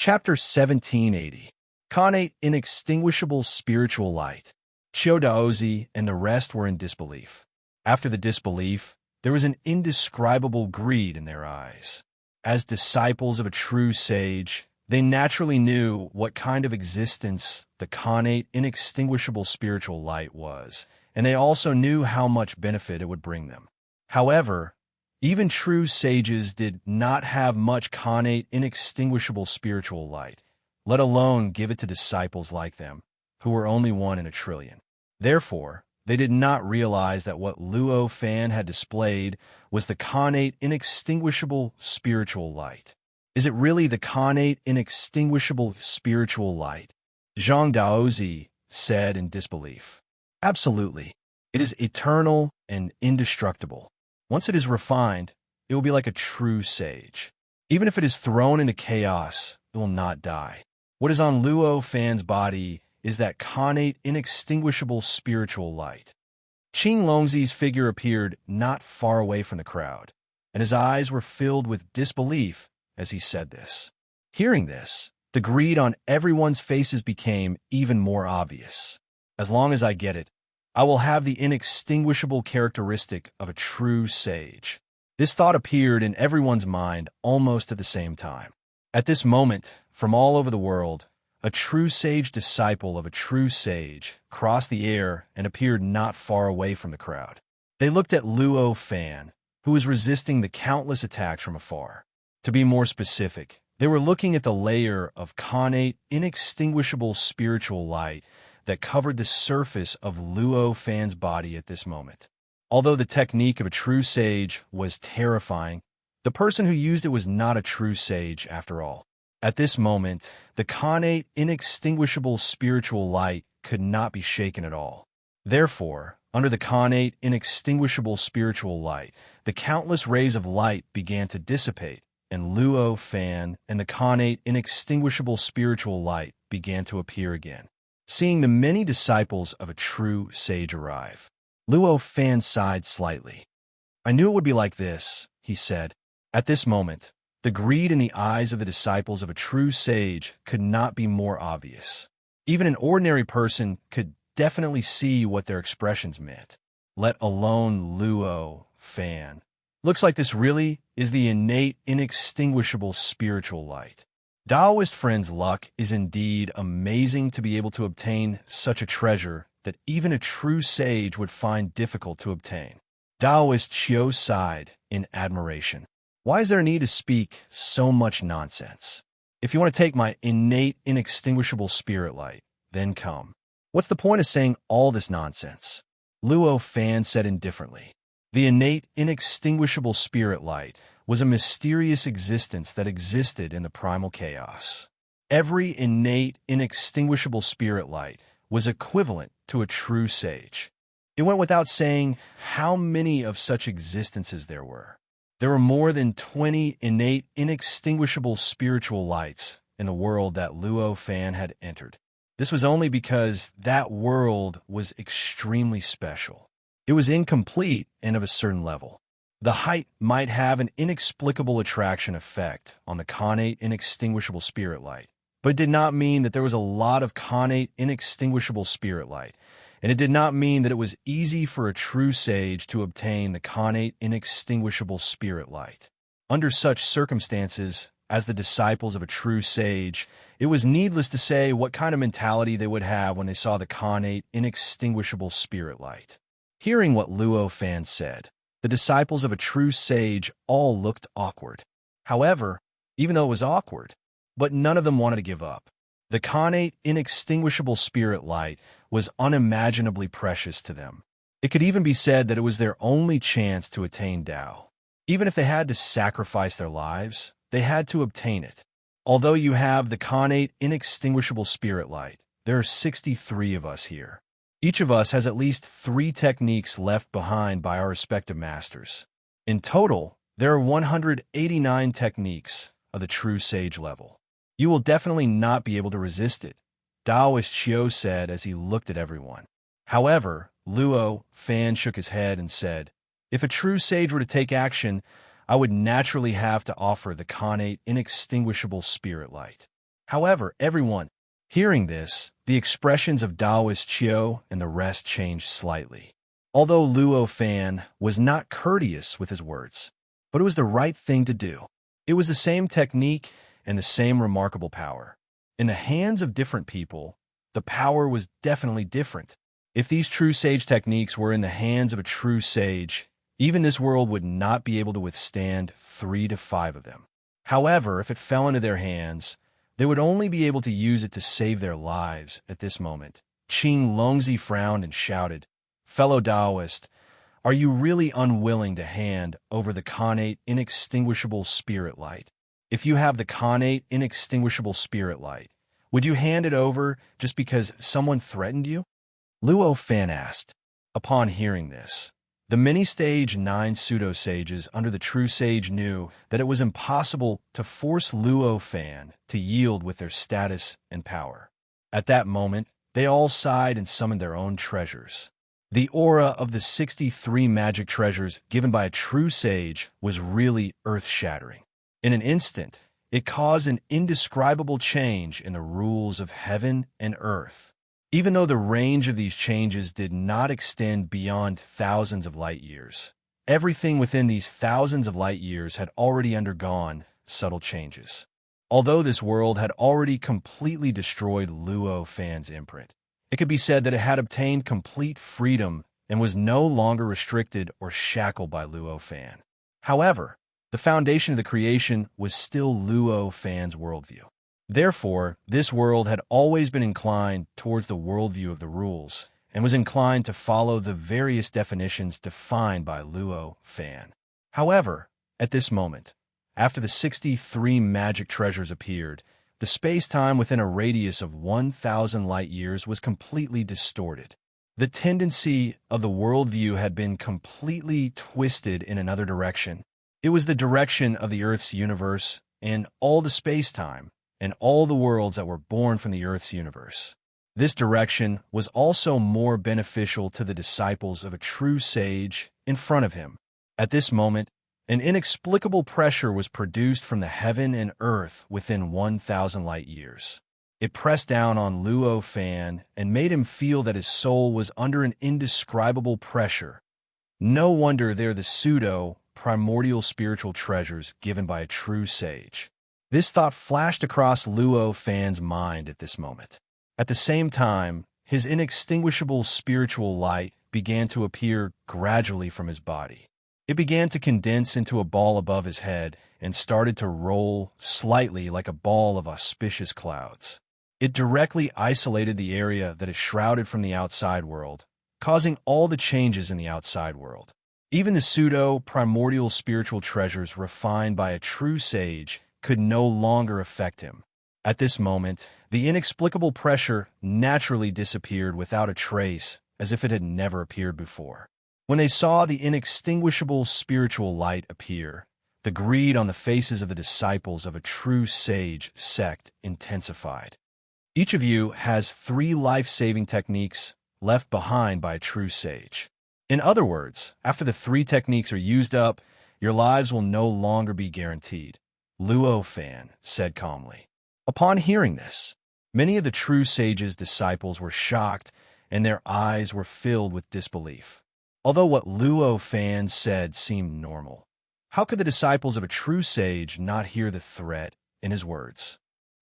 Chapter 1780. Connate inextinguishable spiritual light. Chiu Daozi and the rest were in disbelief. After the disbelief, there was an indescribable greed in their eyes. As disciples of a true sage, they naturally knew what kind of existence the connate inextinguishable spiritual light was, and they also knew how much benefit it would bring them. However, even true sages did not have much connate inextinguishable spiritual light, let alone give it to disciples like them, who were only one in a trillion. Therefore, they did not realize that what Luo Fan had displayed was the connate inextinguishable spiritual light. Is it really the connate inextinguishable spiritual light? Zhang Daozi said in disbelief. Absolutely. It is eternal and indestructible. Once it is refined, it will be like a true sage. Even if it is thrown into chaos, it will not die. What is on Luo Fan's body is that connate inextinguishable spiritual light. Qing Longzi's figure appeared not far away from the crowd, and his eyes were filled with disbelief as he said this. Hearing this, the greed on everyone's faces became even more obvious. As long as I get it, I will have the inextinguishable characteristic of a true sage. This thought appeared in everyone's mind almost at the same time. At this moment, from all over the world, a true sage disciple of a true sage crossed the air and appeared not far away from the crowd. They looked at Luo Fan, who was resisting the countless attacks from afar. To be more specific, they were looking at the layer of connate inextinguishable spiritual light that covered the surface of Luo Fan's body at this moment. Although the technique of a true sage was terrifying, the person who used it was not a true sage after all. At this moment, the connate inextinguishable spiritual light could not be shaken at all. Therefore, under the connate inextinguishable spiritual light, the countless rays of light began to dissipate, and Luo Fan and the connate inextinguishable spiritual light began to appear again. Seeing the many disciples of a true sage arrive, Luo Fan sighed slightly. I knew it would be like this, he said. At this moment, the greed in the eyes of the disciples of a true sage could not be more obvious. Even an ordinary person could definitely see what their expressions meant, let alone Luo Fan. Looks like this really is the innate, inextinguishable spiritual light. Taoist friends' luck is indeed amazing to be able to obtain such a treasure that even a true sage would find difficult to obtain. Taoist Chiu sighed in admiration. Why is there a need to speak so much nonsense? If you want to take my innate, inextinguishable spirit light, then come. What's the point of saying all this nonsense? Luo Fan said indifferently. The innate, inextinguishable spirit light was a mysterious existence that existed in the primal chaos. Every innate, inextinguishable spirit light was equivalent to a true sage. It went without saying how many of such existences there were. There were more than 20 innate, inextinguishable spiritual lights in the world that Luo Fan had entered. This was only because that world was extremely special. It was incomplete and of a certain level. The height might have an inexplicable attraction effect on the connate inextinguishable spirit light, but it did not mean that there was a lot of connate inextinguishable spirit light, and it did not mean that it was easy for a true sage to obtain the connate inextinguishable spirit light. Under such circumstances, as the disciples of a true sage, it was needless to say what kind of mentality they would have when they saw the connate inextinguishable spirit light. Hearing what Luo Fan said, the disciples of a true sage all looked awkward. However, even though it was awkward, but none of them wanted to give up. The connate inextinguishable spirit light was unimaginably precious to them. It could even be said that it was their only chance to attain Tao. Even if they had to sacrifice their lives, they had to obtain it. Although you have the connate inextinguishable spirit light, there are 63 of us here. Each of us has at least 3 techniques left behind by our respective masters. In total, there are 189 techniques of the true sage level. You will definitely not be able to resist it, Taoist Chiu said as he looked at everyone. However, Luo Fan shook his head and said, if a true sage were to take action, I would naturally have to offer the connate inextinguishable spirit light. However, everyone hearing this, the expressions of Daoist, Chiu, hearing this, the expressions of Daoist Chiu and the rest changed slightly. Although Luo Fan was not courteous with his words, but it was the right thing to do. It was the same technique and the same remarkable power. In the hands of different people, the power was definitely different. If these true sage techniques were in the hands of a true sage, even this world would not be able to withstand 3 to 5 of them. However, if it fell into their hands, they would only be able to use it to save their lives at this moment. Qing Longzi frowned and shouted, "Fellow Taoist, are you really unwilling to hand over the connate inextinguishable spirit light? If you have the connate inextinguishable spirit light, would you hand it over just because someone threatened you?" Luo Fan asked. Upon hearing this, the many-stage 9 pseudo-sages under the true sage knew that it was impossible to force Luo Fan to yield with their status and power. At that moment, they all sighed and summoned their own treasures. The aura of the 63 magic treasures given by a true sage was really earth-shattering. In an instant, it caused an indescribable change in the rules of heaven and earth. Even though the range of these changes did not extend beyond thousands of light years, everything within these thousands of light years had already undergone subtle changes. Although this world had already completely destroyed Luo Fan's imprint, it could be said that it had obtained complete freedom and was no longer restricted or shackled by Luo Fan. However, the foundation of the creation was still Luo Fan's worldview. Therefore, this world had always been inclined towards the worldview of the rules and was inclined to follow the various definitions defined by Luo Fan. However, at this moment, after the 63 magic treasures appeared, the space-time within a radius of 1,000 light years was completely distorted. The tendency of the worldview had been completely twisted in another direction. It was the direction of the Earth's universe and all the space-time and all the worlds that were born from the Earth's universe. This direction was also more beneficial to the disciples of a true sage in front of him. At this moment, an inexplicable pressure was produced from the heaven and earth within 1,000 light years. It pressed down on Luo Fan and made him feel that his soul was under an indescribable pressure. No wonder they're the primordial spiritual treasures given by a true sage. This thought flashed across Luo Fan's mind at this moment. At the same time, his inextinguishable spiritual light began to appear gradually from his body. It began to condense into a ball above his head and started to roll slightly like a ball of auspicious clouds. It directly isolated the area that is shrouded from the outside world, causing all the changes in the outside world. Even the primordial spiritual treasures refined by a true sage could no longer affect him. At this moment, the inexplicable pressure naturally disappeared without a trace, as if it had never appeared before. When they saw the inextinguishable spiritual light appear, the greed on the faces of the disciples of a true sage sect intensified. Each of you has 3 life-saving techniques left behind by a true sage. In other words, after the 3 techniques are used up, your lives will no longer be guaranteed, Luo Fan said calmly. Upon hearing this, many of the true sage's disciples were shocked and their eyes were filled with disbelief. Although what Luo Fan said seemed normal, how could the disciples of a true sage not hear the threat in his words?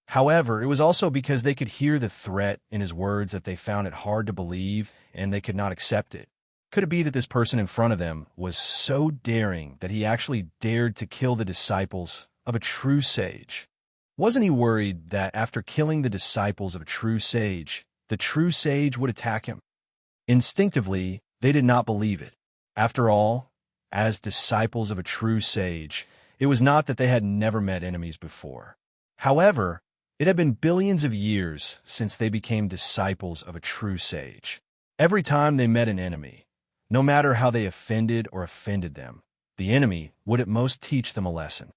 However, it was also because they could hear the threat in his words that they found it hard to believe and they could not accept it. Could it be that this person in front of them was so daring that he actually dared to kill the disciples of a true sage? Wasn't he worried that after killing the disciples of a true sage, the true sage would attack him? Instinctively, they did not believe it. After all, as disciples of a true sage, it was not that they had never met enemies before. However, it had been billions of years since they became disciples of a true sage. Every time they met an enemy, no matter how they offended them, the enemy would at most teach them a lesson.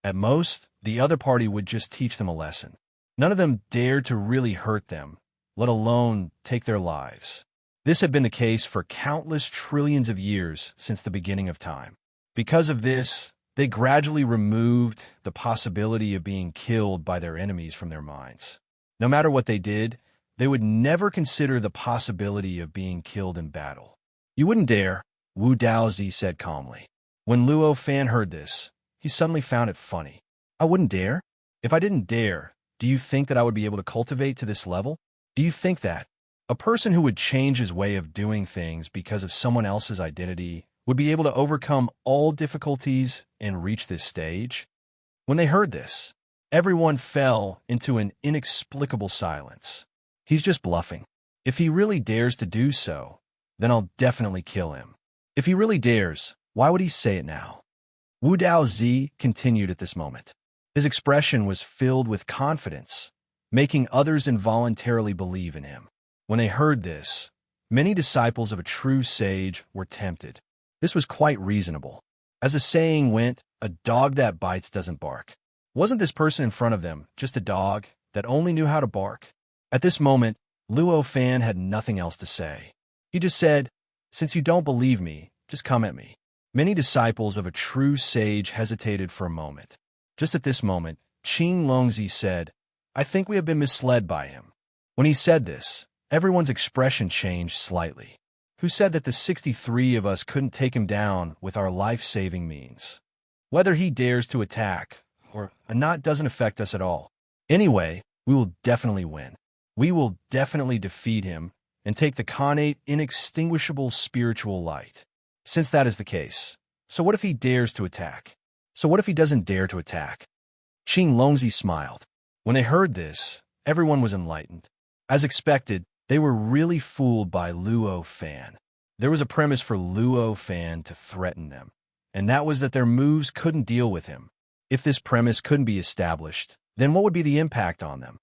At most, the other party would just teach them a lesson. None of them dared to really hurt them, let alone take their lives. This had been the case for countless trillions of years since the beginning of time. Because of this, They gradually removed the possibility of being killed by their enemies from their minds. No matter what they did, they would never consider the possibility of being killed in battle. You wouldn't dare, Wu Daozi said calmly. When Luo Fan heard this, he suddenly found it funny. I wouldn't dare? If I didn't dare, do you think that I would be able to cultivate to this level? Do you think that a person who would change his way of doing things because of someone else's identity would be able to overcome all difficulties and reach this stage? When they heard this, everyone fell into an inexplicable silence. He's just bluffing. If he really dares to do so, then I'll definitely kill him. If he really dares, why would he say it now? Wu Daozi continued at this moment. His expression was filled with confidence, making others involuntarily believe in him. When they heard this, many disciples of a true sage were tempted. This was quite reasonable. As the saying went, a dog that bites doesn't bark. Wasn't this person in front of them just a dog that only knew how to bark? At this moment, Luo Fan had nothing else to say. He just said, "Since you don't believe me, just come at me." Many disciples of a true sage hesitated for a moment. Just at this moment, Qing Longzi said, "I think we have been misled by him." When he said this, everyone's expression changed slightly. Who said that the 63 of us couldn't take him down with our life-saving means? Whether he dares to attack or not doesn't affect us at all. Anyway, we will definitely win. We will definitely defeat him and take the Khanate inextinguishable spiritual light. Since that is the case, so what if he dares to attack? So what if he doesn't dare to attack? Qing Longzi smiled. When they heard this, everyone was enlightened. As expected, they were really fooled by Luo Fan. There was a premise for Luo Fan to threaten them, and that was that their moves couldn't deal with him. If this premise couldn't be established, then what would be the impact on them?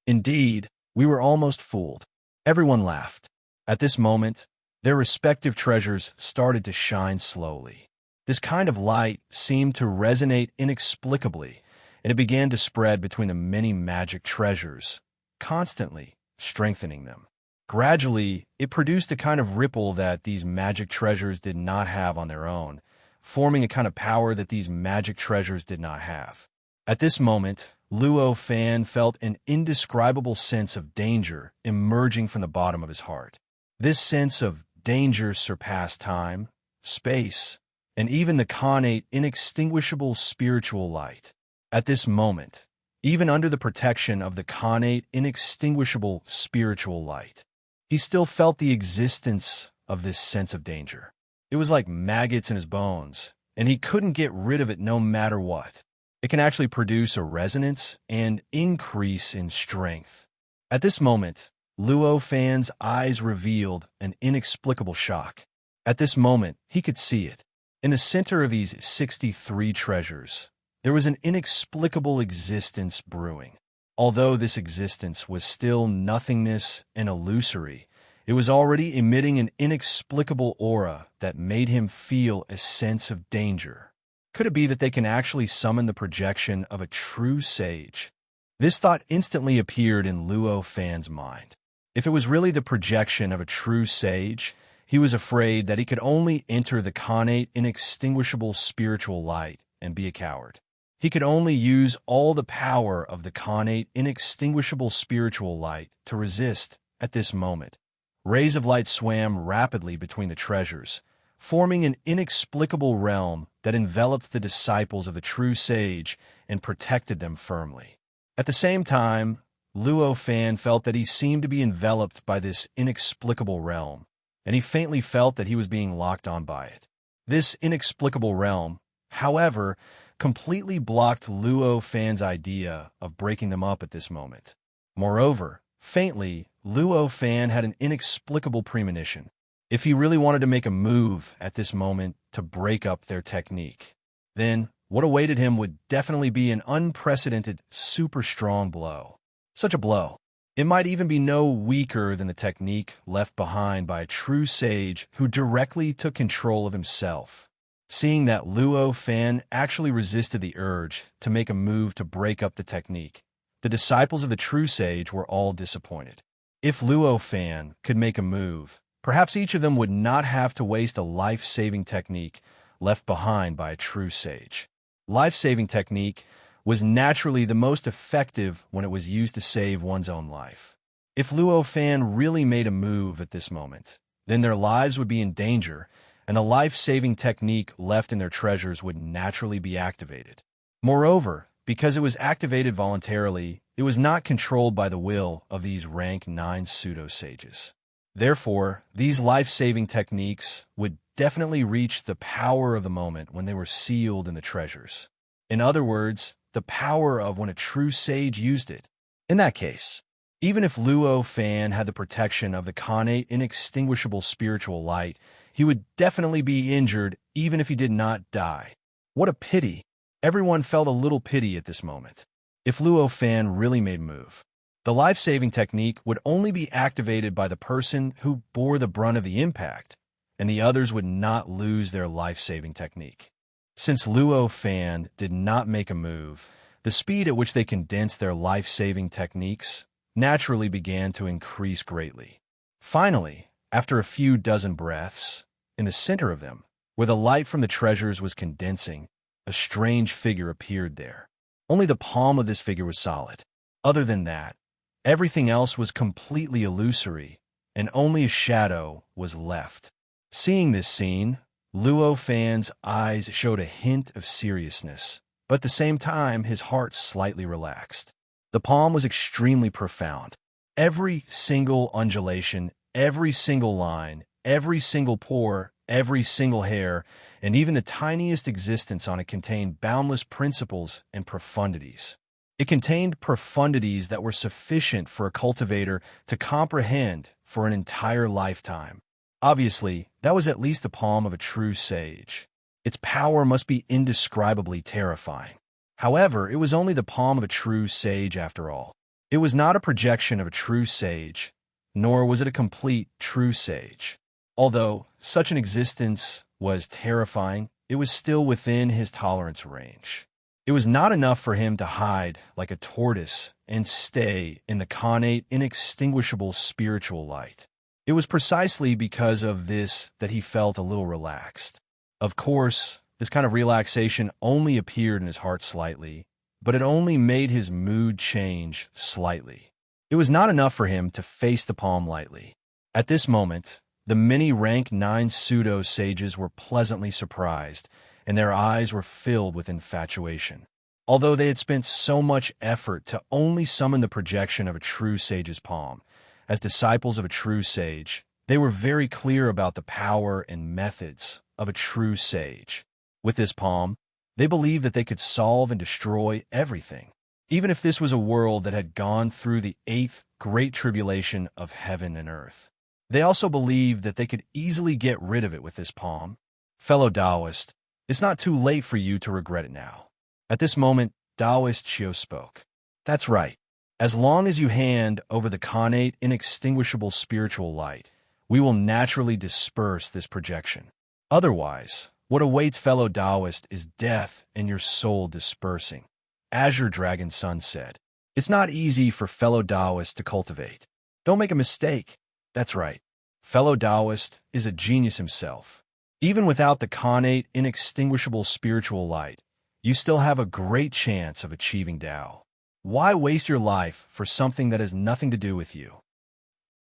Indeed, we were almost fooled. Everyone laughed. At this moment, their respective treasures started to shine slowly. This kind of light seemed to resonate inexplicably, and it began to spread between the many magic treasures, constantly strengthening them. Gradually, it produced a kind of ripple that these magic treasures did not have on their own, forming a kind of power that these magic treasures did not have. At this moment, Luo Fan felt an indescribable sense of danger emerging from the bottom of his heart. This sense of danger surpassed time, space, and even the Khanate inextinguishable spiritual light. At this moment, even under the protection of the Khanate inextinguishable spiritual light, he still felt the existence of this sense of danger. It was like maggots in his bones, and he couldn't get rid of it no matter what. It can actually produce a resonance and increase in strength. At this moment, Luo Fan's eyes revealed an inexplicable shock. At this moment, he could see it. In the center of these 63 treasures, there was an inexplicable existence brewing. Although this existence was still nothingness and illusory, it was already emitting an inexplicable aura that made him feel a sense of danger. Could it be that they can actually summon the projection of a true sage? This thought instantly appeared in Luo Fan's mind. If it was really the projection of a true sage, he was afraid that he could only enter the Khanate inextinguishable spiritual light and be a coward. He could only use all the power of the Khanate inextinguishable spiritual light to resist at this moment. Rays of light swam rapidly between the treasures, forming an inexplicable realm that enveloped the disciples of the true sage and protected them firmly. At the same time, Luo Fan felt that he seemed to be enveloped by this inexplicable realm, and he faintly felt that he was being locked on by it. This inexplicable realm, however, completely blocked Luo Fan's idea of breaking them up at this moment. Moreover, faintly, Luo Fan had an inexplicable premonition. If he really wanted to make a move at this moment to break up their technique, then what awaited him would definitely be an unprecedented, super strong blow. Such a blow. It might even be no weaker than the technique left behind by a true sage who directly took control of himself. Seeing that Luo Fan actually resisted the urge to make a move to break up the technique, the disciples of the true sage were all disappointed. If Luo Fan could make a move, perhaps each of them would not have to waste a life-saving technique left behind by a true sage. Life-saving technique was naturally the most effective when it was used to save one's own life. If Luo Fan really made a move at this moment, then their lives would be in danger, and the life-saving technique left in their treasures would naturally be activated. Moreover, because it was activated voluntarily, it was not controlled by the will of these rank 9 pseudo-sages. Therefore, these life-saving techniques would definitely reach the power of the moment when they were sealed in the treasures. In other words, the power of when a true sage used it. In that case, even if Luo Fan had the protection of the connate inextinguishable spiritual light, he would definitely be injured even if he did not die. What a pity! Everyone felt a little pity at this moment. If Luo Fan really made a move, the life-saving technique would only be activated by the person who bore the brunt of the impact, and the others would not lose their life-saving technique. Since Luo Fan did not make a move, the speed at which they condensed their life-saving techniques naturally began to increase greatly. Finally, after a few dozen breaths, in the center of them, where the light from the treasures was condensing, a strange figure appeared there. Only the palm of this figure was solid. Other than that, everything else was completely illusory, and only a shadow was left. Seeing this scene, Luo Fan's eyes showed a hint of seriousness, but at the same time his heart slightly relaxed. The palm was extremely profound. Every single undulation, every single line, every single pore, every single hair, and even the tiniest existence on it contained boundless principles and profundities. It contained profundities that were sufficient for a cultivator to comprehend for an entire lifetime. Obviously, that was at least the palm of a true sage. Its power must be indescribably terrifying. However, it was only the palm of a true sage after all. It was not a projection of a true sage, nor was it a complete true sage. Although such an existence was terrifying, it was still within his tolerance range. It was not enough for him to hide like a tortoise and stay in the connate, inextinguishable spiritual light. It was precisely because of this that he felt a little relaxed. Of course, this kind of relaxation only appeared in his heart slightly, but it only made his mood change slightly. It was not enough for him to face the palm lightly. At this moment, the many rank 9 pseudo-sages were pleasantly surprised, and their eyes were filled with infatuation. Although they had spent so much effort to only summon the projection of a true sage's palm, as disciples of a true sage, they were very clear about the power and methods of a true sage. With this palm, they believed that they could solve and destroy everything, even if this was a world that had gone through the 8th great tribulation of heaven and earth. They also believed that they could easily get rid of it with this palm. Fellow Taoist, it's not too late for you to regret it now. At this moment, Taoist Chiu spoke. That's right. As long as you hand over the connate, inextinguishable spiritual light, we will naturally disperse this projection. Otherwise, what awaits fellow Taoist is death and your soul dispersing. Azure Dragon Sun said, it's not easy for fellow Taoist to cultivate. Don't make a mistake. That's right. Fellow Taoist is a genius himself. Even without the connate, inextinguishable spiritual light, you still have a great chance of achieving Tao. Why waste your life for something that has nothing to do with you?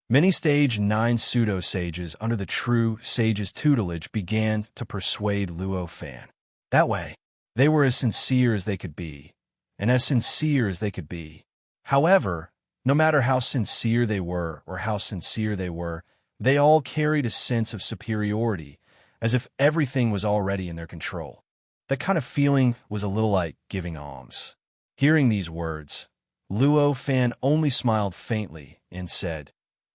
Many stage 9 pseudo-sages under the true sage's tutelage began to persuade Luo Fan. That way, they were as sincere as they could be, and as sincere as they could be. However, no matter how sincere they were or how sincere they all carried a sense of superiority, as if everything was already in their control. That kind of feeling was a little like giving alms. Hearing these words, Luo Fan only smiled faintly and said,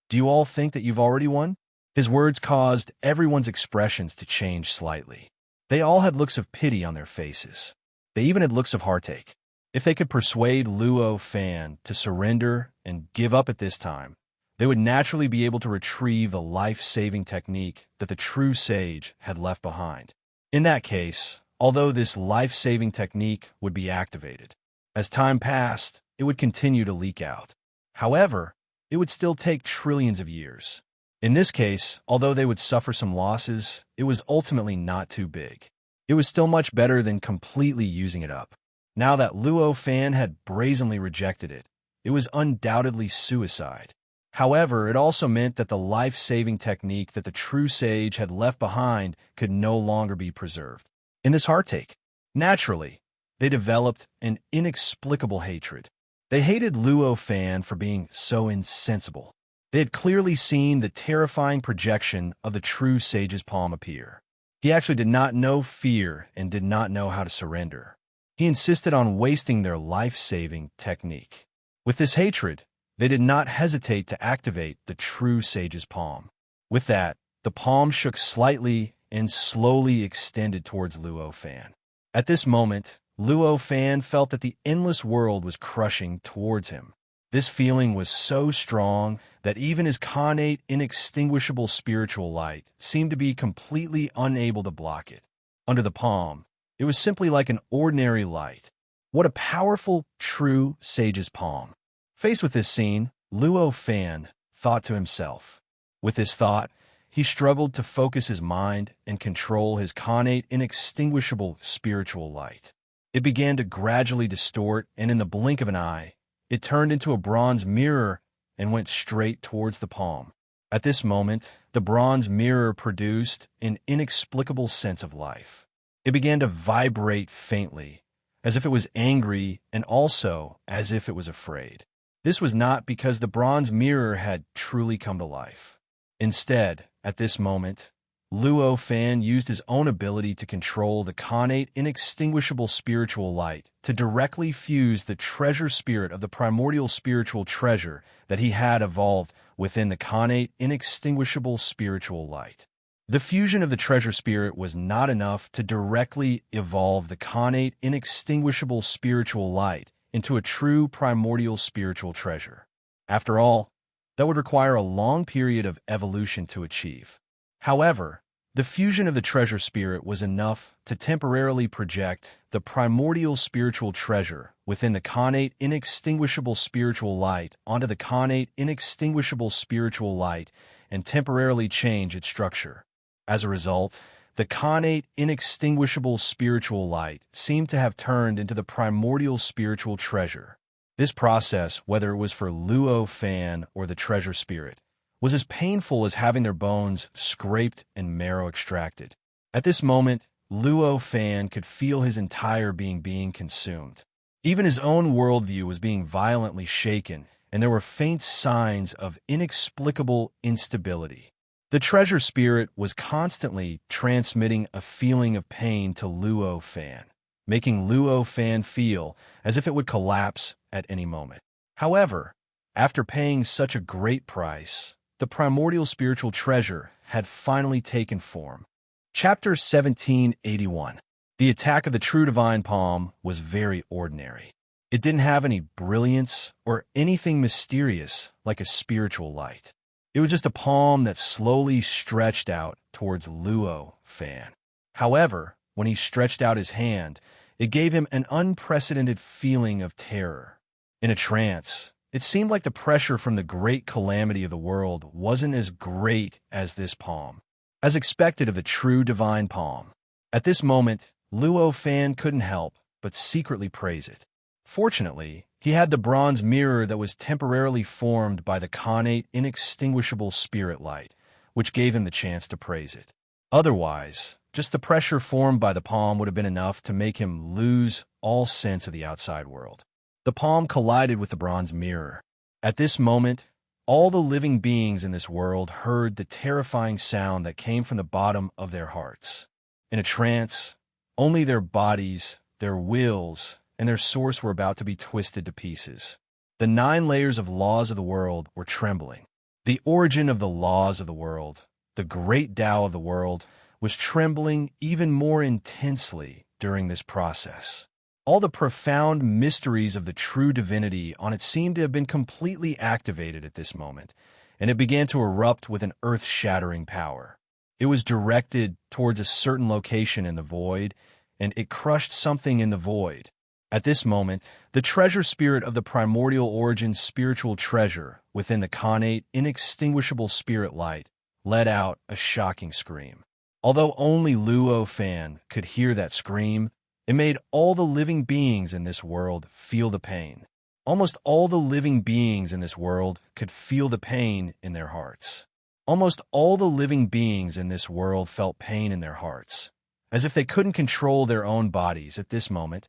do you all think that you've already won? His words caused everyone's expressions to change slightly. They all had looks of pity on their faces. They even had looks of heartache. If they could persuade Luo Fan to surrender and give up at this time, they would naturally be able to retrieve the life-saving technique that the true sage had left behind. In that case, although this life-saving technique would be activated, as time passed, it would continue to leak out. However, it would still take trillions of years. In this case, although they would suffer some losses, it was ultimately not too big. it was still much better than completely using it up. Now that Luo Fan had brazenly rejected it, it was undoubtedly suicide. However, it also meant that the life-saving technique that the true sage had left behind could no longer be preserved. In this heartache, naturally, they developed an inexplicable hatred. They hated Luo Fan for being so insensible. They had clearly seen the terrifying projection of the true sage's palm appear. He actually did not know fear and did not know how to surrender. He insisted on wasting their life-saving technique. With this hatred, they did not hesitate to activate the true sage's palm. With that, the palm shook slightly and slowly extended towards Luo Fan. At this moment, Luo Fan felt that the endless world was crushing towards him. This feeling was so strong that even his connate, inextinguishable spiritual light seemed to be completely unable to block it. Under the palm, it was simply like an ordinary light. What a powerful, true sage's palm. Faced with this scene, Luo Fan thought to himself. With this thought, he struggled to focus his mind and control his connate, inextinguishable spiritual light. It began to gradually distort, and in the blink of an eye, it turned into a bronze mirror and went straight towards the palm. At this moment, the bronze mirror produced an inexplicable sense of life. It began to vibrate faintly, as if it was angry and also as if it was afraid. This was not because the bronze mirror had truly come to life. Instead, at this moment, Luo Fan used his own ability to control the connate, inextinguishable spiritual light to directly fuse the treasure spirit of the primordial spiritual treasure that he had evolved within the connate, inextinguishable spiritual light. The fusion of the treasure spirit was not enough to directly evolve the connate, inextinguishable spiritual light into a true primordial spiritual treasure. After all, that would require a long period of evolution to achieve. However, the fusion of the treasure spirit was enough to temporarily project the primordial spiritual treasure within the connate, inextinguishable spiritual light onto the connate, inextinguishable spiritual light and temporarily change its structure. As a result, the connate, inextinguishable spiritual light seemed to have turned into the primordial spiritual treasure. This process, whether it was for Luo Fan or the treasure spirit, was as painful as having their bones scraped and marrow extracted. At this moment, Luo Fan could feel his entire being consumed. Even his own worldview was being violently shaken, and there were faint signs of inexplicable instability. The treasure spirit was constantly transmitting a feeling of pain to Luo Fan, making Luo Fan feel as if it would collapse at any moment. However, after paying such a great price, the primordial spiritual treasure had finally taken form. Chapter 1781. The attack of the true divine palm was very ordinary. It didn't have any brilliance or anything mysterious like a spiritual light. It was just a palm that slowly stretched out towards Luo Fan. However, when he stretched out his hand, it gave him an unprecedented feeling of terror. In a trance, it seemed like the pressure from the great calamity of the world wasn't as great as this palm, as expected of the true divine palm. At this moment, Luo Fan couldn't help but secretly praise it. Fortunately, he had the bronze mirror that was temporarily formed by the connate, inextinguishable spirit light, which gave him the chance to praise it. Otherwise, just the pressure formed by the palm would have been enough to make him lose all sense of the outside world. The palm collided with the bronze mirror. At this moment, all the living beings in this world heard the terrifying sound that came from the bottom of their hearts. In a trance, only their bodies, their wills, and their source were about to be twisted to pieces. The 9 layers of laws of the world were trembling. The origin of the laws of the world, the great Tao of the world, was trembling even more intensely during this process. All the profound mysteries of the true divinity on it seemed to have been completely activated at this moment, and it began to erupt with an earth-shattering power. It was directed towards a certain location in the void, and it crushed something in the void. At this moment, the treasure spirit of the primordial origin spiritual treasure within the connate, inextinguishable spirit light let out a shocking scream. Although only Luo Fan could hear that scream, it made all the living beings in this world feel the pain. Almost all the living beings in this world could feel the pain in their hearts. Almost all the living beings in this world felt pain in their hearts. As if they couldn't control their own bodies at this moment,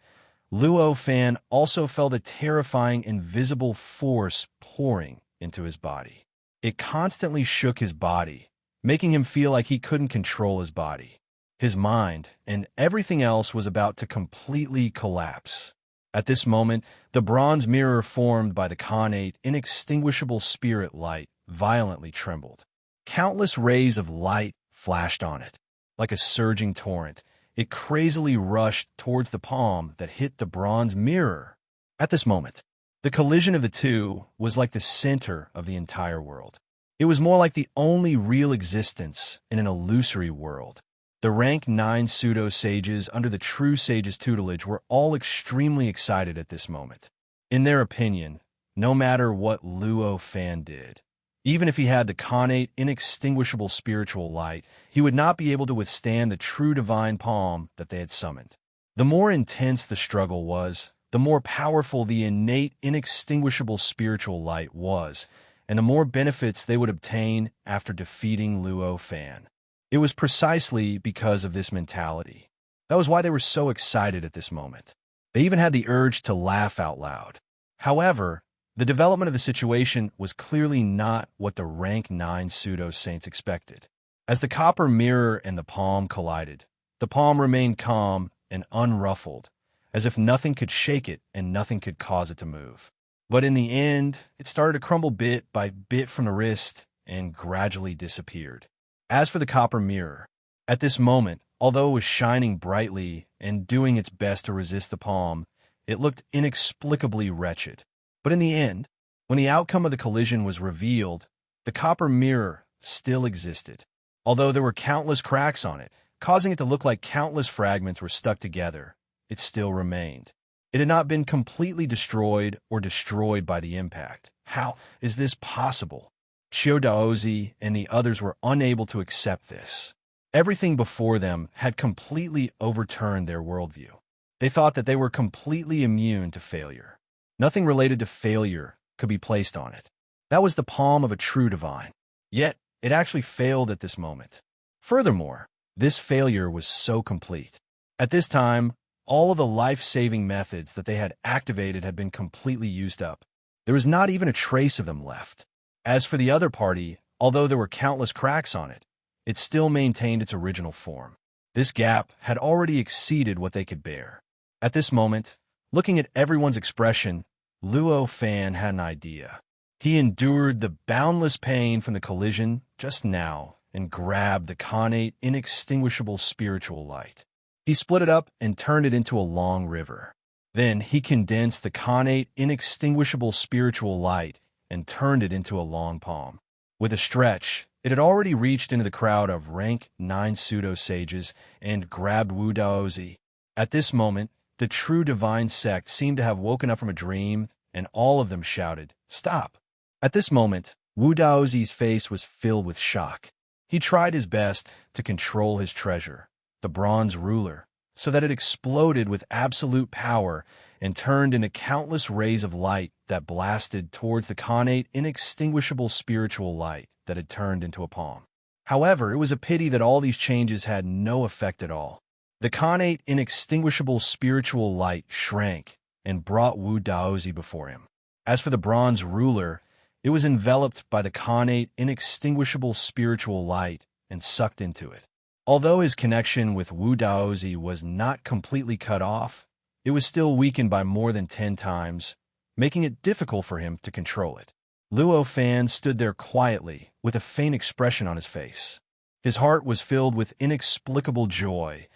Luo Fan also felt a terrifying invisible force pouring into his body. It constantly shook his body, making him feel like he couldn't control his body. His mind and everything else was about to completely collapse. At this moment, the bronze mirror formed by the Khanate inextinguishable spirit light violently trembled. Countless rays of light flashed on it. Like a surging torrent, it crazily rushed towards the palm that hit the bronze mirror. At this moment, the collision of the two was like the center of the entire world. It was more like the only real existence in an illusory world. The rank 9 pseudo-sages under the true sage's tutelage were all extremely excited at this moment. In their opinion, no matter what Luo Fan did, even if he had the Khanate inextinguishable spiritual light, he would not be able to withstand the true divine palm that they had summoned. The more intense the struggle was, the more powerful the innate inextinguishable spiritual light was, and the more benefits they would obtain after defeating Luo Fan. It was precisely because of this mentality. That was why they were so excited at this moment. They even had the urge to laugh out loud. However, the development of the situation was clearly not what the rank 9 pseudo-saints expected. As the copper mirror and the palm collided, the palm remained calm and unruffled, as if nothing could shake it and nothing could cause it to move. But in the end, it started to crumble bit by bit from the wrist and gradually disappeared. As for the copper mirror, at this moment, although it was shining brightly and doing its best to resist the palm, it looked inexplicably wretched. But in the end, when the outcome of the collision was revealed, the copper mirror still existed. Although there were countless cracks on it, causing it to look like countless fragments were stuck together, it still remained. It had not been completely destroyed or destroyed by the impact. How is this possible? Xiao Daozi and the others were unable to accept this. Everything before them had completely overturned their worldview. They thought that they were completely immune to failure. Nothing related to failure could be placed on it. That was the palm of a true divine. Yet, it actually failed at this moment. Furthermore, this failure was so complete. At this time, all of the life-saving methods that they had activated had been completely used up. There was not even a trace of them left. As for the other party, although there were countless cracks on it, it still maintained its original form. This gap had already exceeded what they could bear. At this moment, looking at everyone's expression, Luo Fan had an idea. He endured the boundless pain from the collision just now and grabbed the Khanate inextinguishable spiritual light. He split it up and turned it into a long river. Then he condensed the Khanate inextinguishable spiritual light and turned it into a long palm. With a stretch, it had already reached into the crowd of rank 9 pseudo-sages and grabbed Wu Daozi. At this moment, the true divine sect seemed to have woken up from a dream, and all of them shouted, "Stop!" At this moment, Wu Daozi's face was filled with shock. He tried his best to control his treasure, the bronze ruler, so that it exploded with absolute power and turned into countless rays of light that blasted towards the Khanate inextinguishable spiritual light that had turned into a palm. However, it was a pity that all these changes had no effect at all. The Khanate inextinguishable spiritual light shrank and brought Wu Daozi before him. As for the bronze ruler, it was enveloped by the Khanate inextinguishable spiritual light and sucked into it. Although his connection with Wu Daozi was not completely cut off, it was still weakened by more than 10 times, making it difficult for him to control it. Luo Fan stood there quietly with a faint expression on his face. His heart was filled with inexplicable joy,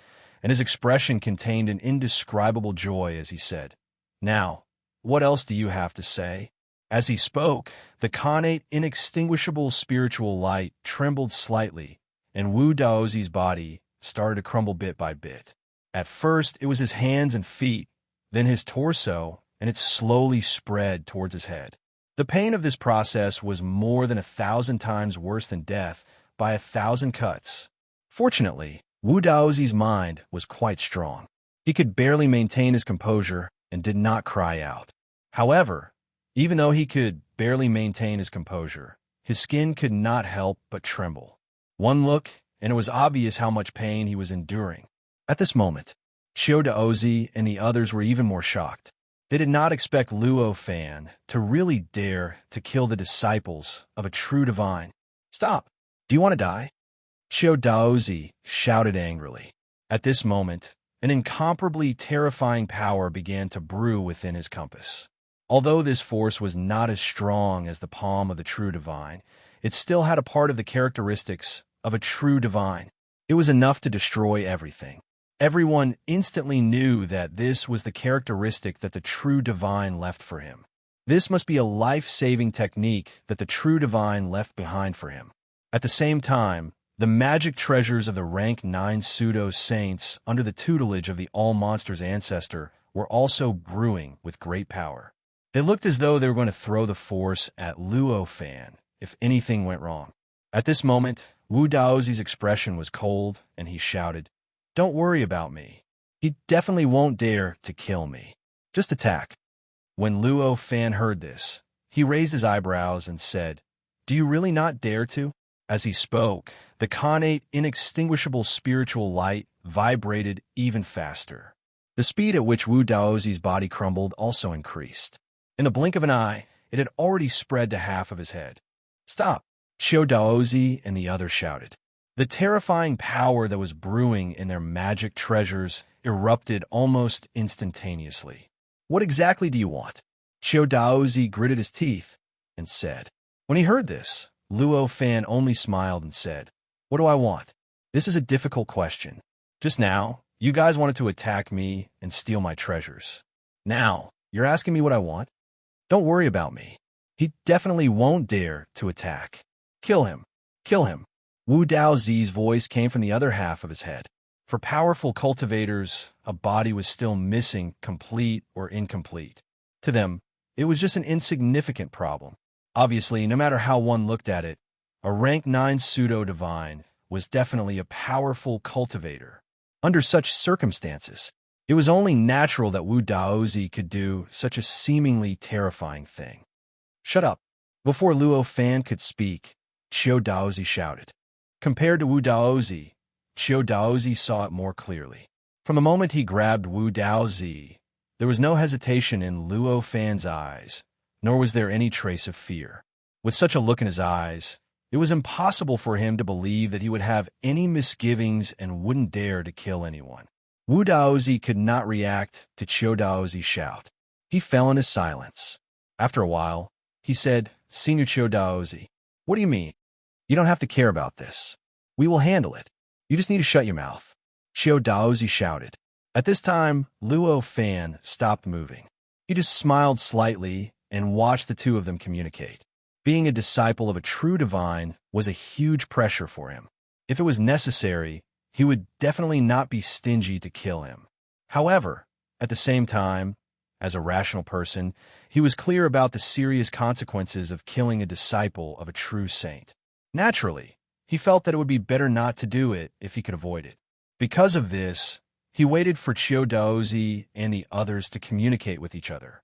and his expression contained an indescribable joy as he said, "Now, what else do you have to say?" As he spoke, the Khanate inextinguishable spiritual light trembled slightly, and Wu Daozi's body started to crumble bit by bit. At first, it was his hands and feet, then his torso, and it slowly spread towards his head. The pain of this process was more than 1,000 times worse than death by 1,000 cuts. Fortunately, Wu Daozi's mind was quite strong. He could barely maintain his composure and did not cry out. However, even though he could barely maintain his composure, his skin could not help but tremble. One look, and it was obvious how much pain he was enduring. At this moment, Xiao Daozi and the others were even more shocked. They did not expect Luo Fan to really dare to kill the disciples of a true divine. "Stop! Do you want to die?" Xiao Daozi shouted angrily. At this moment, an incomparably terrifying power began to brew within his compass. Although this force was not as strong as the palm of the true divine, it still had a part of the characteristics of a true divine. It was enough to destroy everything. Everyone instantly knew that this was the characteristic that the true divine left for him. This must be a life-saving technique that the true divine left behind for him. At the same time, the magic treasures of the rank 9 pseudo-saints under the tutelage of the All-Monsters ancestor were also brewing with great power. They looked as though they were going to throw the force at Luo Fan if anything went wrong. At this moment, Wu Daozi's expression was cold, and he shouted, "Don't worry about me. He definitely won't dare to kill me. Just attack." When Luo Fan heard this, he raised his eyebrows and said, "Do you really not dare to?" As he spoke, the connate, inextinguishable spiritual light vibrated even faster. The speed at which Wu Daozi's body crumbled also increased. In the blink of an eye, it had already spread to half of his head. "Stop!" Xiao Daozi and the others shouted. The terrifying power that was brewing in their magic treasures erupted almost instantaneously. "What exactly do you want?" Xiao Daozi gritted his teeth and said. When he heard this, Luo Fan only smiled and said, "What do I want? This is a difficult question. Just now, you guys wanted to attack me and steal my treasures. Now, you're asking me what I want? Don't worry about me. He definitely won't dare to attack. Kill him. Kill him." Wu Daozi's voice came from the other half of his head. For powerful cultivators, a body was still missing, complete or incomplete. To them, it was just an insignificant problem. Obviously, no matter how one looked at it, a rank 9 pseudo-divine was definitely a powerful cultivator. Under such circumstances, it was only natural that Wu Daozi could do such a seemingly terrifying thing. "Shut up!" Before Luo Fan could speak, Xiao Daozi shouted. Compared to Wu Daozi, Xiao Daozi saw it more clearly. From the moment he grabbed Wu Daozi, there was no hesitation in Luo Fan's eyes, nor was there any trace of fear. With such a look in his eyes, it was impossible for him to believe that he would have any misgivings and wouldn't dare to kill anyone. Wu Daozi could not react to Xiao Daozi's shout. He fell into silence. After a while, he said, "Senior Xiao Daozi, what do you mean? You don't have to care about this. We will handle it. You just need to shut your mouth." Xiao Daozi shouted. At this time, Luo Fan stopped moving. He just smiled slightly and watched the two of them communicate. Being a disciple of a true divine was a huge pressure for him. If it was necessary, he would definitely not be stingy to kill him. However, at the same time, as a rational person, he was clear about the serious consequences of killing a disciple of a true saint. Naturally, he felt that it would be better not to do it if he could avoid it. Because of this, he waited for Xiao Daozi and the others to communicate with each other.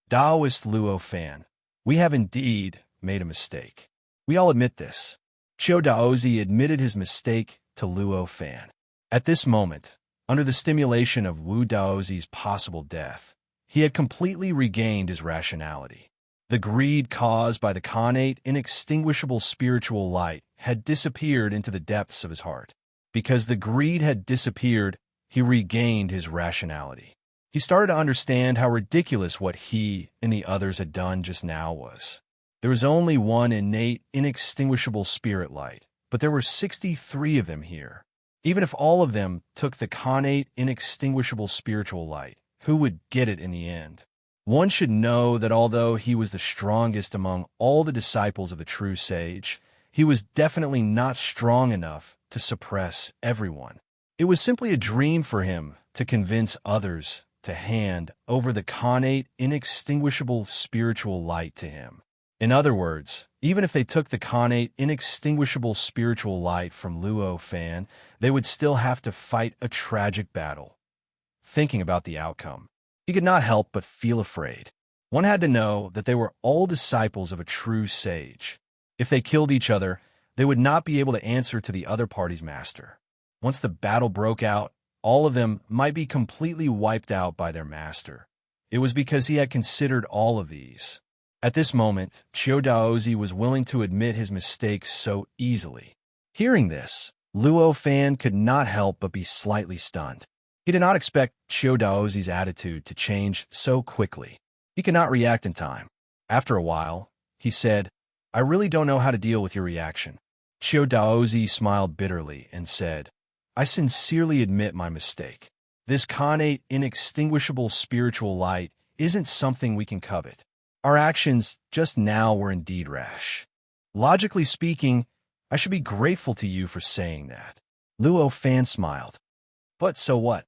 "Daoist Luo Fan, we have indeed made a mistake. We all admit this." Xiao Daozi admitted his mistake to Luo Fan. At this moment, under the stimulation of Wu Daozi's possible death, he had completely regained his rationality. The greed caused by the connate, inextinguishable spiritual light had disappeared into the depths of his heart. Because the greed had disappeared, he regained his rationality. He started to understand how ridiculous what he and the others had done just now was. There was only one innate, inextinguishable spirit light, but there were 63 of them here. Even if all of them took the connate, inextinguishable spiritual light, who would get it in the end? One should know that although he was the strongest among all the disciples of the true sage, he was definitely not strong enough to suppress everyone. It was simply a dream for him to convince others to hand over the connate, inextinguishable spiritual light to him. In other words, even if they took the connate, inextinguishable spiritual light from Luo Fan, they would still have to fight a tragic battle. Thinking about the outcome, he could not help but feel afraid. One had to know that they were all disciples of a true sage. If they killed each other, they would not be able to answer to the other party's master. Once the battle broke out, all of them might be completely wiped out by their master. It was because he had considered all of these. At this moment, Qiu Daozi was willing to admit his mistakes so easily. Hearing this, Luo Fan could not help but be slightly stunned. He did not expect Qiu Daozi's attitude to change so quickly. He could not react in time. After a while, he said, "I really don't know how to deal with your reaction." Qiu Daozi smiled bitterly and said, "I sincerely admit my mistake. This connate, inextinguishable spiritual light isn't something we can covet. Our actions just now were indeed rash. Logically speaking, I should be grateful to you for saying that." Luo Fan smiled. "But so what?"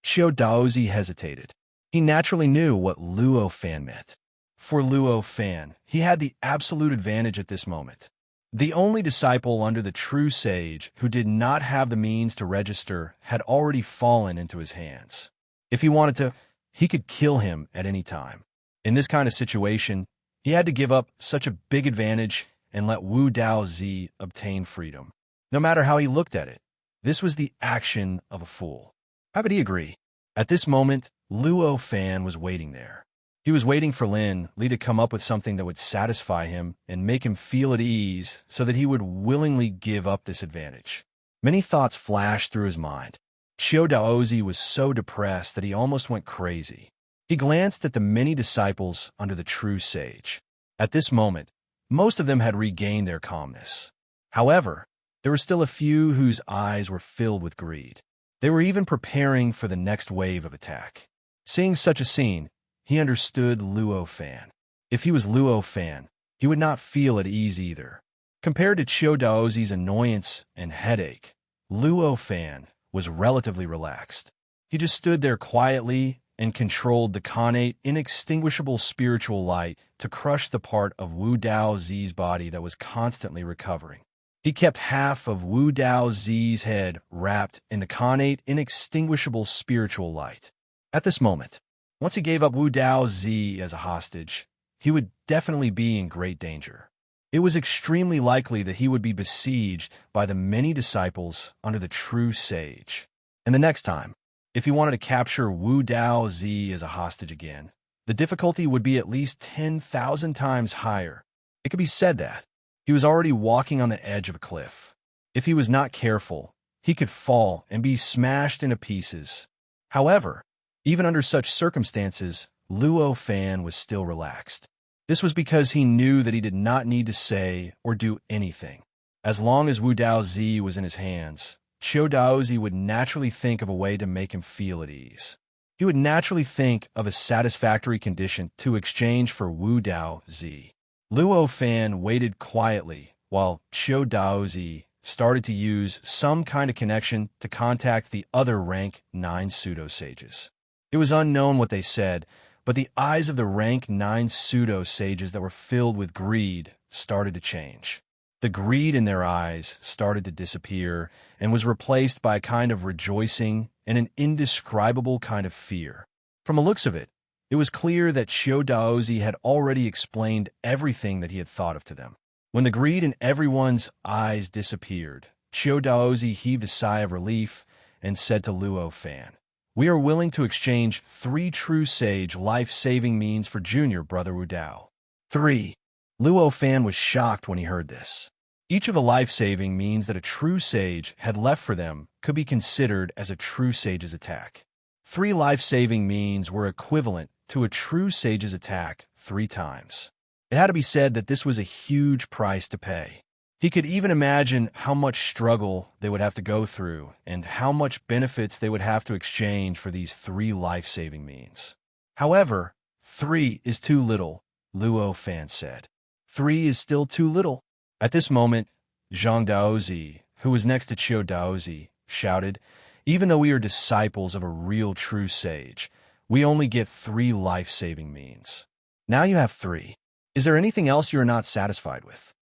Qiu Daozi hesitated. He naturally knew what Luo Fan meant. For Luo Fan, he had the absolute advantage at this moment. The only disciple under the true sage who did not have the means to register had already fallen into his hands. If he wanted to, he could kill him at any time. In this kind of situation, he had to give up such a big advantage and let Wu Dao Zi obtain freedom. No matter how he looked at it, this was the action of a fool. How could he agree? At this moment, Luo Fan was waiting there. He was waiting for Lin Li to come up with something that would satisfy him and make him feel at ease so that he would willingly give up this advantage. Many thoughts flashed through his mind. Qiu Daozi was so depressed that he almost went crazy. He glanced at the many disciples under the true sage. At this moment, most of them had regained their calmness. However, there were still a few whose eyes were filled with greed. They were even preparing for the next wave of attack. Seeing such a scene, he understood Luo Fan. If he was Luo Fan, he would not feel at ease either. Compared to Qiu Daozi's annoyance and headache, Luo Fan was relatively relaxed. He just stood there quietly and controlled the connate, inextinguishable spiritual light to crush the part of Wu Dao Zi's body that was constantly recovering. He kept half of Wu Dao Zi's head wrapped in the connate, inextinguishable spiritual light. At this moment, once he gave up Wu Dao Zi as a hostage, he would definitely be in great danger. It was extremely likely that he would be besieged by the many disciples under the true sage. And the next time, if he wanted to capture Wu Dao Zi as a hostage again, the difficulty would be at least 10,000 times higher. It could be said that he was already walking on the edge of a cliff. If he was not careful, he could fall and be smashed into pieces. However, even under such circumstances, Luo Fan was still relaxed. This was because he knew that he did not need to say or do anything. As long as Wu Dao Zi was in his hands, Qiu Daozi would naturally think of a way to make him feel at ease. He would naturally think of a satisfactory condition to exchange for Wu Dao Zi. Luo Fan waited quietly while Qiu Daozi started to use some kind of connection to contact the other rank 9 pseudo-sages. It was unknown what they said, but the eyes of the rank 9 pseudo-sages that were filled with greed started to change. The greed in their eyes started to disappear and was replaced by a kind of rejoicing and an indescribable kind of fear. From the looks of it, it was clear that Qiu Daozi had already explained everything that he had thought of to them. When the greed in everyone's eyes disappeared, Qiu Daozi heaved a sigh of relief and said to Luo Fan, "We are willing to exchange 3 true sage life-saving means for junior brother Wu Dao." 3. Luo Fan was shocked when he heard this. Each of the life-saving means that a true sage had left for them could be considered as a true sage's attack. 3 life-saving means were equivalent to a true sage's attack 3 times. It had to be said that this was a huge price to pay. He could even imagine how much struggle they would have to go through and how much benefits they would have to exchange for these 3 life-saving means. However, 3 is too little, Luo Fan said. 3 is still too little. At this moment, Zhang Daozi, who was next to Qiu Daozi, shouted, "Even though we are disciples of a real true sage, we only get 3 life-saving means. Now you have 3. Is there anything else you are not satisfied with?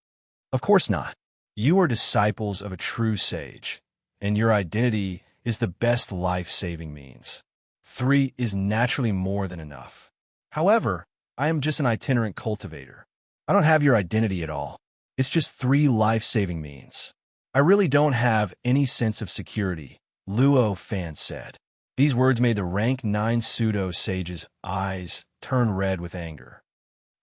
Of course not. You are disciples of a true sage, and your identity is the best life-saving means. 3 is naturally more than enough. However, I am just an itinerant cultivator. I don't have your identity at all. It's just 3 life-saving means. I really don't have any sense of security, Luo Fan said. These words made the rank 9 pseudo-sage's eyes turn red with anger.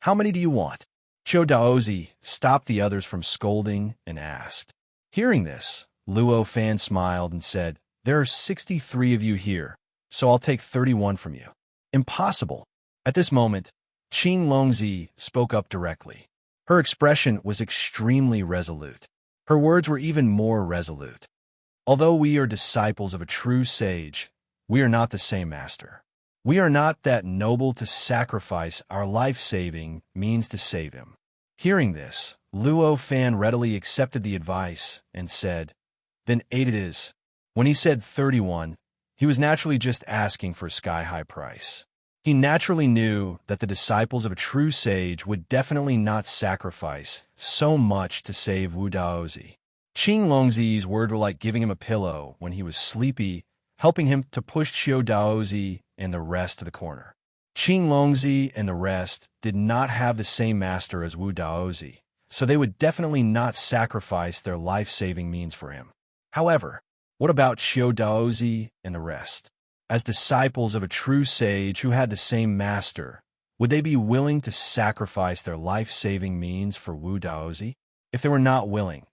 How many do you want? Cho Daozi stopped the others from scolding and asked. Hearing this, Luo Fan smiled and said, there are 63 of you here, so I'll take 31 from you. Impossible. At this moment, Qing Longzi spoke up directly. Her expression was extremely resolute. Her words were even more resolute. Although we are disciples of a true sage, we are not the same master. We are not that noble to sacrifice our life-saving means to save him. Hearing this, Luo Fan readily accepted the advice and said, then 8 it is. When he said 31, he was naturally just asking for a sky-high price. He naturally knew that the disciples of a true sage would definitely not sacrifice so much to save Wu Daozi. Qing Longzi's words were like giving him a pillow when he was sleepy, helping him to push Qiu Daozi and the rest to the corner. Qing Longzi and the rest did not have the same master as Wu Daozi, so they would definitely not sacrifice their life-saving means for him. However, what about Qiu Daozi and the rest? As disciples of a true sage who had the same master, would they be willing to sacrifice their life-saving means for Wu Daozi? If they were not willing,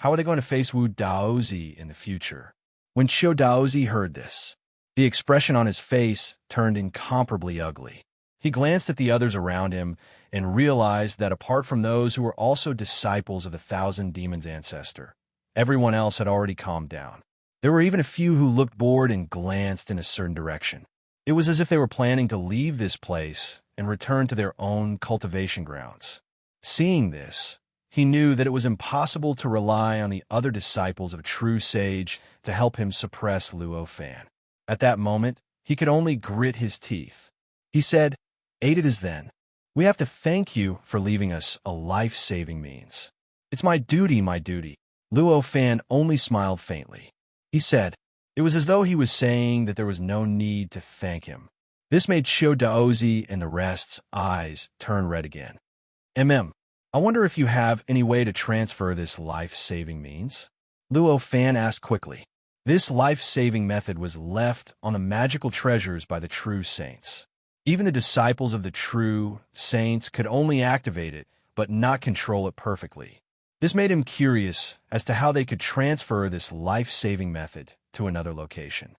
how are they going to face Wu Daozi in the future? When Qiu Daozi heard this, the expression on his face turned incomparably ugly. He glanced at the others around him and realized that apart from those who were also disciples of the Thousand Demons ancestor, everyone else had already calmed down. There were even a few who looked bored and glanced in a certain direction. It was as if they were planning to leave this place and return to their own cultivation grounds. Seeing this, he knew that it was impossible to rely on the other disciples of a true sage to help him suppress Luo Fan. At that moment, he could only grit his teeth. He said, 8 it is then. We have to thank you for leaving us a life-saving means. It's my duty, my duty. Luo Fan only smiled faintly. He said, it was as though he was saying that there was no need to thank him. This made Qiu Daozi and the rest's eyes turn red again. I wonder if you have any way to transfer this life-saving means? Luo Fan asked quickly. This life-saving method was left on the magical treasures by the true saints. Even the disciples of the true saints could only activate it, but not control it perfectly. This made him curious as to how they could transfer this life-saving method to another location.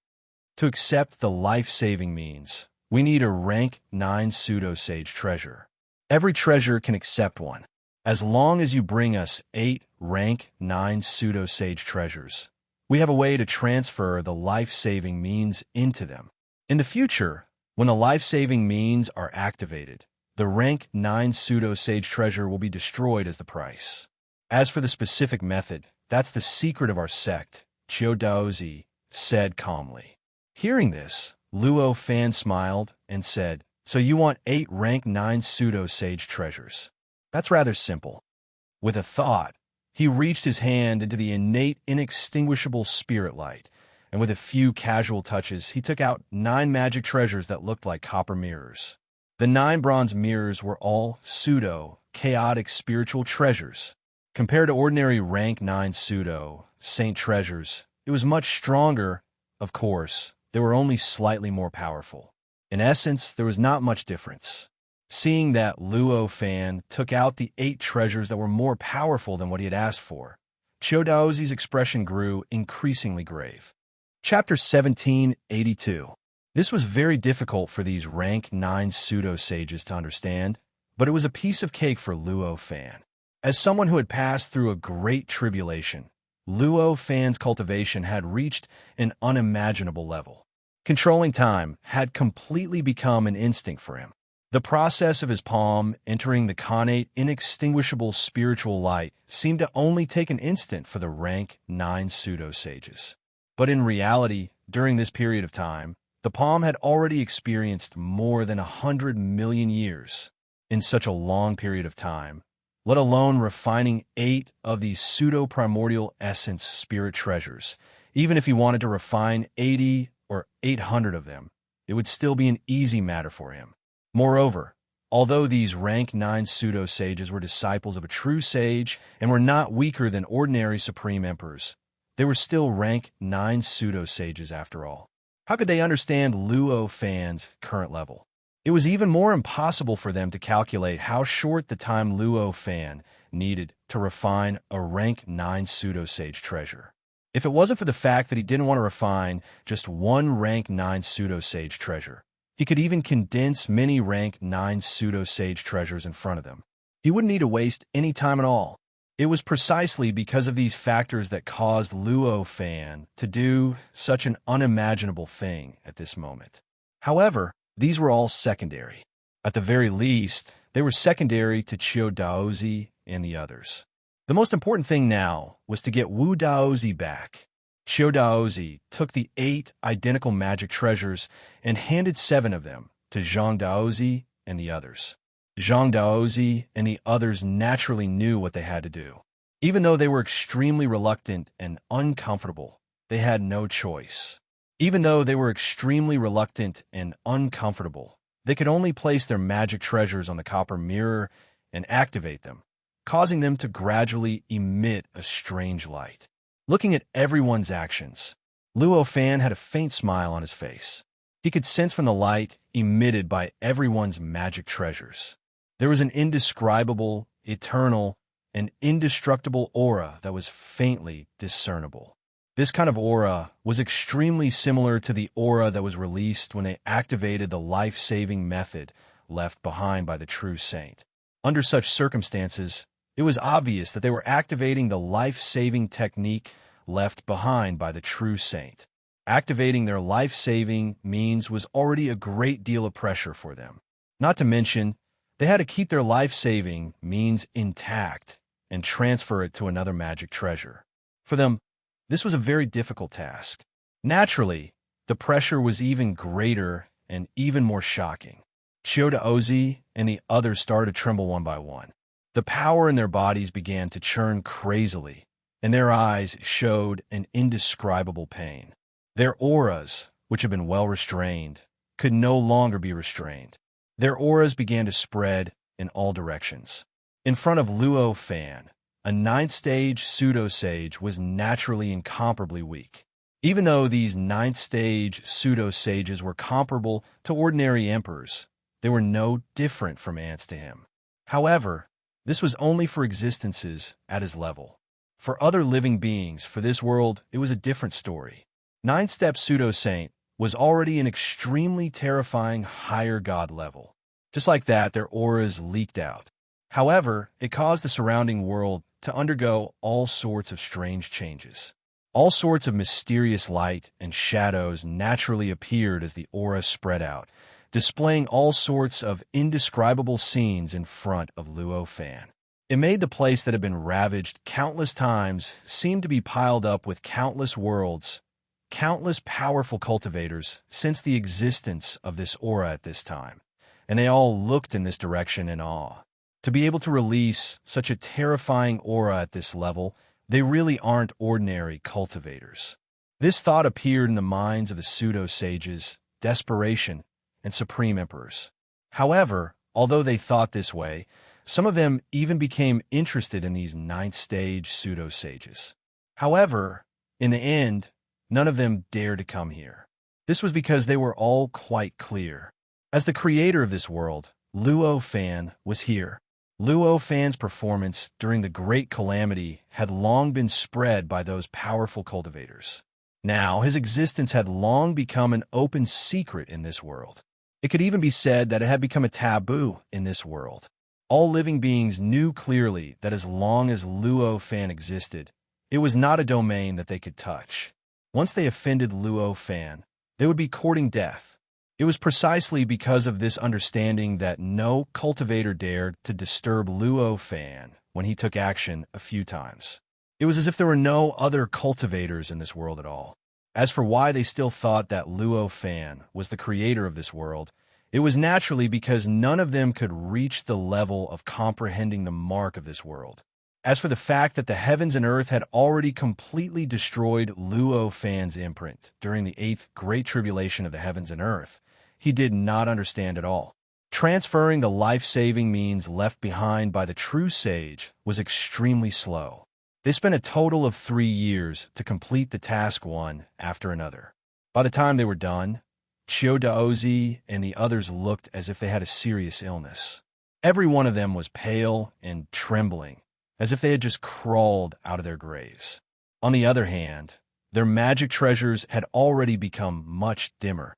To accept the life-saving means, we need a rank 9 pseudo-sage treasure. Every treasure can accept one, as long as you bring us 8 rank 9 pseudo-sage treasures. We have a way to transfer the life-saving means into them. In the future, when the life-saving means are activated, the rank 9 pseudo-sage treasure will be destroyed as the price. As for the specific method, that's the secret of our sect, Qiu Daozi said calmly. Hearing this, Luo Fan smiled and said, so you want 8 rank 9 pseudo-sage treasures. That's rather simple. With a thought, he reached his hand into the innate, inextinguishable spirit light, and with a few casual touches, he took out 9 magic treasures that looked like copper mirrors. The 9 bronze mirrors were all pseudo-chaotic spiritual treasures. Compared to ordinary rank 9 pseudo-saint treasures, it was much stronger. Of course, they were only slightly more powerful. In essence, there was not much difference. Seeing that Luo Fan took out the 8 treasures that were more powerful than what he had asked for, Qiu Daozi's expression grew increasingly grave. Chapter 1782. This was very difficult for these rank 9 pseudo-sages to understand, but it was a piece of cake for Luo Fan. As someone who had passed through a great tribulation, Luo Fan's cultivation had reached an unimaginable level. Controlling time had completely become an instinct for him. The process of his palm entering the connate, inextinguishable spiritual light seemed to only take an instant for the rank 9 pseudo-sages. But in reality, during this period of time, the palm had already experienced more than 100 million years. in such a long period of time, let alone refining 8 of these pseudo-primordial essence spirit treasures. Even if he wanted to refine 80 or 800 of them, it would still be an easy matter for him. Moreover, although these rank 9 pseudo-sages were disciples of a true sage and were not weaker than ordinary supreme emperors, they were still rank 9 pseudo-sages after all. How could they understand Luo Fan's current level? It was even more impossible for them to calculate how short the time Luo Fan needed to refine a rank 9 pseudo-sage treasure. If it wasn't for the fact that he didn't want to refine just one rank 9 pseudo-sage treasure, he could even condense many rank 9 pseudo-sage treasures in front of them. He wouldn't need to waste any time at all. It was precisely because of these factors that caused Luo Fan to do such an unimaginable thing at this moment. However, these were all secondary. At the very least, they were secondary to Qiu Daozi and the others. The most important thing now was to get Wu Daozi back. Qiu Daozi took the 8 identical magic treasures and handed 7 of them to Zhang Daozi and the others. Zhang Daozi and the others naturally knew what they had to do. Even though they were extremely reluctant and uncomfortable, they had no choice. Even though they were extremely reluctant and uncomfortable, they could only place their magic treasures on the copper mirror and activate them, causing them to gradually emit a strange light. Looking at everyone's actions, Luo Fan had a faint smile on his face. He could sense from the light emitted by everyone's magic treasures. There was an indescribable, eternal, and indestructible aura that was faintly discernible. This kind of aura was extremely similar to the aura that was released when they activated the life-saving method left behind by the true saint. Under such circumstances, it was obvious that they were activating the life-saving technique left behind by the true saint. Activating their life-saving means was already a great deal of pressure for them. Not to mention, they had to keep their life-saving means intact and transfer it to another magic treasure. For them, this was a very difficult task. Naturally, the pressure was even greater and even more shocking. Qiu Daozi and the others started to tremble one by one. The power in their bodies began to churn crazily, and their eyes showed an indescribable pain. Their auras, which had been well restrained, could no longer be restrained. Their auras began to spread in all directions. In front of Luo Fan, a 9th-stage pseudo-sage was naturally incomparably weak. Even though these 9th-stage pseudo-sages were comparable to ordinary emperors, they were no different from ants to him. However, this was only for existences at his level. For other living beings, for this world, it was a different story. 9th-step pseudo-saint was already an extremely terrifying higher god level. Just like that, their auras leaked out. However, it caused the surrounding world to undergo all sorts of strange changes. All sorts of mysterious light and shadows naturally appeared as the aura spread out, displaying all sorts of indescribable scenes in front of Luo Fan. It made the place that had been ravaged countless times seem to be piled up with countless worlds, countless powerful cultivators since the existence of this aura at this time, and they all looked in this direction in awe. To be able to release such a terrifying aura at this level, they really aren't ordinary cultivators. This thought appeared in the minds of the pseudo-sages, desperation, and supreme emperors. However, although they thought this way, some of them even became interested in these 9th-stage pseudo-sages. However, in the end, none of them dared to come here. This was because they were all quite clear. As the creator of this world, Luo Fan was here. Luo Fan's performance during the Great Calamity had long been spread by those powerful cultivators. Now, his existence had long become an open secret in this world. It could even be said that it had become a taboo in this world. All living beings knew clearly that as long as Luo Fan existed, it was not a domain that they could touch. Once they offended Luo Fan, they would be courting death. It was precisely because of this understanding that no cultivator dared to disturb Luo Fan when he took action a few times. It was as if there were no other cultivators in this world at all. As for why they still thought that Luo Fan was the creator of this world, It was naturally because none of them could reach the level of comprehending the mark of this world. As for the fact that the heavens and earth had already completely destroyed Luo Fan's imprint during the 8th Great Tribulation of the heavens and earth, he did not understand at all. Transferring the life-saving means left behind by the true sage was extremely slow. They spent a total of 3 years to complete the task one after another. By the time they were done, Chiu Daozi and the others looked as if they had a serious illness. Every one of them was pale and trembling, as if they had just crawled out of their graves. On the other hand, their magic treasures had already become much dimmer,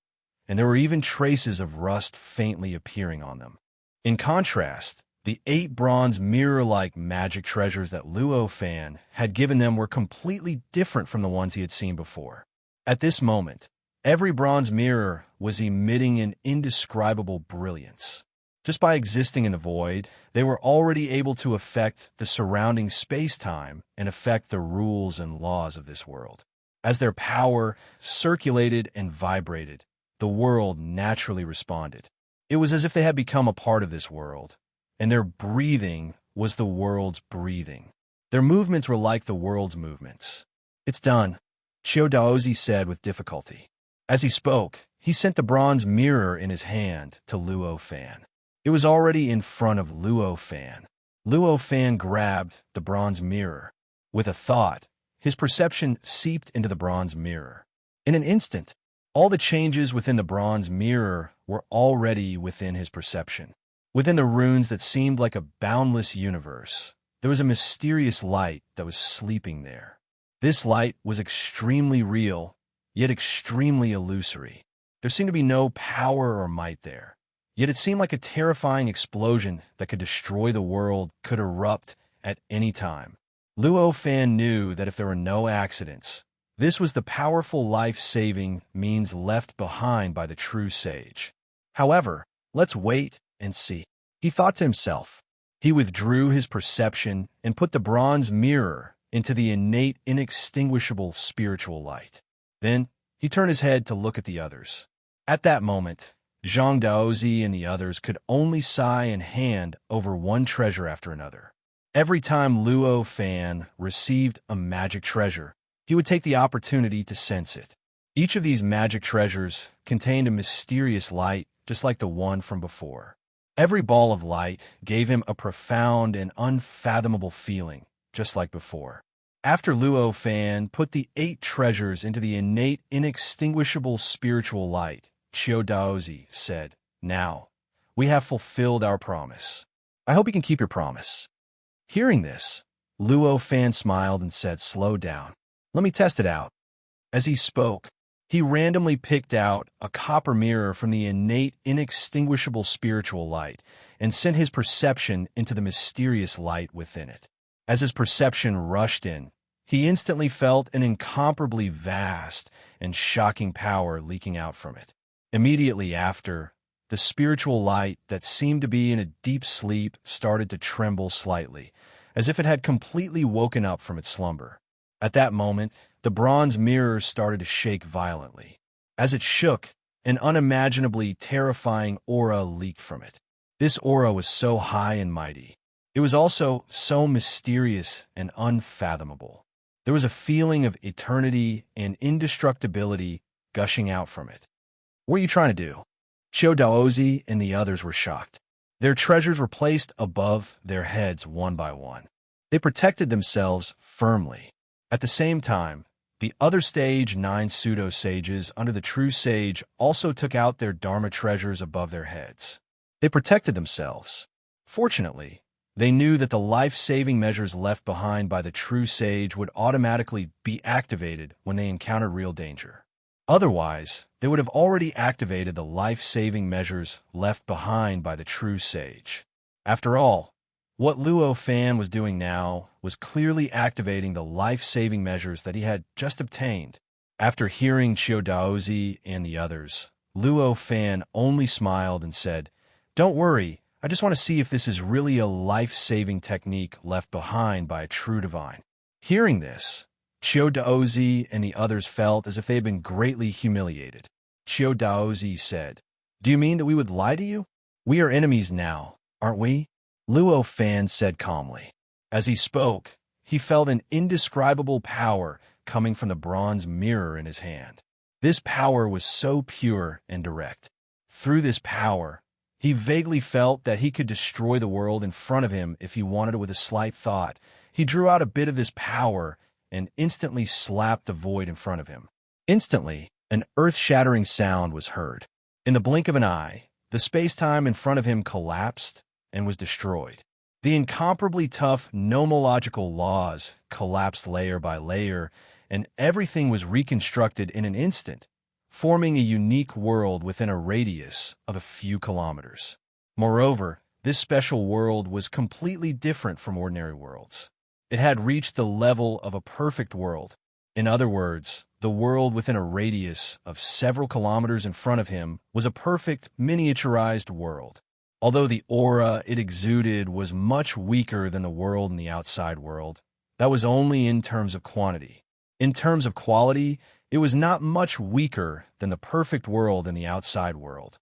and there were even traces of rust faintly appearing on them. In contrast, the 8 bronze mirror-like magic treasures that Luo Fan had given them were completely different from the ones he had seen before. At this moment, every bronze mirror was emitting an indescribable brilliance. Just by existing in the void, they were already able to affect the surrounding space-time and affect the rules and laws of this world. As their power circulated and vibrated, the world naturally responded. It was as if they had become a part of this world, and their breathing was the world's breathing. Their movements were like the world's movements. "It's done," Chiu Daozi said with difficulty. As he spoke, he sent the bronze mirror in his hand to Luo Fan. It was already in front of Luo Fan. Luo Fan grabbed the bronze mirror. With a thought, his perception seeped into the bronze mirror. In an instant, all the changes within the bronze mirror were already within his perception. Within the runes that seemed like a boundless universe, there was a mysterious light that was sleeping there. This light was extremely real, yet extremely illusory. There seemed to be no power or might there. Yet it seemed like a terrifying explosion that could destroy the world could erupt at any time. Luo Fan knew that if there were no accidents, this was the powerful life-saving means left behind by the true sage. However, let's wait and see, he thought to himself. He withdrew his perception and put the bronze mirror into the innate, inextinguishable spiritual light. Then he turned his head to look at the others. At that moment, Zhang Daozi and the others could only sigh and hand over one treasure after another. Every time Luo Fan received a magic treasure, he would take the opportunity to sense it. Each of these magic treasures contained a mysterious light, just like the one from before. Every ball of light gave him a profound and unfathomable feeling, just like before. After Luo Fan put the 8 treasures into the innate, inextinguishable spiritual light, Chiu Daozi said, "Now, we have fulfilled our promise. I hope you can keep your promise." Hearing this, Luo Fan smiled and said, "Slow down. Let me test it out." As he spoke, he randomly picked out a copper mirror from the innate, inextinguishable spiritual light and sent his perception into the mysterious light within it. As his perception rushed in, he instantly felt an incomparably vast and shocking power leaking out from it. Immediately after, the spiritual light that seemed to be in a deep sleep started to tremble slightly, as if it had completely woken up from its slumber. At that moment, the bronze mirror started to shake violently. As it shook, an unimaginably terrifying aura leaked from it. This aura was so high and mighty. It was also so mysterious and unfathomable. There was a feeling of eternity and indestructibility gushing out from it. "What are you trying to do?" Chiu Daozi and the others were shocked. Their treasures were placed above their heads one by one. They protected themselves firmly. At the same time, the other stage 9 pseudo-sages under the true sage also took out their dharma treasures above their heads. They protected themselves. Fortunately, they knew that the life-saving measures left behind by the true sage would automatically be activated when they encountered real danger. Otherwise, they would have already activated the life-saving measures left behind by the true sage. After all, what Luo Fan was doing now was clearly activating the life-saving measures that he had just obtained. After hearing Chiu Daozi and the others, Luo Fan only smiled and said, "Don't worry, I just want to see if this is really a life-saving technique left behind by a true divine." Hearing this, Chiu Daozi and the others felt as if they had been greatly humiliated. Chiu Daozi said, Do you mean that we would lie to you? We are enemies now, aren't we? Luo Fan said calmly. As he spoke, he felt an indescribable power coming from the bronze mirror in his hand. This power was so pure and direct. Through this power, he vaguely felt that he could destroy the world in front of him if he wanted it with a slight thought. He drew out a bit of this power and instantly slapped the void in front of him. Instantly, an earth-shattering sound was heard. In the blink of an eye, the space-time in front of him collapsed and was destroyed. The incomparably tough nomological laws collapsed layer by layer, and everything was reconstructed in an instant, forming a unique world within a radius of a few kilometers. Moreover, this special world was completely different from ordinary worlds. It had reached the level of a perfect world. In other words, the world within a radius of several kilometers in front of him was a perfect, miniaturized world. Although the aura it exuded was much weaker than the world in the outside world, that was only in terms of quantity. In terms of quality, it was not much weaker than the perfect world in the outside world.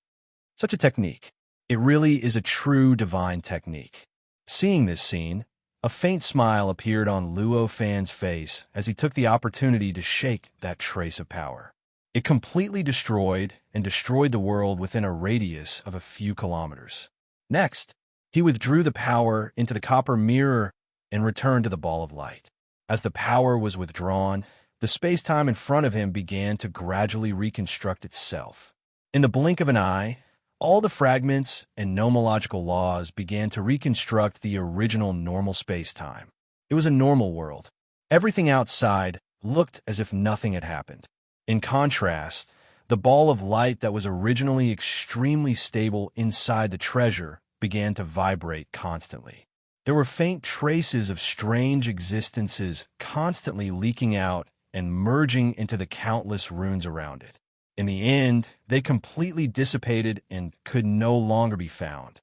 Such a technique. It really is a true divine technique. Seeing this scene, a faint smile appeared on Luo Fan's face as he took the opportunity to shake that trace of power. It completely destroyed the world within a radius of a few kilometers. Next, he withdrew the power into the copper mirror and returned to the ball of light. As the power was withdrawn, the space-time in front of him began to gradually reconstruct itself. In the blink of an eye, all the fragments and nomological laws began to reconstruct the original normal space-time. It was a normal world. Everything outside looked as if nothing had happened. In contrast, the ball of light that was originally extremely stable inside the treasure began to vibrate constantly. There were faint traces of strange existences constantly leaking out and merging into the countless runes around it. In the end, they completely dissipated and could no longer be found.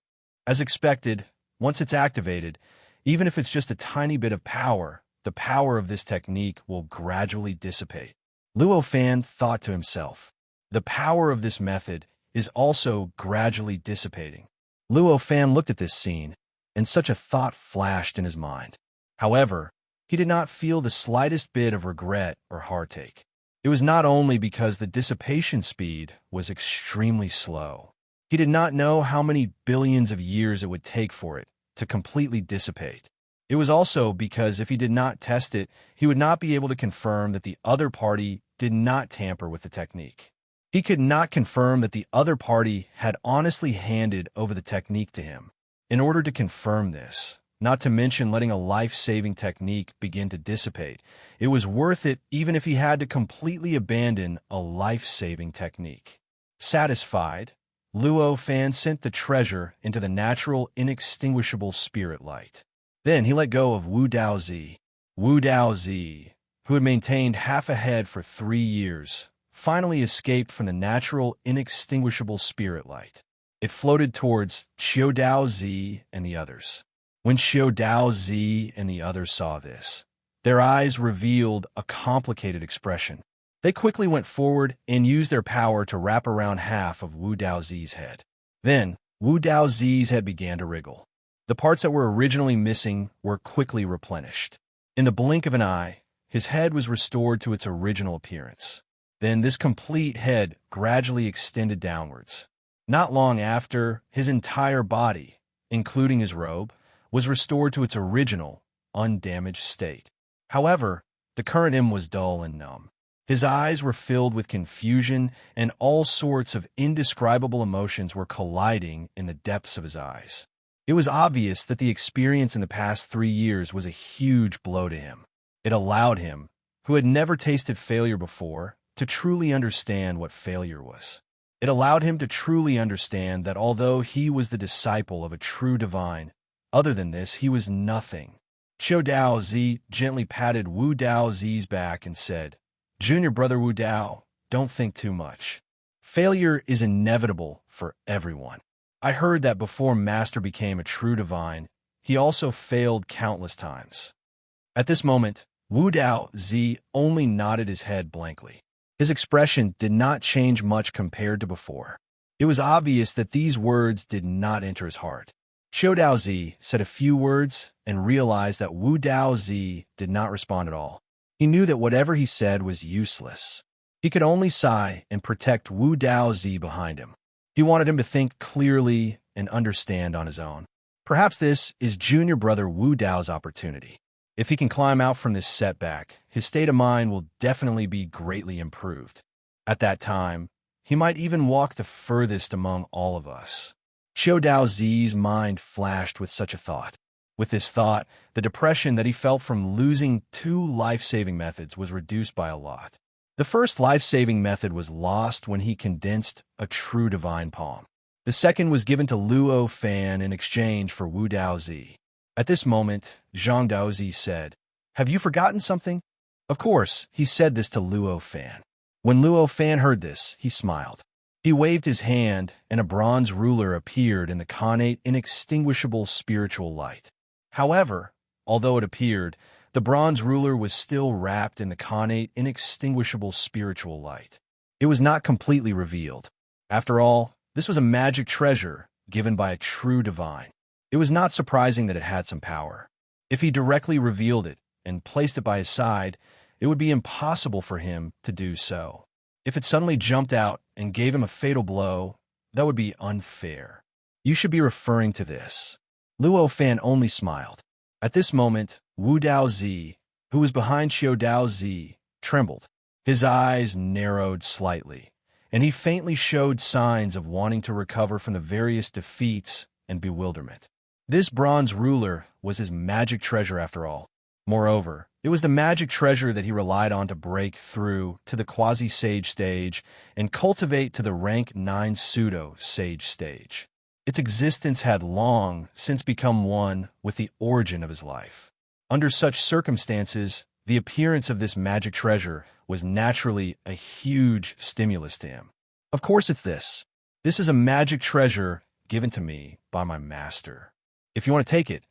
As expected, once it's activated, even if it's just a tiny bit of power, the power of this technique will gradually dissipate. Luo Fan thought to himself, the power of this method is also gradually dissipating. Luo Fan looked at this scene, and such a thought flashed in his mind. However, he did not feel the slightest bit of regret or heartache. It was not only because the dissipation speed was extremely slow. He did not know how many billions of years it would take for it to completely dissipate. It was also because if he did not test it, he would not be able to confirm that the other party did not tamper with the technique. He could not confirm that the other party had honestly handed over the technique to him. In order to confirm this, not to mention letting a life-saving technique begin to dissipate, it was worth it even if he had to completely abandon a life-saving technique. Satisfied, Luo Fan sent the treasure into the natural, inextinguishable spirit light. Then he let go of Wu Daozi. Wu Daozi, who had maintained half a head for 3 years, finally escaped from the natural, inextinguishable spirit light. It floated towards Xiao Daozi and the others. When Xiao Daozi and the others saw this, their eyes revealed a complicated expression. They quickly went forward and used their power to wrap around half of Wu Daozi's head. Then, Wu Daozi's head began to wriggle. The parts that were originally missing were quickly replenished. In the blink of an eye, his head was restored to its original appearance. Then this complete head gradually extended downwards. Not long after, his entire body, including his robe, was restored to its original, undamaged state. However, the current him was dull and numb. His eyes were filled with confusion, and all sorts of indescribable emotions were colliding in the depths of his eyes. It was obvious that the experience in the past 3 years was a huge blow to him. It allowed him, who had never tasted failure before, to truly understand what failure was. It allowed him to truly understand that although he was the disciple of a true divine, other than this, he was nothing. Xiao Daozi gently patted Wu Daozi's back and said, "Junior brother Wu Dao, don't think too much. Failure is inevitable for everyone. I heard that before Master became a true divine, he also failed countless times." At this moment, Wu Daozi only nodded his head blankly. His expression did not change much compared to before. It was obvious that these words did not enter his heart. Xiao Daozi said a few words and realized that Wu Daozi did not respond at all. He knew that whatever he said was useless. He could only sigh and protect Wu Daozi behind him. He wanted him to think clearly and understand on his own. Perhaps this is junior brother Wu Dao's opportunity. If he can climb out from this setback, his state of mind will definitely be greatly improved. At that time, he might even walk the furthest among all of us. Xiao Daozi's mind flashed with such a thought. With this thought, the depression that he felt from losing 2 life-saving methods was reduced by a lot. The first life-saving method was lost when he condensed a true divine palm. The second was given to Luo Fan in exchange for Wu Daozi. At this moment, Zhang Daozi said, "Have you forgotten something?" Of course, he said this to Luo Fan. When Luo Fan heard this, he smiled. He waved his hand, and a bronze ruler appeared in the connate inextinguishable spiritual light. However, although it appeared, the bronze ruler was still wrapped in the connate inextinguishable spiritual light. It was not completely revealed. After all, this was a magic treasure given by a true divine. It was not surprising that it had some power. If he directly revealed it and placed it by his side, it would be impossible for him to do so. If it suddenly jumped out and gave him a fatal blow, that would be unfair. You should be referring to this. Luo Fan only smiled. At this moment, Wu Daozi, who was behind Xiao Daozi, trembled. His eyes narrowed slightly, and he faintly showed signs of wanting to recover from the various defeats and bewilderment. This bronze ruler was his magic treasure after all. Moreover, it was the magic treasure that he relied on to break through to the quasi-sage stage and cultivate to the rank 9 pseudo-sage stage. Its existence had long since become one with the origin of his life. Under such circumstances, the appearance of this magic treasure was naturally a huge stimulus to him. Of course it's this. This is a magic treasure given to me by my master. If you want to take it,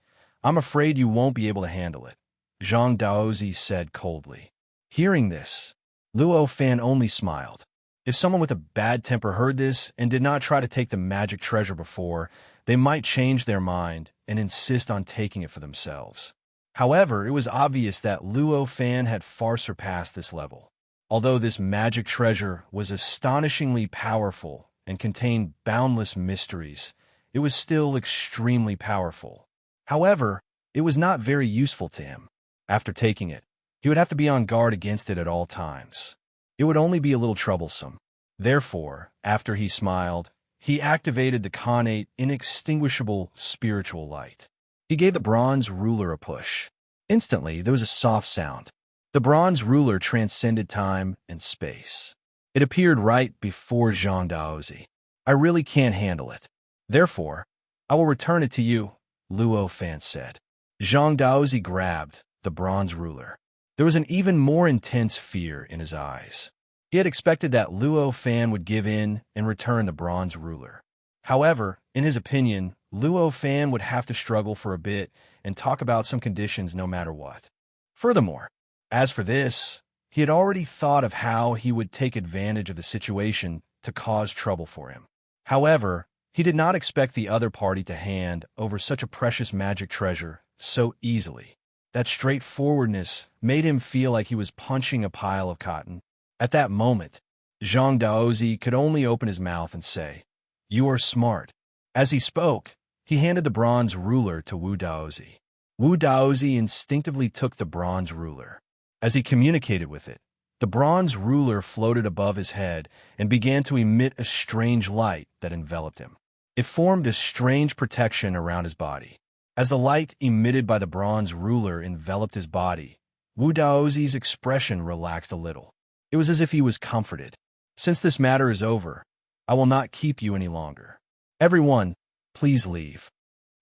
I'm afraid you won't be able to handle it, Zhang Daozi said coldly. Hearing this, Luo Fan only smiled. If someone with a bad temper heard this and did not try to take the magic treasure before, they might change their mind and insist on taking it for themselves. However, it was obvious that Luo Fan had far surpassed this level. Although this magic treasure was astonishingly powerful and contained boundless mysteries, it was still extremely powerful. However, it was not very useful to him. After taking it, he would have to be on guard against it at all times. It would only be a little troublesome. Therefore, after he smiled, he activated the connate inextinguishable spiritual light. He gave the bronze ruler a push. Instantly, there was a soft sound. The bronze ruler transcended time and space. It appeared right before Zhang Daozi. I really can't handle it. Therefore, I will return it to you, Luo Fan said. Zhang Daozi grabbed the bronze ruler. There was an even more intense fear in his eyes. He had expected that Luo Fan would give in and return the bronze ruler. However, in his opinion, Luo Fan would have to struggle for a bit and talk about some conditions no matter what. Furthermore, as for this, he had already thought of how he would take advantage of the situation to cause trouble for him. However, he did not expect the other party to hand over such a precious magic treasure so easily. That straightforwardness made him feel like he was punching a pile of cotton. At that moment, Zhang Daozi could only open his mouth and say, "You are smart." As he spoke, he handed the bronze ruler to Wu Daozi. Wu Daozi instinctively took the bronze ruler. As he communicated with it, the bronze ruler floated above his head and began to emit a strange light that enveloped him. It formed a strange protection around his body. As the light emitted by the bronze ruler enveloped his body, Wu Daozi's expression relaxed a little. It was as if he was comforted. Since this matter is over, I will not keep you any longer. Everyone, please leave.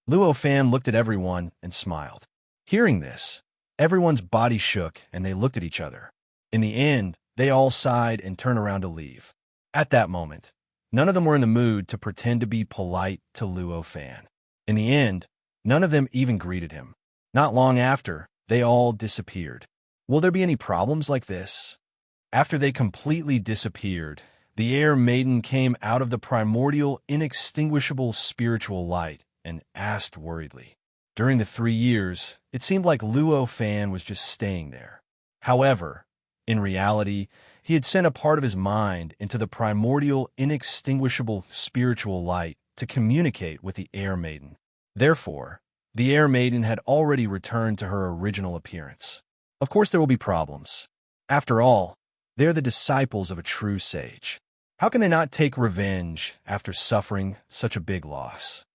Luo Fan looked at everyone and smiled. Hearing this, everyone's body shook and they looked at each other. In the end, they all sighed and turned around to leave. At that moment, none of them were in the mood to pretend to be polite to Luo Fan. In the end, none of them even greeted him. Not long after, they all disappeared. Will there be any problems like this? After they completely disappeared, The air maiden came out of the primordial, inextinguishable spiritual light and asked worriedly. During the 3 years, it seemed like Luo Fan was just staying there. However, in reality, he had sent a part of his mind into the primordial, inextinguishable spiritual light to communicate with the air maiden. Therefore, the air maiden had already returned to her original appearance. Of course, there will be problems. After all, they're the disciples of a true sage. How can they not take revenge after suffering such a big loss?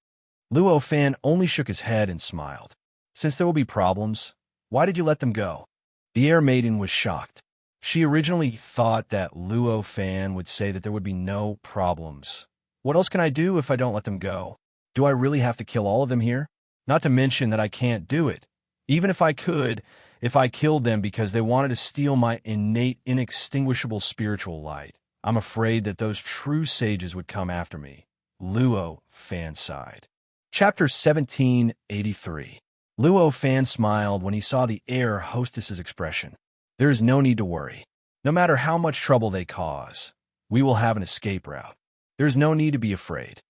Luo Fan only shook his head and smiled. Since there will be problems, why did you let them go? The air maiden was shocked. She originally thought that Luo Fan would say that there would be no problems. What else can I do if I don't let them go? Do I really have to kill all of them here? Not to mention that I can't do it. Even if I could, if I killed them because they wanted to steal my innate, inextinguishable spiritual light, I'm afraid that those true sages would come after me. Luo Fan sighed. Chapter 1783. Luo Fan smiled when he saw the air hostess's expression. There is no need to worry. No matter how much trouble they cause, we will have an escape route. There is no need to be afraid.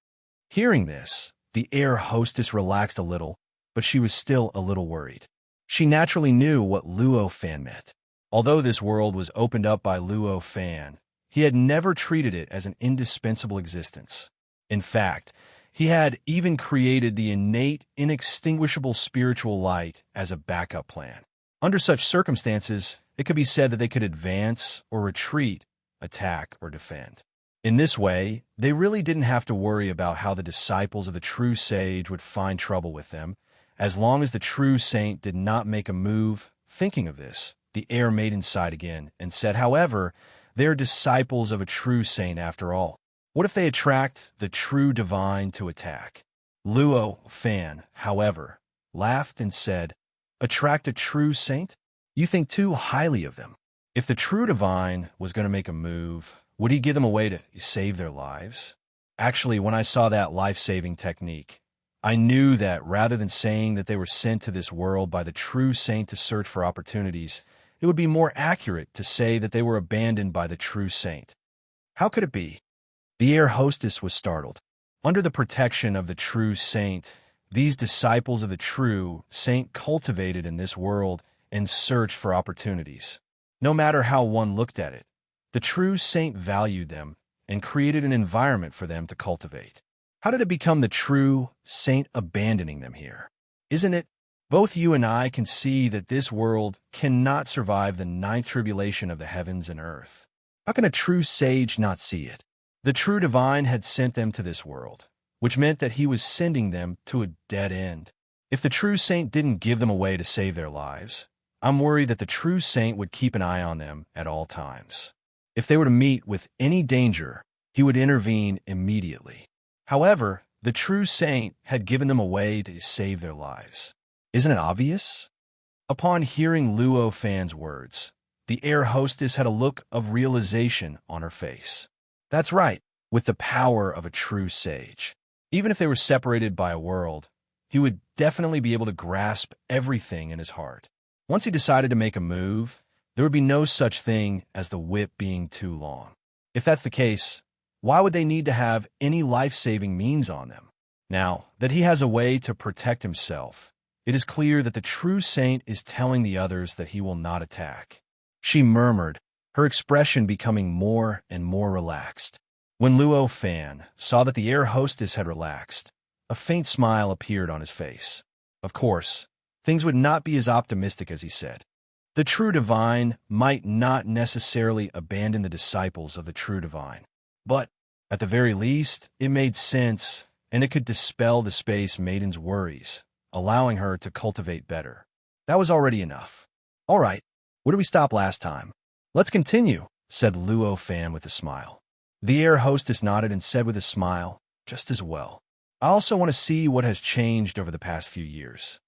Hearing this, the air hostess relaxed a little, but she was still a little worried. She naturally knew what Luo Fan meant. Although this world was opened up by Luo Fan, he had never treated it as an indispensable existence. In fact, he had even created the innate, inextinguishable spiritual light as a backup plan. Under such circumstances, it could be said that they could advance or retreat, attack or defend. In this way, they really didn't have to worry about how the disciples of the true sage would find trouble with them, as long as the true saint did not make a move. Thinking of this, the air maiden sighed again and said, however, they are disciples of a true saint after all. What if they attract the true divine to attack? Luo Fan, however, laughed and said, attract a true saint? You think too highly of them. If the true divine was going to make a move, would he give them a way to save their lives? Actually, when I saw that life-saving technique, I knew that rather than saying that they were sent to this world by the true saint to search for opportunities, it would be more accurate to say that they were abandoned by the true saint. How could it be? The air hostess was startled. Under the protection of the true saint, these disciples of the true saint cultivated in this world and searched for opportunities. No matter how one looked at it, the true saint valued them and created an environment for them to cultivate. How did it become the true saint abandoning them here? Isn't it? Both you and I can see that this world cannot survive the 9th tribulation of the heavens and earth. How can a true sage not see it? The true divine had sent them to this world, which meant that he was sending them to a dead end. If the true saint didn't give them a way to save their lives, I'm worried that the true saint would keep an eye on them at all times. If they were to meet with any danger, he would intervene immediately. However, the true saint had given them a way to save their lives. Isn't it obvious? Upon hearing Luo Fan's words, the air hostess had a look of realization on her face. That's right, with the power of a true sage. Even if they were separated by a world, he would definitely be able to grasp everything in his heart. Once he decided to make a move, there would be no such thing as the whip being too long. If that's the case, why would they need to have any life-saving means on them? Now that he has a way to protect himself, it is clear that the true saint is telling the others that he will not attack. She murmured, her expression becoming more and more relaxed. When Luo Fan saw that the air hostess had relaxed, a faint smile appeared on his face. Of course, things would not be as optimistic as he said. The true divine might not necessarily abandon the disciples of the true divine, but at the very least, it made sense, and it could dispel the space maiden's worries, allowing her to cultivate better. That was already enough. All right, where did we stop last time? Let's continue, said Luo Fan with a smile. The air hostess nodded and said with a smile, just as well. I also want to see what has changed over the past few years.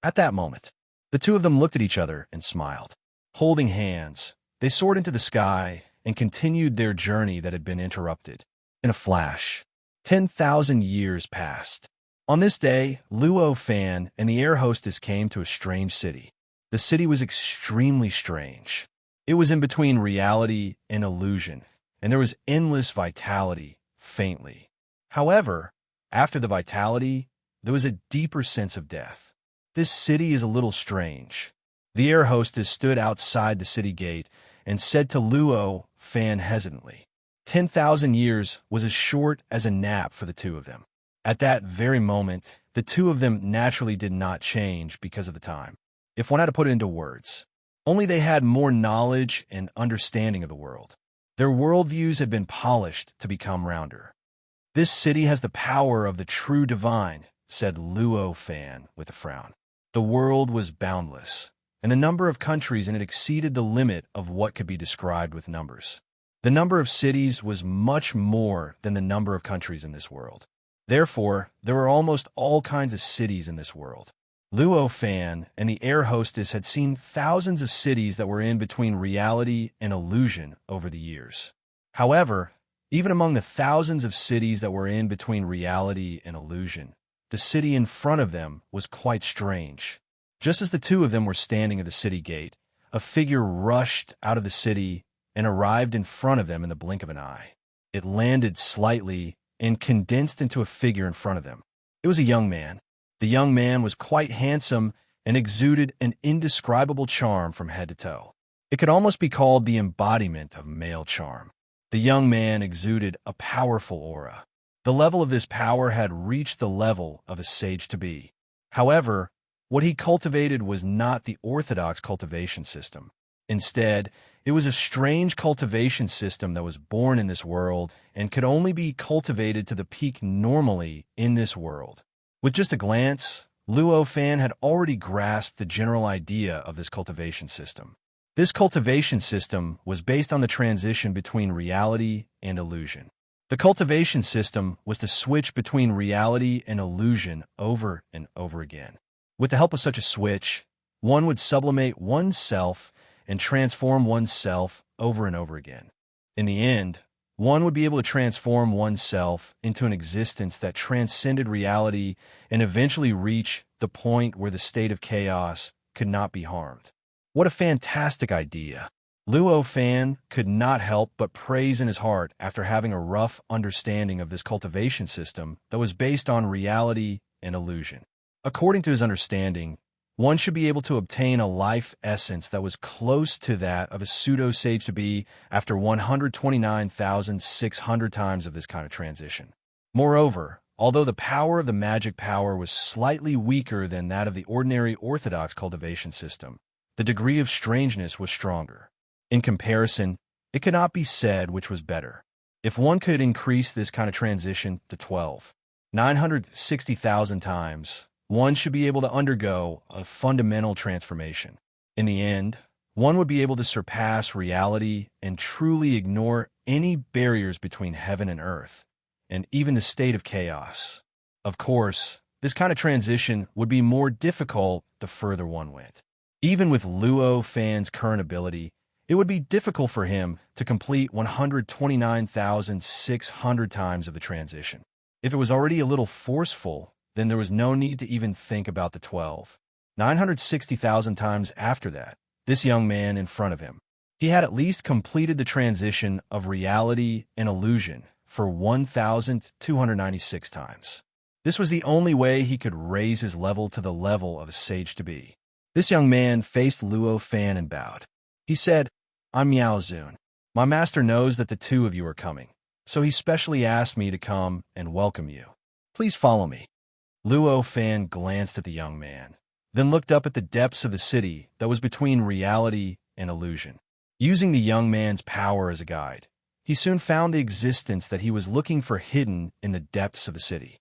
At that moment, the two of them looked at each other and smiled. Holding hands, they soared into the sky and continued their journey that had been interrupted. In a flash, 10,000 years passed. On this day, Luo Fan and the air hostess came to a strange city. The city was extremely strange. It was in between reality and illusion, and there was endless vitality, faintly. However, after the vitality, there was a deeper sense of death. This city is a little strange. The air hostess stood outside the city gate and said to Luo Fan hesitantly, 10,000 years was as short as a nap for the two of them. At that very moment, the two of them naturally did not change because of the time. If one had to put it into words, only they had more knowledge and understanding of the world. Their worldviews had been polished to become rounder. This city has the power of the true divine, said Luo Fan with a frown. The world was boundless, and the number of countries in it exceeded the limit of what could be described with numbers. The number of cities was much more than the number of countries in this world. Therefore, there were almost all kinds of cities in this world. Luo Fan and the air hostess had seen thousands of cities that were in between reality and illusion over the years. However, even among the thousands of cities that were in between reality and illusion, the city in front of them was quite strange. Just as the two of them were standing at the city gate, a figure rushed out of the city and arrived in front of them in the blink of an eye. It landed slightly and condensed into a figure in front of them. It was a young man. The young man was quite handsome and exuded an indescribable charm from head to toe. It could almost be called the embodiment of male charm. The young man exuded a powerful aura. The level of this power had reached the level of a sage-to-be. However, what he cultivated was not the orthodox cultivation system. Instead, it was a strange cultivation system that was born in this world and could only be cultivated to the peak normally in this world. With just a glance, Luo Fan had already grasped the general idea of this cultivation system. This cultivation system was based on the transition between reality and illusion. The cultivation system was to switch between reality and illusion over and over again. With the help of such a switch, one would sublimate oneself and transform oneself over and over again. In the end, one would be able to transform oneself into an existence that transcended reality and eventually reach the point where the state of chaos could not be harmed. What a fantastic idea! Luo Fan could not help but praise in his heart after having a rough understanding of this cultivation system that was based on reality and illusion. According to his understanding, one should be able to obtain a life essence that was close to that of a pseudo-sage-to-be after 129,600 times of this kind of transition. Moreover, although the power of the magic power was slightly weaker than that of the ordinary orthodox cultivation system, the degree of strangeness was stronger. In comparison, it could not be said which was better. If one could increase this kind of transition to 960,000 times, one should be able to undergo a fundamental transformation. In the end, one would be able to surpass reality and truly ignore any barriers between heaven and earth, and even the state of chaos. Of course, this kind of transition would be more difficult the further one went. Even with Luo Fan's current ability, it would be difficult for him to complete 129,600 times of the transition. If it was already a little forceful, then there was no need to even think about the 960,000 times after that. This young man in front of him, he had at least completed the transition of reality and illusion for 1,296 times. This was the only way he could raise his level to the level of a sage-to-be. This young man faced Luo Fan and bowed. He said, "I'm Miao Zun. My master knows that the two of you are coming, so he specially asked me to come and welcome you. Please follow me." Luo Fan glanced at the young man, then looked up at the depths of the city that was between reality and illusion. Using the young man's power as a guide, he soon found the existence that he was looking for hidden in the depths of the city.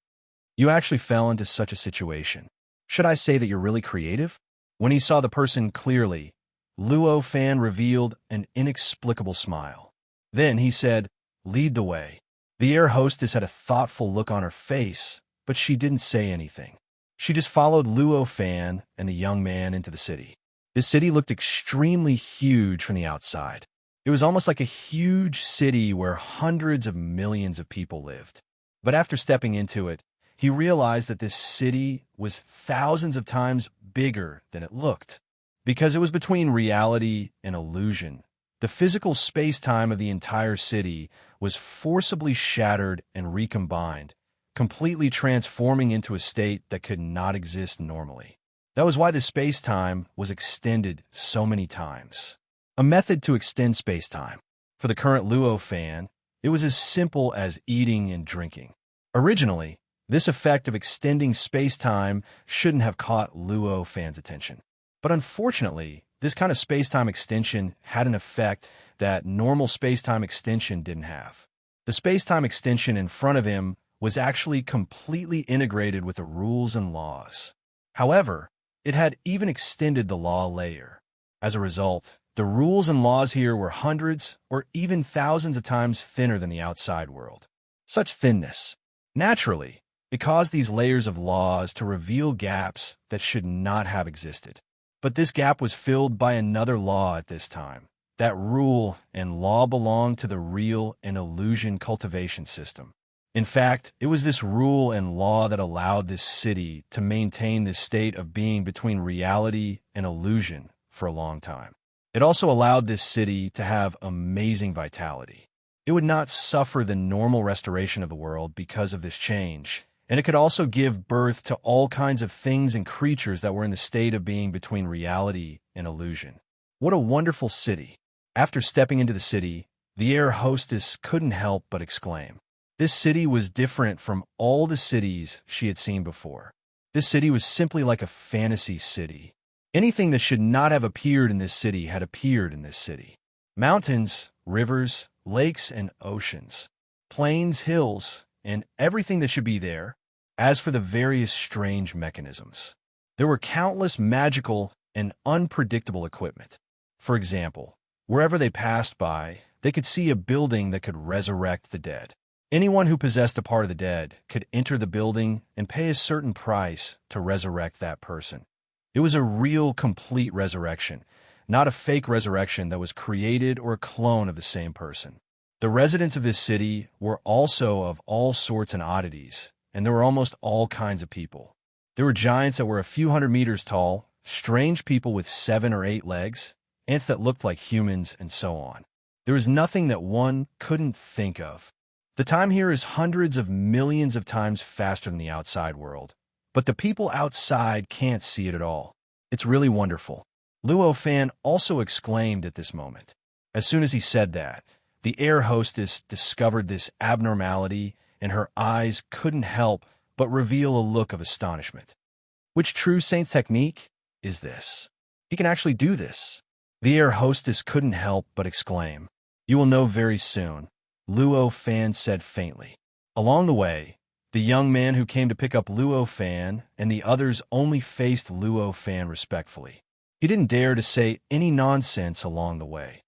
"You actually fell into such a situation. Should I say that you're really creative?" When he saw the person clearly, Luo Fan revealed an inexplicable smile. Then he said, "Lead the way." The air hostess had a thoughtful look on her face, but she didn't say anything. She just followed Luo Fan and the young man into the city. The city looked extremely huge from the outside. It was almost like a huge city where hundreds of millions of people lived. But after stepping into it, he realized that this city was thousands of times bigger than it looked. Because it was between reality and illusion, The physical space-time of the entire city was forcibly shattered and recombined, completely transforming into a state that could not exist normally. That was why the space-time was extended so many times. A method to extend space-time. For the current Luo fan, it was as simple as eating and drinking. Originally, this effect of extending space-time shouldn't have caught Luo fans' attention. But unfortunately, this kind of space-time extension had an effect that normal space-time extension didn't have. The space-time extension in front of him was actually completely integrated with the rules and laws. However, it had even extended the law layer. As a result, the rules and laws here were hundreds or even thousands of times thinner than the outside world. Such thinness, naturally, it caused these layers of laws to reveal gaps that should not have existed. But this gap was filled by another law at this time. That rule and law belonged to the real and illusion cultivation system. In fact, it was this rule and law that allowed this city to maintain this state of being between reality and illusion for a long time. It also allowed this city to have amazing vitality. It would not suffer the normal restoration of the world because of this change, and it could also give birth to all kinds of things and creatures that were in the state of being between reality and illusion. What a wonderful city! After stepping into the city, the air hostess couldn't help but exclaim. This city was different from all the cities she had seen before. This city was simply like a fantasy city. Anything that should not have appeared in this city had appeared in this city. Mountains, rivers, lakes, and oceans, plains, hills, and everything that should be there. As for the various strange mechanisms, there were countless magical and unpredictable equipment. For example, wherever they passed by, they could see a building that could resurrect the dead. Anyone who possessed a part of the dead could enter the building and pay a certain price to resurrect that person. It was a real, complete resurrection, not a fake resurrection that was created or a clone of the same person. The residents of this city were also of all sorts and oddities, and there were almost all kinds of people. There were giants that were a few hundred meters tall, strange people with 7 or 8 legs, ants that looked like humans, and so on. There was nothing that one couldn't think of. The time here is hundreds of millions of times faster than the outside world, but the people outside can't see it at all. It's really wonderful. Luo Fan also exclaimed at this moment. As soon as he said that, the air hostess discovered this abnormality, and her eyes couldn't help but reveal a look of astonishment. Which true saint's technique is this? He can actually do this. The air hostess couldn't help but exclaim. You will know very soon, Luo Fan said faintly. Along the way, the young man who came to pick up Luo Fan and the others only faced Luo Fan respectfully. He didn't dare to say any nonsense along the way,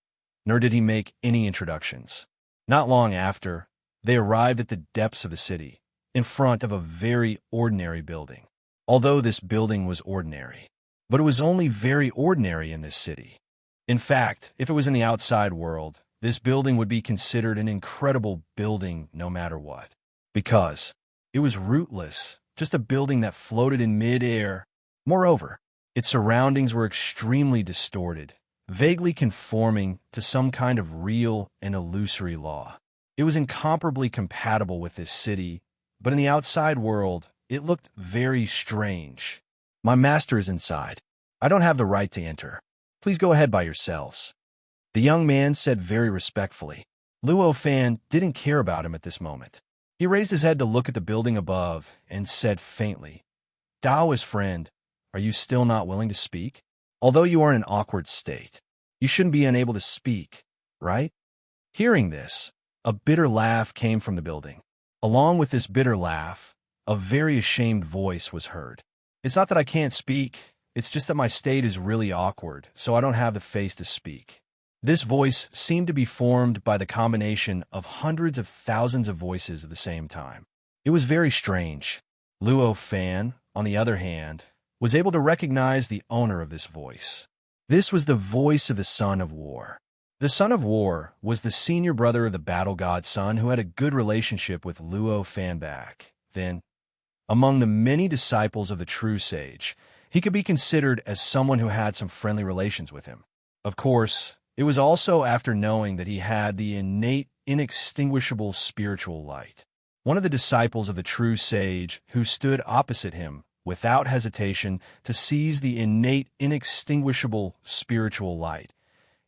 nor did he make any introductions. Not long after, they arrived at the depths of the city, in front of a very ordinary building. Although this building was ordinary, but it was only very ordinary in this city. In fact, if it was in the outside world, this building would be considered an incredible building no matter what. Because it was rootless, just a building that floated in mid-air. Moreover, its surroundings were extremely distorted, vaguely conforming to some kind of real and illusory law. It was incomparably compatible with this city, but in the outside world, it looked very strange. My master is inside. I don't have the right to enter. Please go ahead by yourselves. The young man said very respectfully. Luo Fan didn't care about him at this moment. He raised his head to look at the building above and said faintly, Daoist friend, are you still not willing to speak? Although you are in an awkward state, you shouldn't be unable to speak, right? Hearing this, a bitter laugh came from the building. Along with this bitter laugh, a very ashamed voice was heard. It's not that I can't speak, it's just that my state is really awkward, so I don't have the face to speak. This voice seemed to be formed by the combination of hundreds of thousands of voices at the same time. It was very strange. Luo Fan, on the other hand, was able to recognize the owner of this voice. This was the voice of the Son of War. The Son of War was the senior brother of the battle god Sun who had a good relationship with Luo Fan back then. Among the many disciples of the true sage, he could be considered as someone who had some friendly relations with him. Of course, It was also after knowing that he had the innate, inextinguishable spiritual light. One of the disciples of the true sage who stood opposite him, without hesitation, to seize the innate, inextinguishable spiritual light.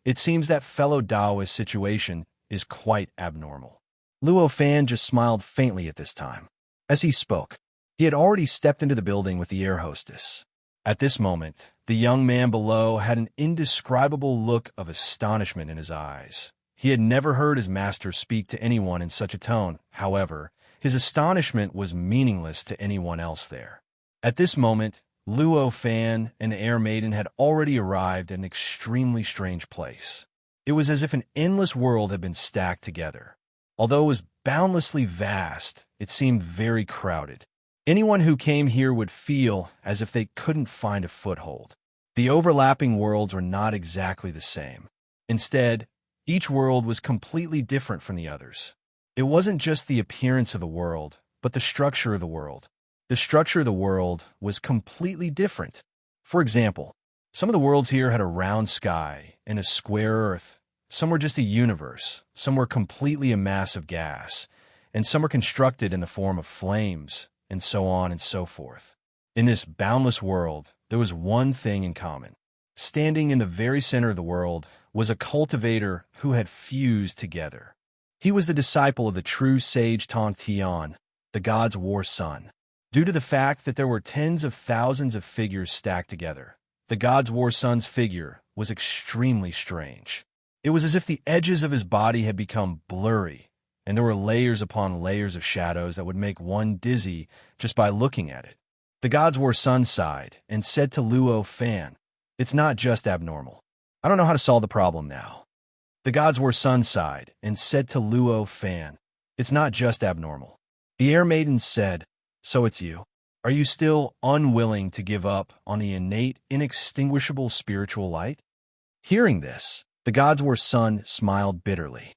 It seems that fellow Taoist situation is quite abnormal. Luo Fan just smiled faintly at this time. As he spoke, he had already stepped into the building with the air hostess. At this moment, the young man below had an indescribable look of astonishment in his eyes. He had never heard his master speak to anyone in such a tone. However, his astonishment was meaningless to anyone else there. At this moment, Luo Fan and the Air Maiden had already arrived at an extremely strange place. It was as if an endless world had been stacked together. Although it was boundlessly vast, it seemed very crowded. Anyone who came here would feel as if they couldn't find a foothold. The overlapping worlds were not exactly the same. Instead, each world was completely different from the others. It wasn't just the appearance of the world, but the structure of the world. The structure of the world was completely different. For example, some of the worlds here had a round sky and a square earth. Some were just a universe. Some were completely a mass of gas. And some were constructed in the form of flames, and so on and so forth. In this boundless world, there was one thing in common. Standing in the very center of the world was a cultivator who had fused together. He was the disciple of the true sage Tong Tian, the god's war son. Due to the fact that there were tens of thousands of figures stacked together, the god's war son's figure was extremely strange. It was as if the edges of his body had become blurry, and there were layers upon layers of shadows that would make one dizzy just by looking at it. The gods wore sun sighed and said to Luo Fan, "It's not just abnormal. I don't know how to solve the problem now." The gods wore sun sighed and said to Luo Fan, "It's not just abnormal." The Air Maiden said, "So it's you. Are you still unwilling to give up on the innate, inextinguishable spiritual light?" Hearing this, the gods wore sun smiled bitterly.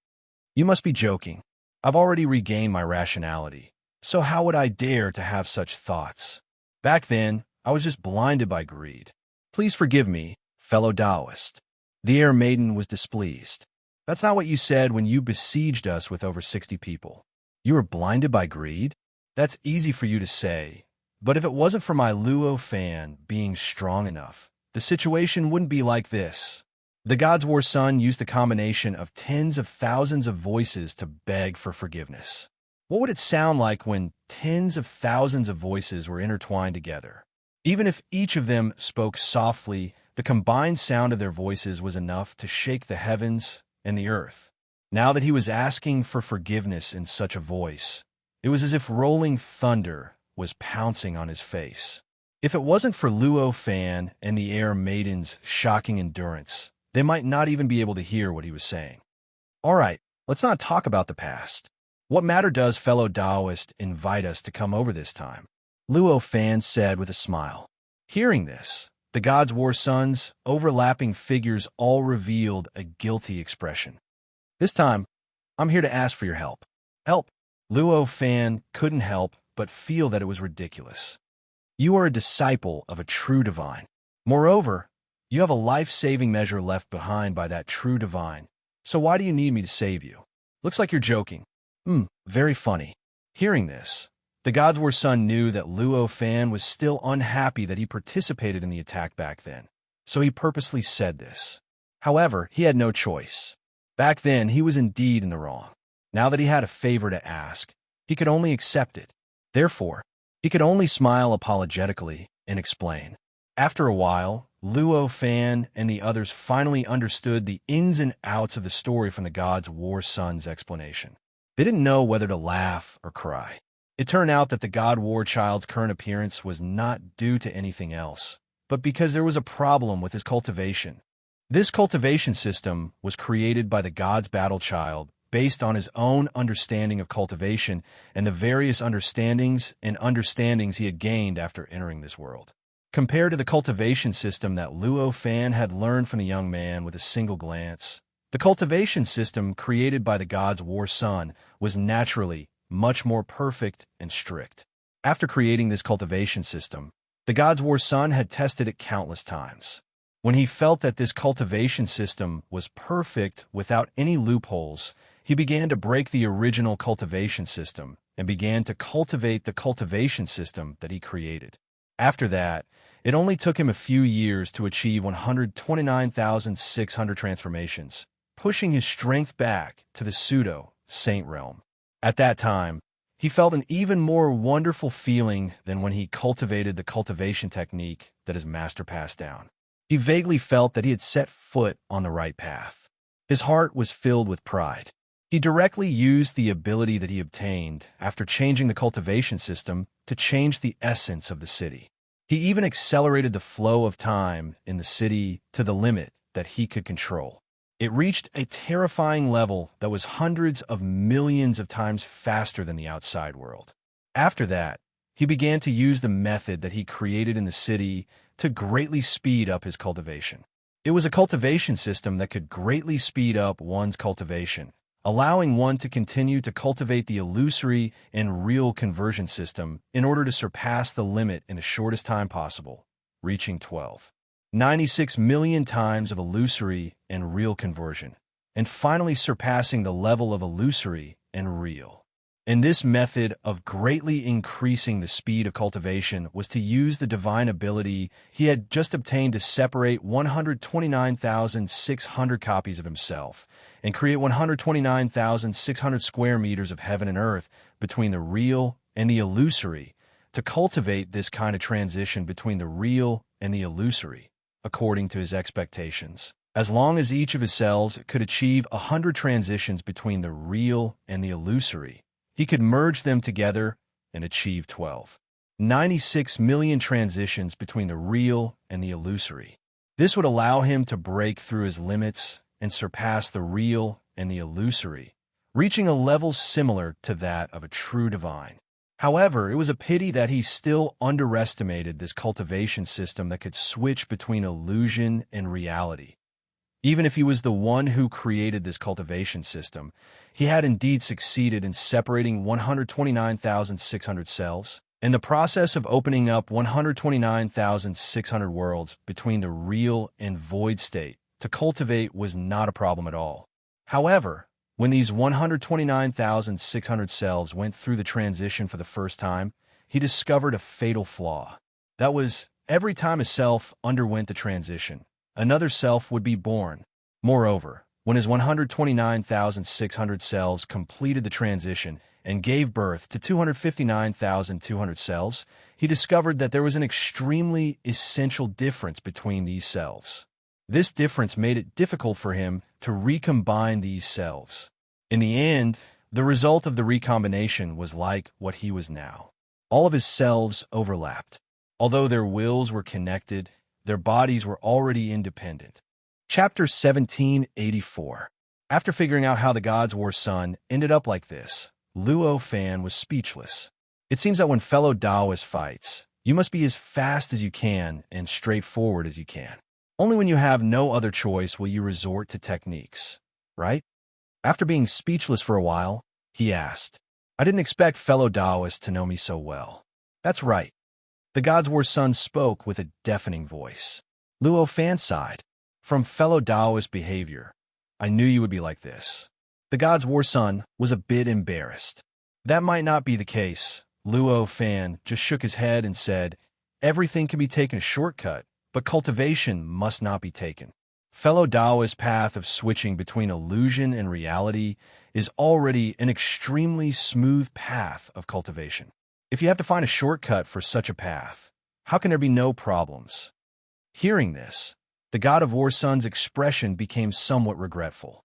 "You must be joking. I've already regained my rationality, so how would I dare to have such thoughts? Back then, I was just blinded by greed. Please forgive me, fellow Taoist." The Air Maiden was displeased. "That's not what you said when you besieged us with over 60 people. You were blinded by greed? That's easy for you to say, but if it wasn't for my Luo Fan being strong enough, the situation wouldn't be like this." The gods war sun used the combination of tens of thousands of voices to beg for forgiveness. What would it sound like when tens of thousands of voices were intertwined together? Even if each of them spoke softly, the combined sound of their voices was enough to shake the heavens and the earth. Now that he was asking for forgiveness in such a voice, it was as if rolling thunder was pouncing on his face. If it wasn't for Luo Fan and the Air Maiden's shocking endurance, they might not even be able to hear what he was saying. "All right, let's not talk about the past. What matter does fellow Taoist invite us to come over this time?" Luo Fan said with a smile. Hearing this, the gods war sun's overlapping figures all revealed a guilty expression. "This time, I'm here to ask for your help." "Help?" Luo Fan couldn't help but feel that it was ridiculous. "You are a disciple of a true divine. Moreover, you have a life-saving measure left behind by that true divine. So why do you need me to save you? Looks like you're joking." Very funny." Hearing this, the gods war sun knew that Luo Fan was still unhappy that he participated in the attack back then, so he purposely said this. However, he had no choice. Back then, he was indeed in the wrong. Now that he had a favor to ask, he could only accept it. Therefore, he could only smile apologetically and explain. After a while, Luo Fan and the others finally understood the ins and outs of the story from the gods war sun's explanation. They didn't know whether to laugh or cry. It turned out that the god war child's current appearance was not due to anything else, but because there was a problem with his cultivation. This cultivation system was created by the god's battle child based on his own understanding of cultivation and the various understandings he had gained after entering this world. Compared to the cultivation system that Luo Fan had learned from the young man with a single glance, the cultivation system created by the gods war sun was naturally much more perfect and strict. After creating this cultivation system, the gods war sun had tested it countless times. When he felt that this cultivation system was perfect without any loopholes, he began to break the original cultivation system and began to cultivate the cultivation system that he created. After that, it only took him a few years to achieve 129,600 transformations, pushing his strength back to the pseudo-saint realm. At that time, he felt an even more wonderful feeling than when he cultivated the cultivation technique that his master passed down. He vaguely felt that he had set foot on the right path. His heart was filled with pride. He directly used the ability that he obtained after changing the cultivation system to change the essence of the city. He even accelerated the flow of time in the city to the limit that he could control. It reached a terrifying level that was hundreds of millions of times faster than the outside world. After that, he began to use the method that he created in the city to greatly speed up his cultivation. It was a cultivation system that could greatly speed up one's cultivation, allowing one to continue to cultivate the illusory and real conversion system in order to surpass the limit in the shortest time possible, reaching 96 million times of illusory and real conversion, and finally surpassing the level of illusory and real. And this method of greatly increasing the speed of cultivation was to use the divine ability he had just obtained to separate 129,600 copies of himself and create 129,600 square meters of heaven and earth between the real and the illusory, to cultivate this kind of transition between the real and the illusory, according to his expectations. As long as each of his cells could achieve 100 transitions between the real and the illusory, he could merge them together and achieve 96 million transitions between the real and the illusory. This would allow him to break through his limits and surpass the real and the illusory, reaching a level similar to that of a true divine. However, it was a pity that he still underestimated this cultivation system that could switch between illusion and reality. Even if he was the one who created this cultivation system, he had indeed succeeded in separating 129,600 cells. In the process of opening up 129,600 worlds between the real and void state, to cultivate was not a problem at all. However, when these 129,600 cells went through the transition for the first time, he discovered a fatal flaw. That was, every time a self underwent the transition, another self would be born. Moreover, when his 129,600 cells completed the transition and gave birth to 259,200 cells, he discovered that there was an extremely essential difference between these cells. This difference made it difficult for him to recombine these cells. In the end, the result of the recombination was like what he was now. All of his cells overlapped. Although their wills were connected, their bodies were already independent. Chapter 1784. After figuring out how the God's War Sun ended up like this, Luo Fan was speechless. It seems that when fellow Taoist fights, you must be as fast as you can and straightforward as you can. Only when you have no other choice will you resort to techniques, right? After being speechless for a while, he asked, I didn't expect fellow Taoists to know me so well. That's right. The God's War Sun spoke with a deafening voice. Luo Fan sighed. From fellow Taoist behavior, I knew you would be like this. The God's War Sun was a bit embarrassed. That might not be the case. Luo Fan just shook his head and said, everything can be taken a shortcut, but cultivation must not be taken. Fellow Taoist path of switching between illusion and reality is already an extremely smooth path of cultivation. If you have to find a shortcut for such a path, how can there be no problems? Hearing this, the God of War Sun's expression became somewhat regretful.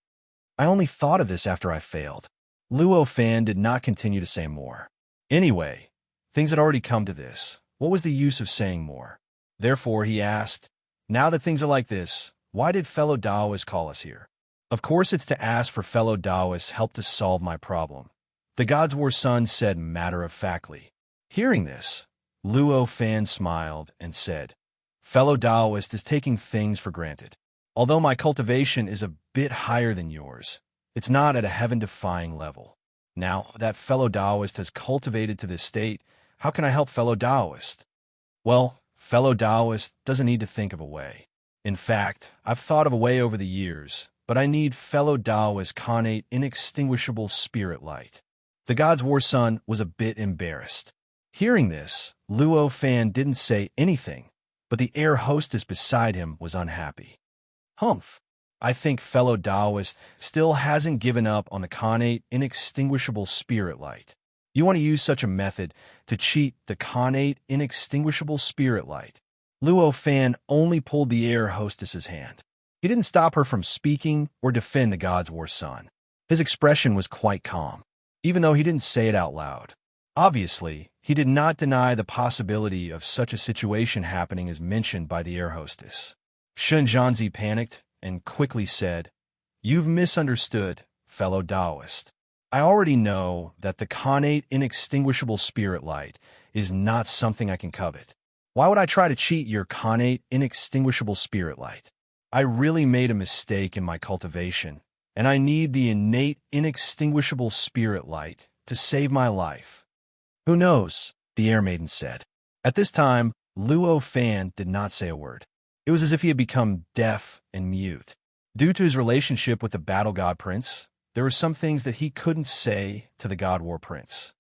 I only thought of this after I failed. Luo Fan did not continue to say more. Anyway, things had already come to this. What was the use of saying more? Therefore, he asked, now that things are like this, why did fellow Taoists call us here? Of course it's to ask for fellow Taoists' help to solve my problem. The God's War Sun said matter-of-factly. Hearing this, Luo Fan smiled and said, fellow Taoist is taking things for granted. Although my cultivation is a bit higher than yours, it's not at a heaven-defying level. Now that fellow Taoist has cultivated to this state, how can I help fellow Taoist? Well, fellow Taoist doesn't need to think of a way. In fact, I've thought of a way over the years, but I need fellow Taoist connate inextinguishable spirit light. The god's war son was a bit embarrassed. Hearing this, Luo Fan didn't say anything, but the air hostess beside him was unhappy. Humph. I think fellow Taoist still hasn't given up on the connate inextinguishable spirit light. You want to use such a method to cheat the connate inextinguishable spirit light. Luo Fan only pulled the air hostess's hand. He didn't stop her from speaking or defend the god's war son. His expression was quite calm, even though he didn't say it out loud. Obviously, he did not deny the possibility of such a situation happening as mentioned by the air hostess. Shun Zhanzi panicked and quickly said, "You've misunderstood, fellow Taoist. I already know that the connate inextinguishable spirit light is not something I can covet. Why would I try to cheat your connate inextinguishable spirit light? I really made a mistake in my cultivation, and I need the innate inextinguishable spirit light to save my life." "Who knows?" the air maiden said. At this time, Luo Fan did not say a word. It was as if he had become deaf and mute. Due to his relationship with the Battle God Prince, there were some things that he couldn't say to the God War Prince.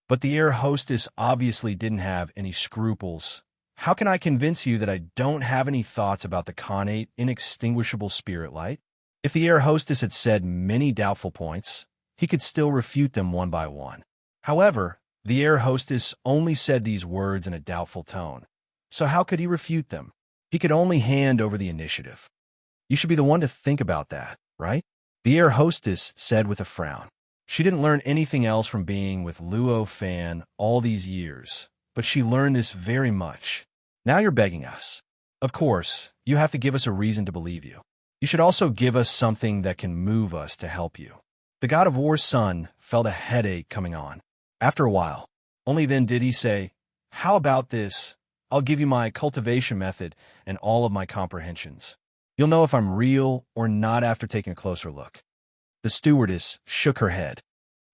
But the air hostess obviously didn't have any scruples. "How can I convince you that I don't have any thoughts about the connate inextinguishable spirit light?" If the air hostess had said many doubtful points, he could still refute them one by one. However, the air hostess only said these words in a doubtful tone. So how could he refute them? He could only hand over the initiative. "You should be the one to think about that, right?" the air hostess said with a frown. She didn't learn anything else from being with Luo Fan all these years, but she learned this very much. "Now you're begging us. Of course, you have to give us a reason to believe you. You should also give us something that can move us to help you." The god of war's son felt a headache coming on. After a while, only then did he say, "How about this? I'll give you my cultivation method and all of my comprehensions. You'll know if I'm real or not after taking a closer look." The stewardess shook her head.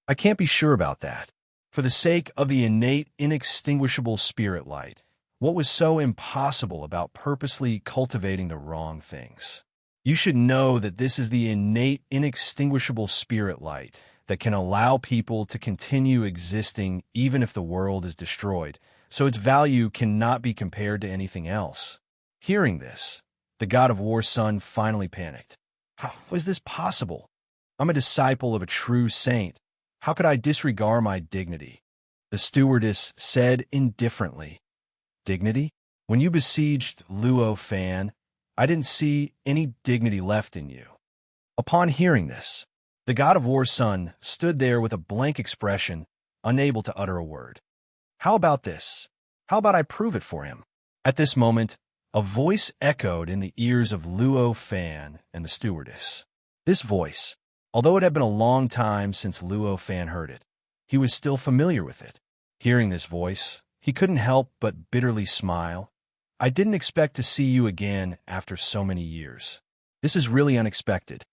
"I can't be sure about that. For the sake of the innate, inextinguishable spirit light, what was so impossible about purposely cultivating the wrong things? You should know that this is the innate, inextinguishable spirit light that can allow people to continue existing even if the world is destroyed, so its value cannot be compared to anything else." Hearing this, the god of war's son finally panicked. "How is this possible? I'm a disciple of a true saint. How could I disregard my dignity?" The stewardess said indifferently, "Dignity? When you besieged Luo Fan, I didn't see any dignity left in you." Upon hearing this, the god of war's son stood there with a blank expression, unable to utter a word. "How about this? How about I prove it for him?" At this moment, a voice echoed in the ears of Luo Fan and the stewardess. This voice, although it had been a long time since Luo Fan heard it, he was still familiar with it. Hearing this voice, he couldn't help but bitterly smile. "I didn't expect to see you again after so many years. This is really unexpected."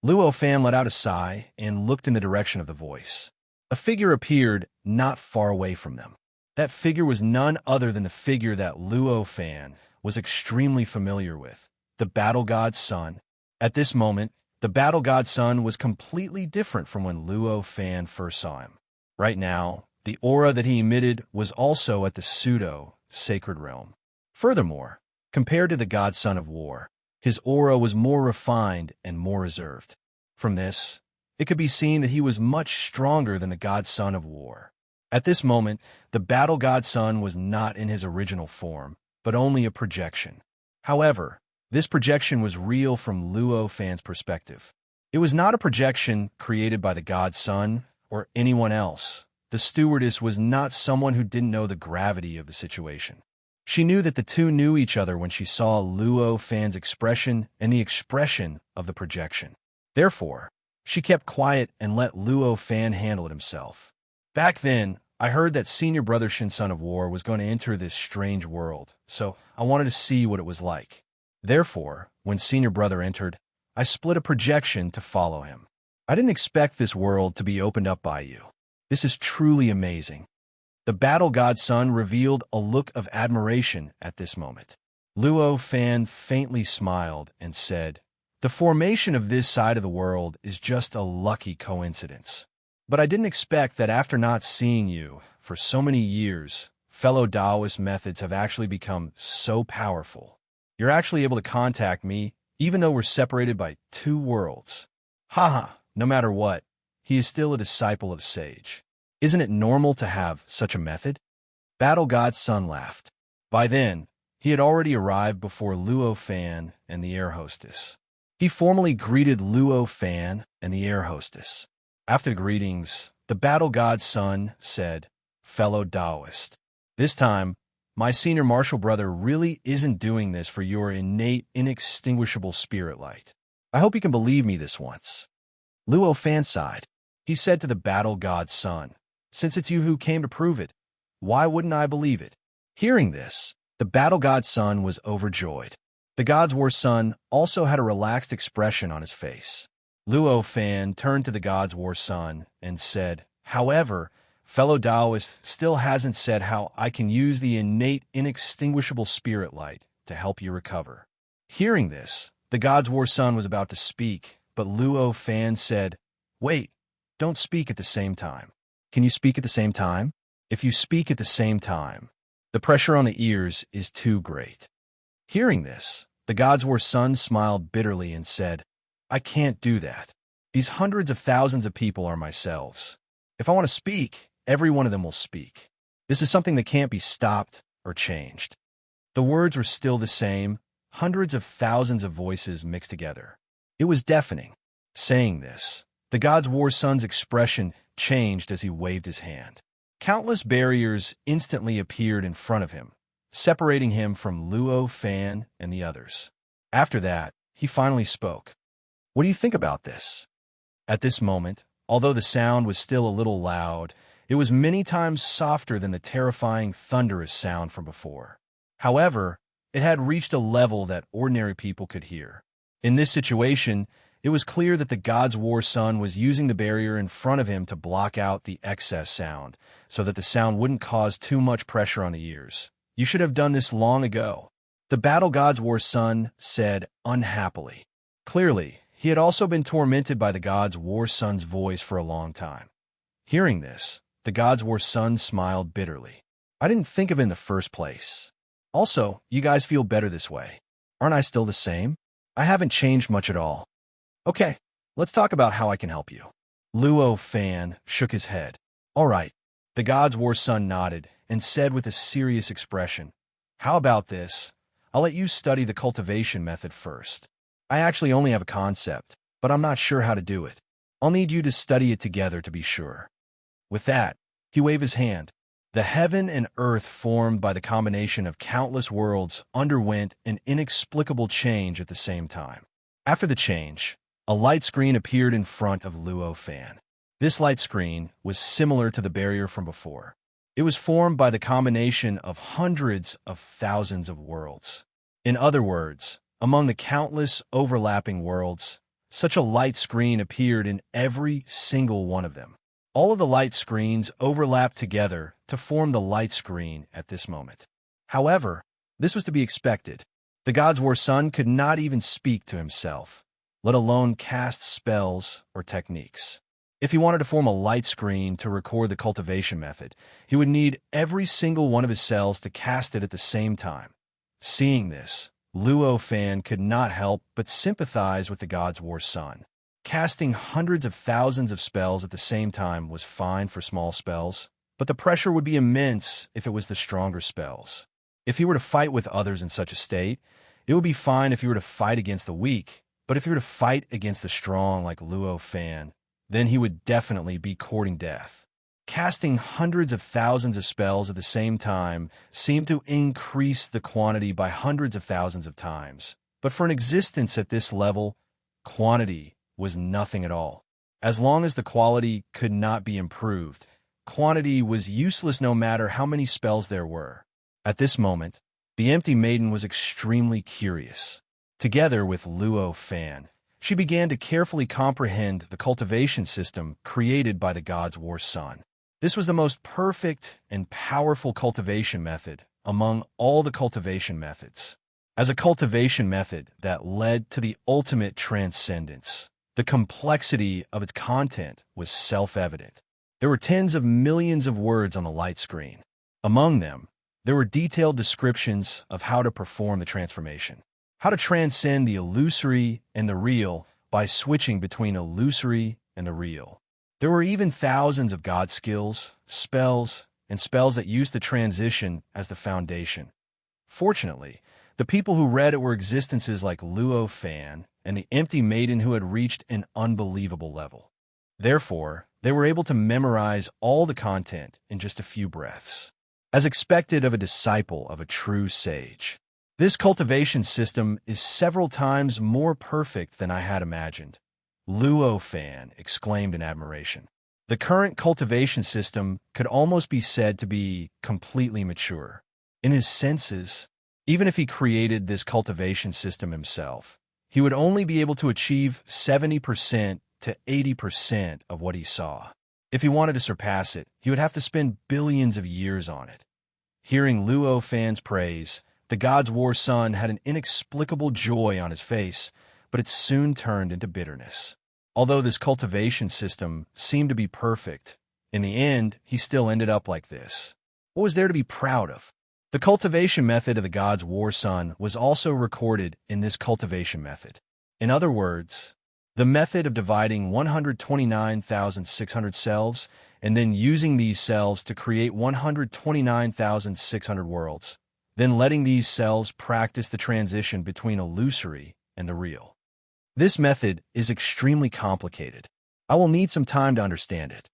Luo Fan let out a sigh and looked in the direction of the voice. A figure appeared not far away from them. That figure was none other than the figure that Luo Fan was extremely familiar with, the Battle God's son. At this moment, the Battle God's son was completely different from when Luo Fan first saw him. Right now, the aura that he emitted was also at the pseudo-sacred realm. Furthermore, compared to the god son of war, his aura was more refined and more reserved. From this, it could be seen that he was much stronger than the god son of war. At this moment, the battle god son was not in his original form, but only a projection. However, this projection was real from Luo Fan's perspective. It was not a projection created by the god son or anyone else. The stewardess was not someone who didn't know the gravity of the situation. She knew that the two knew each other when she saw Luo Fan's expression and the expression of the projection. Therefore, she kept quiet and let Luo Fan handle it himself. "Back then, I heard that Senior Brother Shin Son of War was going to enter this strange world, so I wanted to see what it was like. Therefore, when Senior Brother entered, I split a projection to follow him. I didn't expect this world to be opened up by you. This is truly amazing." The battle god son revealed a look of admiration at this moment. Luo Fan faintly smiled and said, "The formation of this side of the world is just a lucky coincidence. But I didn't expect that after not seeing you for so many years, fellow Taoist methods have actually become so powerful. You're actually able to contact me, even though we're separated by 2 worlds. Haha, no matter what, he is still a disciple of Sage. Isn't it normal to have such a method?" Battle God's son laughed. By then, he had already arrived before Luo Fan and the air hostess. He formally greeted Luo Fan and the air hostess. After the greetings, the Battle God's son said, "Fellow Taoist, this time, my senior martial brother really isn't doing this for your innate, inextinguishable spirit light. I hope you can believe me this once." Luo Fan sighed. He said to the Battle God's son, "Since it's you who came to prove it, why wouldn't I believe it?" Hearing this, the Battle God's son was overjoyed. The God's War son also had a relaxed expression on his face. Luo Fan turned to the God's War son and said, "However, fellow Taoist still hasn't said how I can use the innate, inextinguishable spirit light to help you recover." Hearing this, the God's War son was about to speak, but Luo Fan said, "Wait, don't speak at the same time. Can you speak at the same time? If you speak at the same time, the pressure on the ears is too great." Hearing this, the God's War son smiled bitterly and said, "I can't do that. These hundreds of thousands of people are myself. If I want to speak, every one of them will speak. This is something that can't be stopped or changed." The words were still the same, hundreds of thousands of voices mixed together. It was deafening. Saying this, the God's War son's expression changed as he waved his hand. Countless barriers instantly appeared in front of him, separating him from Luo Fan and the others. After that, he finally spoke. "What do you think about this?" At this moment, although the sound was still a little loud, it was many times softer than the terrifying, thunderous sound from before. However, it had reached a level that ordinary people could hear. In this situation, it was clear that the God's War son was using the barrier in front of him to block out the excess sound, so that the sound wouldn't cause too much pressure on the ears. "You should have done this long ago," the Battle God's War son said unhappily. Clearly, he had also been tormented by the God's War son's voice for a long time. Hearing this, the God's War son smiled bitterly. "I didn't think of it in the first place. Also, you guys feel better this way. Aren't I still the same? I haven't changed much at all. Okay, let's talk about how I can help you." Luo Fan shook his head. "All right." The God's War son nodded and said with a serious expression, "How about this? I'll let you study the cultivation method first. I actually only have a concept, but I'm not sure how to do it. I'll need you to study it together to be sure." With that, he waved his hand. The heaven and earth formed by the combination of countless worlds underwent an inexplicable change at the same time. After the change, a light screen appeared in front of Luo Fan. This light screen was similar to the barrier from before. It was formed by the combination of hundreds of thousands of worlds. In other words, among the countless overlapping worlds, such a light screen appeared in every single one of them. All of the light screens overlapped together to form the light screen at this moment. However, this was to be expected. The God's War son could not even speak to himself, let alone cast spells or techniques. If he wanted to form a light screen to record the cultivation method, he would need every single one of his cells to cast it at the same time. Seeing this, Luo Fan could not help but sympathize with the God's War son. Casting hundreds of thousands of spells at the same time was fine for small spells, but the pressure would be immense if it was the stronger spells. If he were to fight with others in such a state, it would be fine if he were to fight against the weak, but if he were to fight against the strong like Luo Fan, then he would definitely be courting death. Casting hundreds of thousands of spells at the same time seemed to increase the quantity by hundreds of thousands of times. But for an existence at this level, quantity was nothing at all. As long as the quality could not be improved, quantity was useless no matter how many spells there were. At this moment, the Empty Maiden was extremely curious. Together with Luo Fan, she began to carefully comprehend the cultivation system created by the God's War son. This was the most perfect and powerful cultivation method among all the cultivation methods. as a cultivation method that led to the ultimate transcendence. The complexity of its content was self-evident. There were tens of millions of words on the light screen. Among them, there were detailed descriptions of how to perform the transformation, how to transcend the illusory and the real by switching between illusory and the real. There were even thousands of god skills, spells, and spells that used the transition as the foundation. Fortunately, the people who read it were existences like Luo Fan and the Empty Maiden who had reached an unbelievable level. Therefore, they were able to memorize all the content in just a few breaths. As expected of a disciple of a true sage, this cultivation system is several times more perfect than I had imagined. Luo Fan exclaimed in admiration. The current cultivation system could almost be said to be completely mature. In his senses, even if he created this cultivation system himself, he would only be able to achieve 70% to 80% of what he saw. If he wanted to surpass it, he would have to spend billions of years on it. Hearing Luo Fan's praise, the God's War Son had an inexplicable joy on his face, but it soon turned into bitterness. Although this cultivation system seemed to be perfect, in the end, he still ended up like this. What was there to be proud of? The cultivation method of the God's War Son was also recorded in this cultivation method. In other words, the method of dividing 129,600 selves and then using these selves to create 129,600 worlds, then letting these selves practice the transition between illusory and the real. This method is extremely complicated. I will need some time to understand it.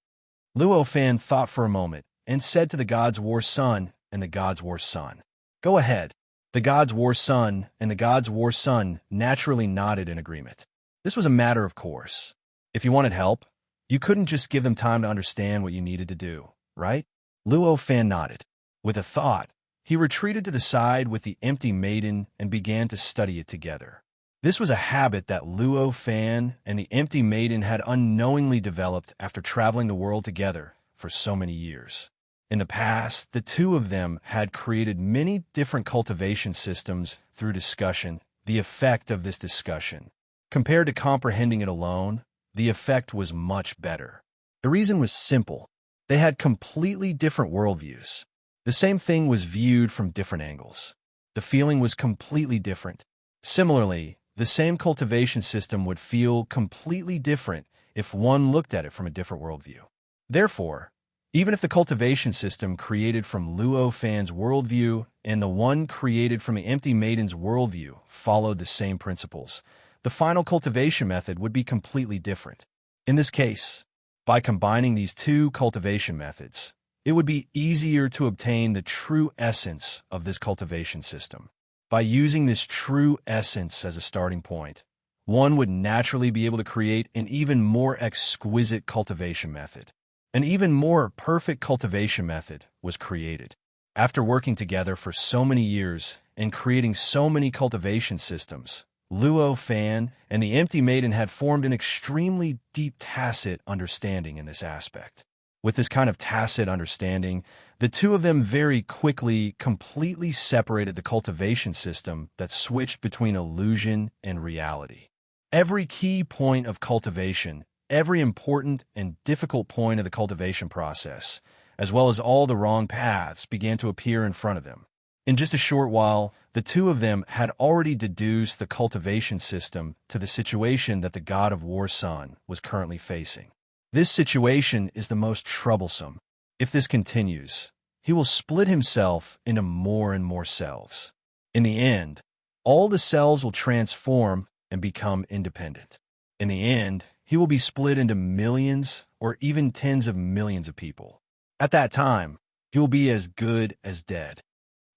Luo Fan thought for a moment and said to the God's War Son and the God's War Son, "Go ahead." The God's War Son and the God's War Son naturally nodded in agreement. This was a matter of course. If you wanted help, you couldn't just give them time to understand what you needed to do, right? Luo Fan nodded. With a thought, he retreated to the side with the Empty Maiden and began to study it together. This was a habit that Luo Fan and the Empty Maiden had unknowingly developed after traveling the world together for so many years. In the past, the two of them had created many different cultivation systems through discussion. The effect of this discussion, compared to comprehending it alone, the effect was much better. The reason was simple. They had completely different worldviews. The same thing was viewed from different angles. The feeling was completely different. Similarly, the same cultivation system would feel completely different if one looked at it from a different worldview. Therefore, even if the cultivation system created from Luo Fan's worldview and the one created from the Empty Maiden's worldview followed the same principles, the final cultivation method would be completely different. In this case, by combining these two cultivation methods, it would be easier to obtain the true essence of this cultivation system. By using this true essence as a starting point, one would naturally be able to create an even more exquisite cultivation method. An even more perfect cultivation method was created. After working together for so many years and creating so many cultivation systems, Luo Fan and the Empty Maiden had formed an extremely deep tacit understanding in this aspect. With this kind of tacit understanding, the two of them very quickly completely separated the cultivation system that switched between illusion and reality. Every key point of cultivation, every important and difficult point of the cultivation process, as well as all the wrong paths, began to appear in front of them. In just a short while, the two of them had already deduced the cultivation system to the situation that the God of War Son was currently facing. This situation is the most troublesome. If this continues, he will split himself into more and more selves. In the end, all the selves will transform and become independent. In the end, he will be split into millions or even tens of millions of people. At that time, he will be as good as dead.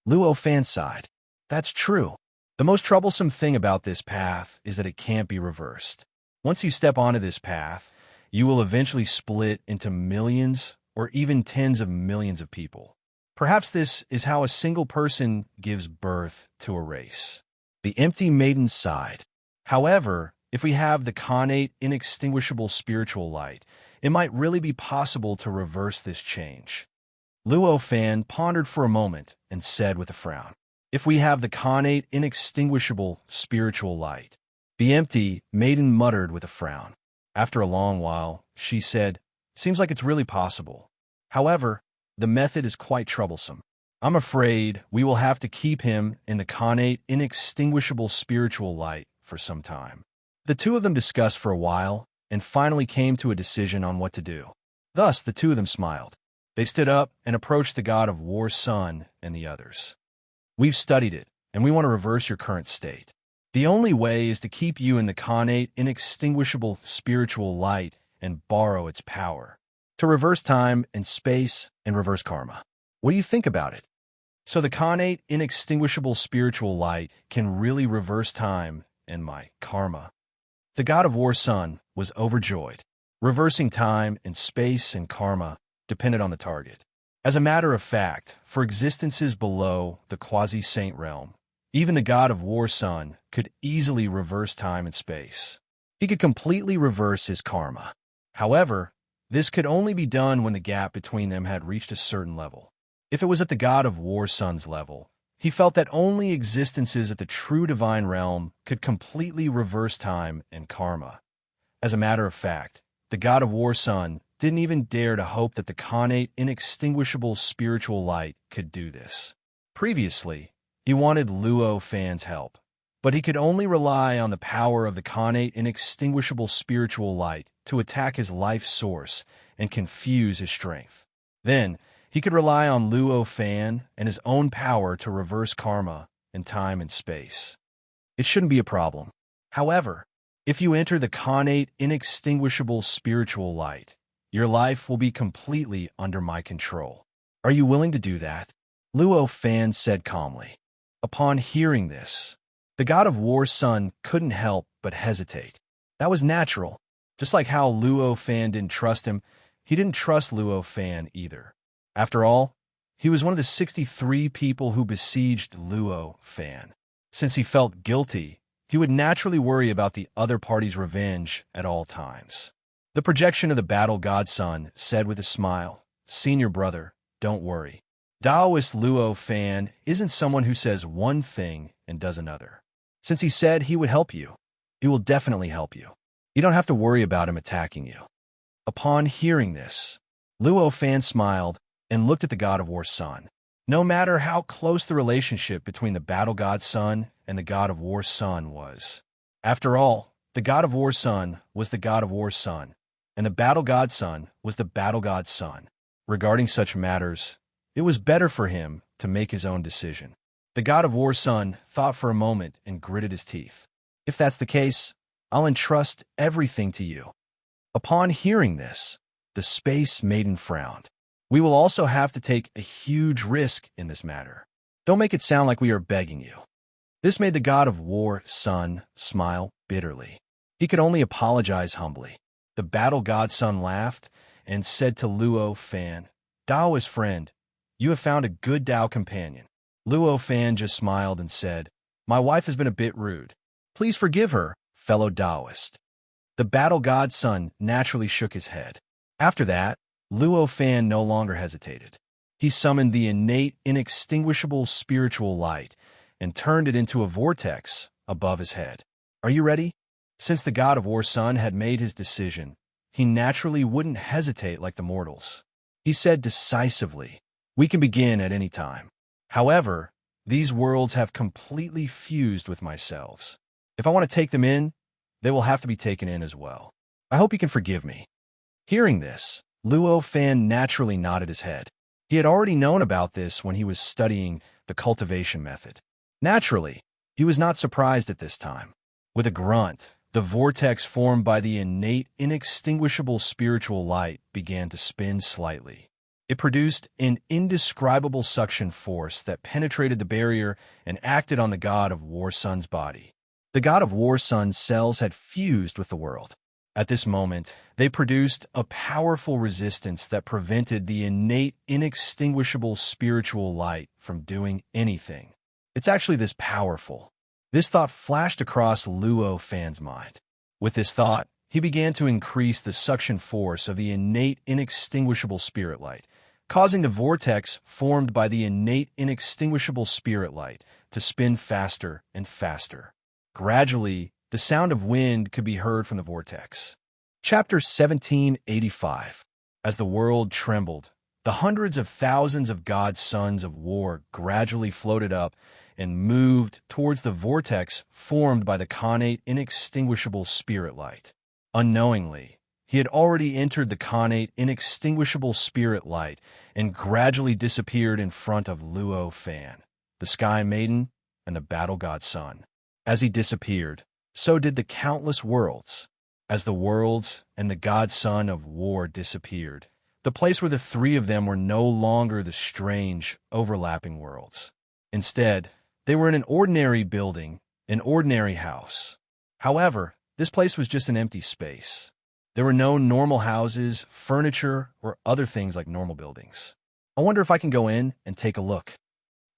Luo Fan sighed. That's true. The most troublesome thing about this path is that it can't be reversed. Once you step onto this path, you will eventually split into millions or even tens of millions of people. Perhaps this is how a single person gives birth to a race. The Empty Maiden sighed. However, if we have the connate, inextinguishable spiritual light, it might really be possible to reverse this change. Luo Fan pondered for a moment and said with a frown, if we have the connate, inextinguishable spiritual light? The empty maiden muttered with a frown. After a long while, she said, "Seems like it's really possible. However, the method is quite troublesome. I'm afraid we will have to keep him in the connate, inextinguishable spiritual light for some time." The two of them discussed for a while and finally came to a decision on what to do. Thus, the two of them smiled. They stood up and approached the god of war's son and the others. "We've studied it, and we want to reverse your current state. The only way is to keep you in the connate, inextinguishable spiritual light and borrow its power. To reverse time and space and reverse karma. What do you think about it?" So the connate, inextinguishable spiritual light can really reverse time and my karma. The god of war's son was overjoyed. Reversing time and space and karma depended on the target. As a matter of fact, for existences below the quasi-saint realm, even the god of war's son could easily reverse time and space. He could completely reverse his karma. However, this could only be done when the gap between them had reached a certain level. If it was at the god of war's son's level, he felt that only existences at the true divine realm could completely reverse time and karma. As a matter of fact, the god of war's son didn't even dare to hope that the connate, inextinguishable spiritual light could do this. Previously, he wanted Luo Fan's help, but he could only rely on the power of the connate, inextinguishable spiritual light to attack his life source and confuse his strength. Then, he could rely on Luo Fan and his own power to reverse karma in time and space. It shouldn't be a problem. However, if you enter the connate, inextinguishable spiritual light, your life will be completely under my control. Are you willing to do that?" Luo Fan said calmly. Upon hearing this, the god of war's son couldn't help but hesitate. That was natural. Just like how Luo Fan didn't trust him, he didn't trust Luo Fan either. After all, he was one of the 63 people who besieged Luo Fan. Since he felt guilty, he would naturally worry about the other party's revenge at all times. The projection of the battle godson said with a smile, "Senior brother, don't worry. Taoist Luo Fan isn't someone who says one thing and does another. Since he said he would help you, he will definitely help you. You don't have to worry about him attacking you." Upon hearing this, Luo Fan smiled and looked at the god of war's son. No matter how close the relationship between the battle god's son and the god of war's son was. After all, the god of war's son was the god of war's son, and the battle god's son was the battle god's son. Regarding such matters, it was better for him to make his own decision. The god of war's son thought for a moment and gritted his teeth. "If that's the case, I'll entrust everything to you." Upon hearing this, the space maiden frowned. "We will also have to take a huge risk in this matter. Don't make it sound like we are begging you." This made the god of war's son smile bitterly. He could only apologize humbly. The battle god's son laughed and said to Luo Fan, "Taoist friend, you have found a good Tao companion." Luo Fan just smiled and said, "My wife has been a bit rude. Please forgive her, fellow Taoist." The battle god's son naturally shook his head. After that, Luo Fan no longer hesitated. He summoned the innate, inextinguishable spiritual light and turned it into a vortex above his head. Are you ready? Since the god of war's son had made his decision, he naturally wouldn't hesitate like the mortals. He said decisively, "We can begin at any time. However, these worlds have completely fused with myself. If I want to take them in, they will have to be taken in as well. I hope you can forgive me." Hearing this, Luo Fan naturally nodded his head. He had already known about this when he was studying the cultivation method. Naturally, he was not surprised at this time. With a grunt, the vortex formed by the innate, inextinguishable spiritual light began to spin slightly. It produced an indescribable suction force that penetrated the barrier and acted on the god of war's son's body. The god of war's son's cells had fused with the world. At this moment, they produced a powerful resistance that prevented the innate, inextinguishable spiritual light from doing anything. It's actually this powerful. This thought flashed across Luo Fan's mind. With this thought, he began to increase the suction force of the innate, inextinguishable spirit light, causing the vortex formed by the innate inextinguishable spirit light to spin faster and faster. Gradually, the sound of wind could be heard from the vortex. Chapter 1785. As the world trembled, the hundreds of thousands of God's sons of war gradually floated up and moved towards the vortex formed by the connate inextinguishable spirit light. Unknowingly, he had already entered the connate inextinguishable spirit light and gradually disappeared in front of Luo Fan, the Sky Maiden, and the Battle God Sun. As he disappeared, so did the countless worlds. As the worlds and the God Sun of War disappeared, the place where the three of them were no longer the strange, overlapping worlds. Instead, they were in an ordinary building, an ordinary house. However, this place was just an empty space. There were no normal houses, furniture, or other things like normal buildings. I wonder if I can go in and take a look.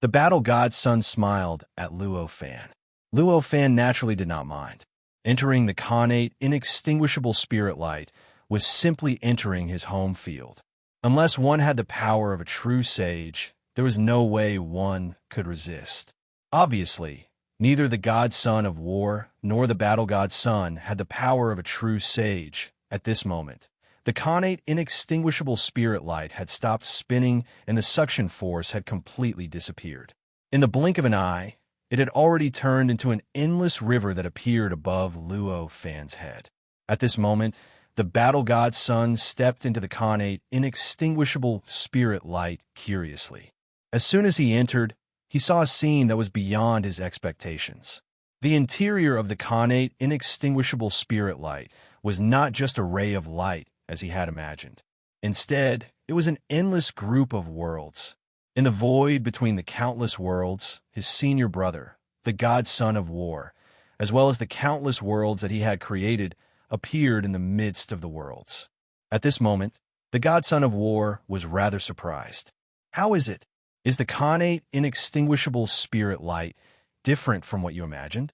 The Battle God Sun smiled at Luo Fan. Luo Fan naturally did not mind. Entering the connate inextinguishable spirit light was simply entering his home field. Unless one had the power of a true sage, there was no way one could resist. Obviously, neither the God Sun of War nor the Battle God Sun had the power of a true sage. At this moment, the connate inextinguishable spirit light had stopped spinning and the suction force had completely disappeared. In the blink of an eye, it had already turned into an endless river that appeared above Luo Fan's head. At this moment, the Battle God Sun stepped into the connate inextinguishable spirit light curiously. As soon as he entered, he saw a scene that was beyond his expectations. The interior of the connate inextinguishable spirit light was not just a ray of light as he had imagined. Instead, it was an endless group of worlds. In the void between the countless worlds, his senior brother, the God Sun of War, as well as the countless worlds that he had created, appeared in the midst of the worlds. At this moment, the God Sun of War was rather surprised. How is it? Is the connate inextinguishable spirit light different from what you imagined?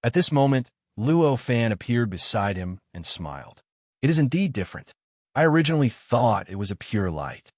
At this moment, Luo Fan appeared beside him and smiled. It is indeed different. I originally thought it was a pure light.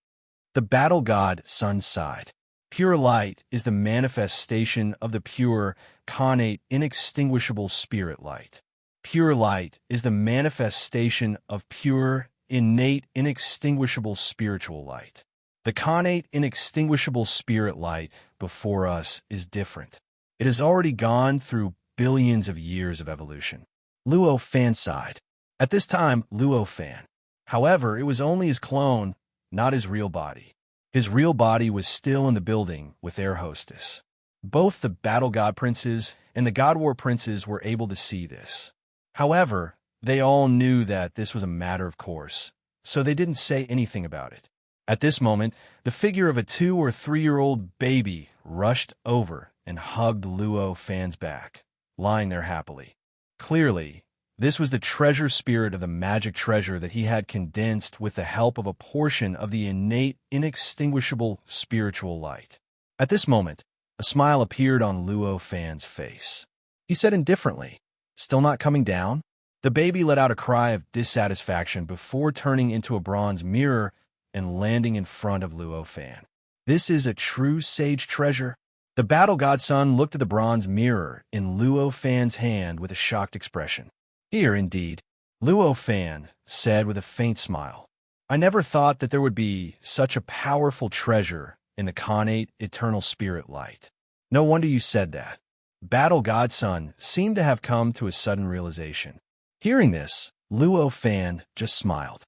The Battle God Sun sighed. Pure light is the manifestation of the pure, connate, inextinguishable spirit light. Pure light is the manifestation of pure, innate, inextinguishable spiritual light. The connate, inextinguishable spirit light before us is different. It has already gone through billions of years of evolution. Luo Fan sighed. At this time, Luo Fan. However, it was only his clone, not his real body. His real body was still in the building with their hostess. Both the Battle God Princes and the God War Princes were able to see this. However, they all knew that this was a matter of course, so they didn't say anything about it. At this moment, the figure of a 2- or 3-year-old baby rushed over and hugged Luo Fan's back, lying there happily. Clearly, this was the treasure spirit of the magic treasure that he had condensed with the help of a portion of the innate, inextinguishable spiritual light. At this moment, a smile appeared on Luo Fan's face. He said indifferently, "Still not coming down?" The baby let out a cry of dissatisfaction before turning into a bronze mirror and landing in front of Luo Fan. This is a true sage treasure. The Battle God Sun looked at the bronze mirror in Luo Fan's hand with a shocked expression. Here, indeed, Luo Fan said with a faint smile. I never thought that there would be such a powerful treasure in the connate eternal spirit light. No wonder you said that. Battle God Sun seemed to have come to a sudden realization. Hearing this, Luo Fan just smiled.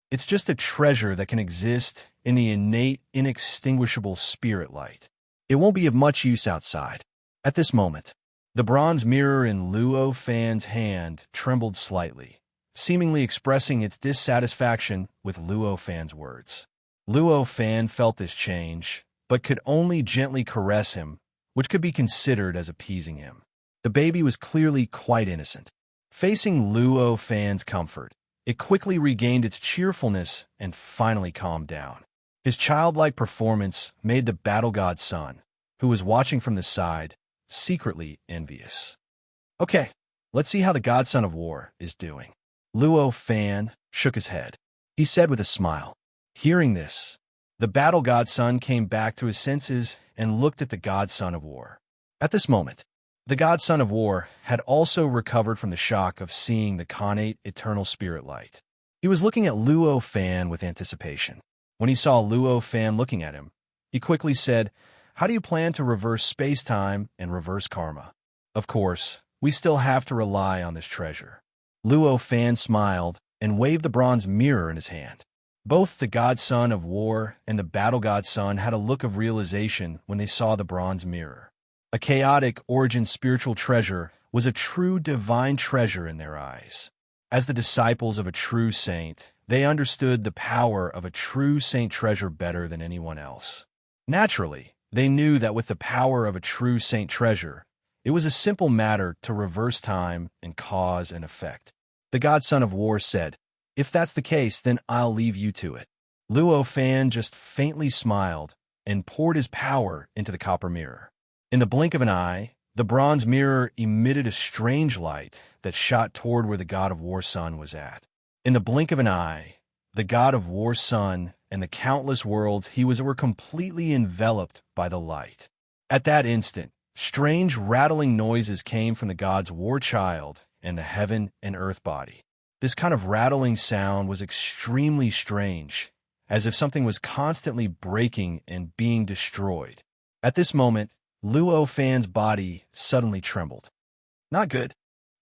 It's just a treasure that can exist in the innate, inextinguishable spirit light. It won't be of much use outside. At this moment, the bronze mirror in Luo Fan's hand trembled slightly, seemingly expressing its dissatisfaction with Luo Fan's words. Luo Fan felt this change, but could only gently caress him, which could be considered as appeasing him. The baby was clearly quite innocent. Facing Luo Fan's comfort, it quickly regained its cheerfulness and finally calmed down. His childlike performance made the Battle God Sun, who was watching from the side, secretly envious. Okay, let's see how the God Sun of War is doing. Luo Fan shook his head. He said with a smile. Hearing this, The battle godson came back to his senses and looked at the godson of war. At this moment, the godson of war had also recovered from the shock of seeing the connate eternal spirit light. He was looking at Luo Fan with anticipation. When he saw Luo Fan looking at him, he quickly said, "How do you plan to reverse space-time and reverse karma?" "Of course, we still have to rely on this treasure." Luo Fan smiled and waved the bronze mirror in his hand. Both the godson of war and the battle godson had a look of realization when they saw the bronze mirror. A chaotic origin spiritual treasure was a true divine treasure in their eyes. As the disciples of a true saint, they understood the power of a true saint treasure better than anyone else. Naturally, they knew that with the power of a true saint treasure, it was a simple matter to reverse time and cause and effect. The godson of war said, "If that's the case, then I'll leave you to it." Luo Fan just faintly smiled and poured his power into the copper mirror. In the blink of an eye, the bronze mirror emitted a strange light that shot toward where the god of war sun was at. In the blink of an eye, the god of war sun and the countless worlds he was were completely enveloped by the light. At that instant, strange rattling noises came from the god's war child and the heaven and earth body. This kind of rattling sound was extremely strange, as if something was constantly breaking and being destroyed. At this moment, Luo Fan's body suddenly trembled. Not good.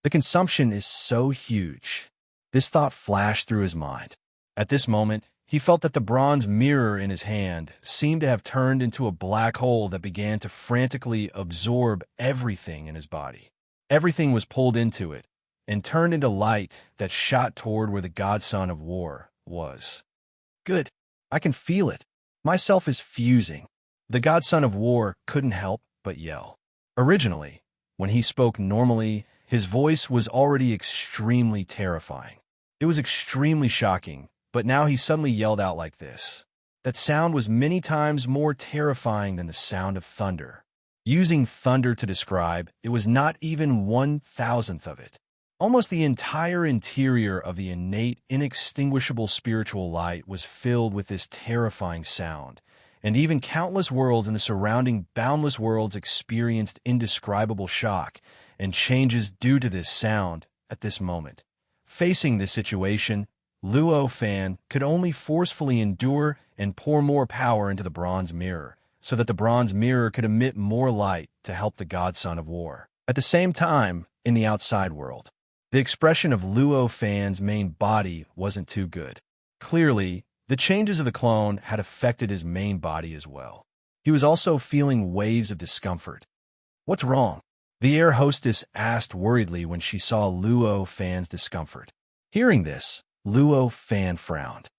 The consumption is so huge. This thought flashed through his mind. At this moment, he felt that the bronze mirror in his hand seemed to have turned into a black hole that began to frantically absorb everything in his body. Everything was pulled into it and turned into light that shot toward where the godson of war was. Good. I can feel it. Myself is fusing. The godson of war couldn't help but yell. Originally, when he spoke normally, his voice was already extremely terrifying. It was extremely shocking, but now he suddenly yelled out like this. That sound was many times more terrifying than the sound of thunder. Using thunder to describe, it was not even 1,000th of it. Almost the entire interior of the innate, inextinguishable spiritual light was filled with this terrifying sound, and even countless worlds in the surrounding boundless worlds experienced indescribable shock and changes due to this sound at this moment. Facing this situation, Luo Fan could only forcefully endure and pour more power into the bronze mirror, so that the bronze mirror could emit more light to help the godson of war. At the same time, in the outside world, the expression of Luo Fan's main body wasn't too good. Clearly, the changes of the clone had affected his main body as well. He was also feeling waves of discomfort. "What's wrong?" the air hostess asked worriedly when she saw Luo Fan's discomfort. Hearing this, Luo Fan frowned.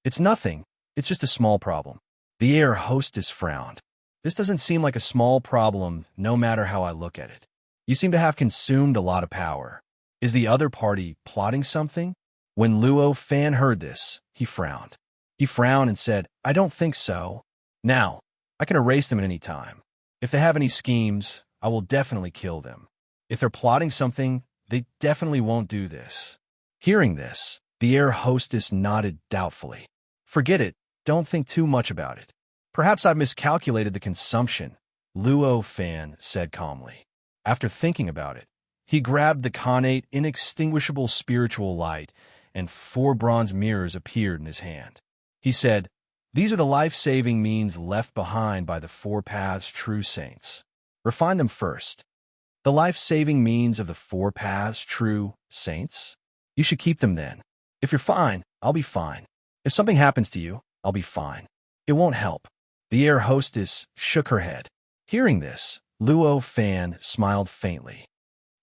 "It's nothing. It's just a small problem." The air hostess frowned. "This doesn't seem like a small problem, no matter how I look at it. You seem to have consumed a lot of power. Is the other party plotting something?" When Luo Fan heard this, he frowned. He frowned and said, "I don't think so. Now, I can erase them at any time. If they have any schemes, I will definitely kill them. If they're plotting something, they definitely won't do this." Hearing this, the air hostess nodded doubtfully. "Forget it. Don't think too much about it. Perhaps I've miscalculated the consumption," Luo Fan said calmly. After thinking about it, he grabbed the connate, inextinguishable spiritual light, and 4 bronze mirrors appeared in his hand. He said, "These are the life-saving means left behind by the 4 paths true saints. Refine them first." "The life-saving means of the 4 paths true saints? You should keep them then. If you're fine, I'll be fine. If something happens to you, I'll be fine. It won't help." The air hostess shook her head. Hearing this, Luo Fan smiled faintly.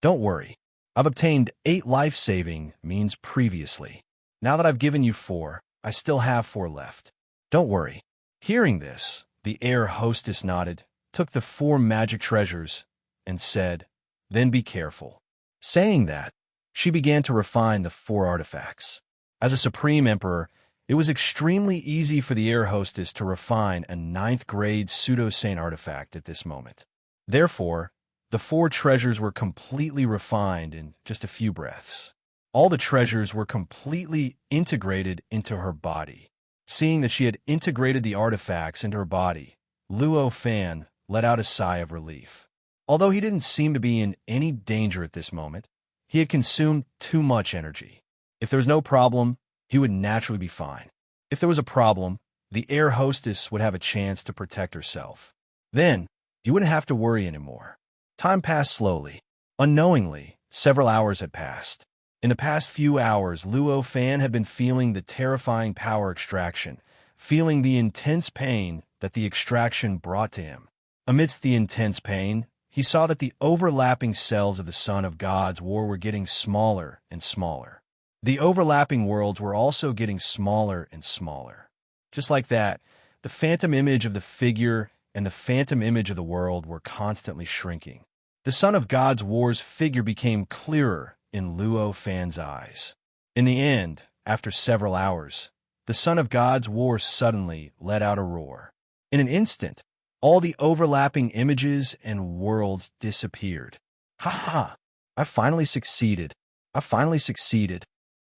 "Don't worry. I've obtained 8 life-saving means previously. Now that I've given you 4, I still have 4 left. Don't worry." Hearing this, the air hostess nodded, took the 4 magic treasures, and said, "Then be careful." Saying that, she began to refine the 4 artifacts. As a supreme emperor, it was extremely easy for the air hostess to refine a 9th-grade pseudo-saint artifact at this moment. Therefore, the 4 treasures were completely refined in just a few breaths. All the treasures were completely integrated into her body. Seeing that she had integrated the artifacts into her body, Luo Fan let out a sigh of relief. Although he didn't seem to be in any danger at this moment, he had consumed too much energy. If there was no problem, he would naturally be fine. If there was a problem, the air hostess would have a chance to protect herself. Then, he wouldn't have to worry anymore. Time passed slowly. Unknowingly, several hours had passed. In the past few hours, Luo Fan had been feeling the terrifying power extraction, feeling the intense pain that the extraction brought to him. Amidst the intense pain, he saw that the overlapping cells of the Son of God's war were getting smaller and smaller. The overlapping worlds were also getting smaller and smaller. Just like that, the phantom image of the figure and the phantom image of the world were constantly shrinking. The Son of God's war's figure became clearer in Luo Fan's eyes. In the end, after several hours, the Son of God's war suddenly let out a roar. In an instant, all the overlapping images and worlds disappeared. Ha ha! I finally succeeded. I finally succeeded.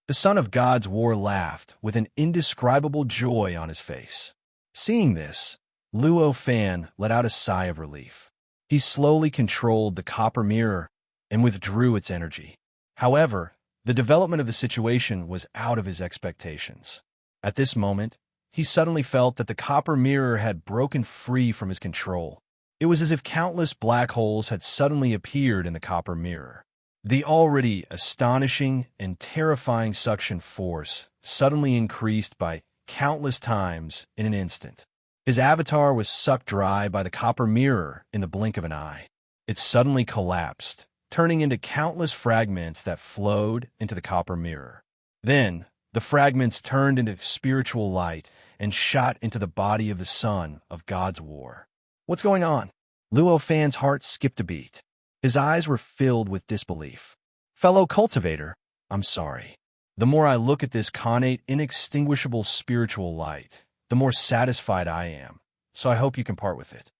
The Son of God's war laughed with an indescribable joy on his face. Seeing this, Luo Fan let out a sigh of relief. He slowly controlled the copper mirror and withdrew its energy. However, the development of the situation was out of his expectations. At this moment, he suddenly felt that the copper mirror had broken free from his control. It was as if countless black holes had suddenly appeared in the copper mirror. The already astonishing and terrifying suction force suddenly increased by countless times in an instant. His avatar was sucked dry by the copper mirror in the blink of an eye. It suddenly collapsed, turning into countless fragments that flowed into the copper mirror. Then, the fragments turned into spiritual light and shot into the body of the Son of God's war. What's going on? Luo Fan's heart skipped a beat. His eyes were filled with disbelief. Fellow cultivator, I'm sorry. The more I look at this connate, inextinguishable spiritual light, the more satisfied I am, so I hope you can part with it.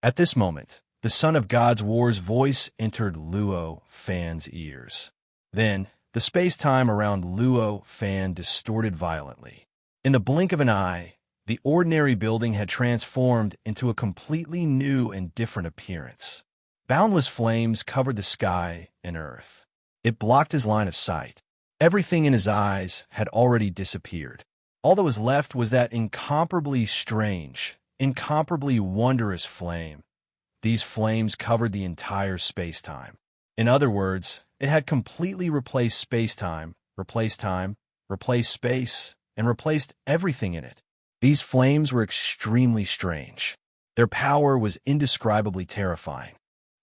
At this moment, the Son of God's war's voice entered Luo Fan's ears. Then, the space-time around Luo Fan distorted violently. In the blink of an eye, the ordinary building had transformed into a completely new and different appearance. Boundless flames covered the sky and earth. It blocked his line of sight. Everything in his eyes had already disappeared. All that was left was that incomparably strange, incomparably wondrous flame. These flames covered the entire space-time. In other words, it had completely replaced space-time, replaced time, replaced space, and replaced everything in it. These flames were extremely strange. Their power was indescribably terrifying.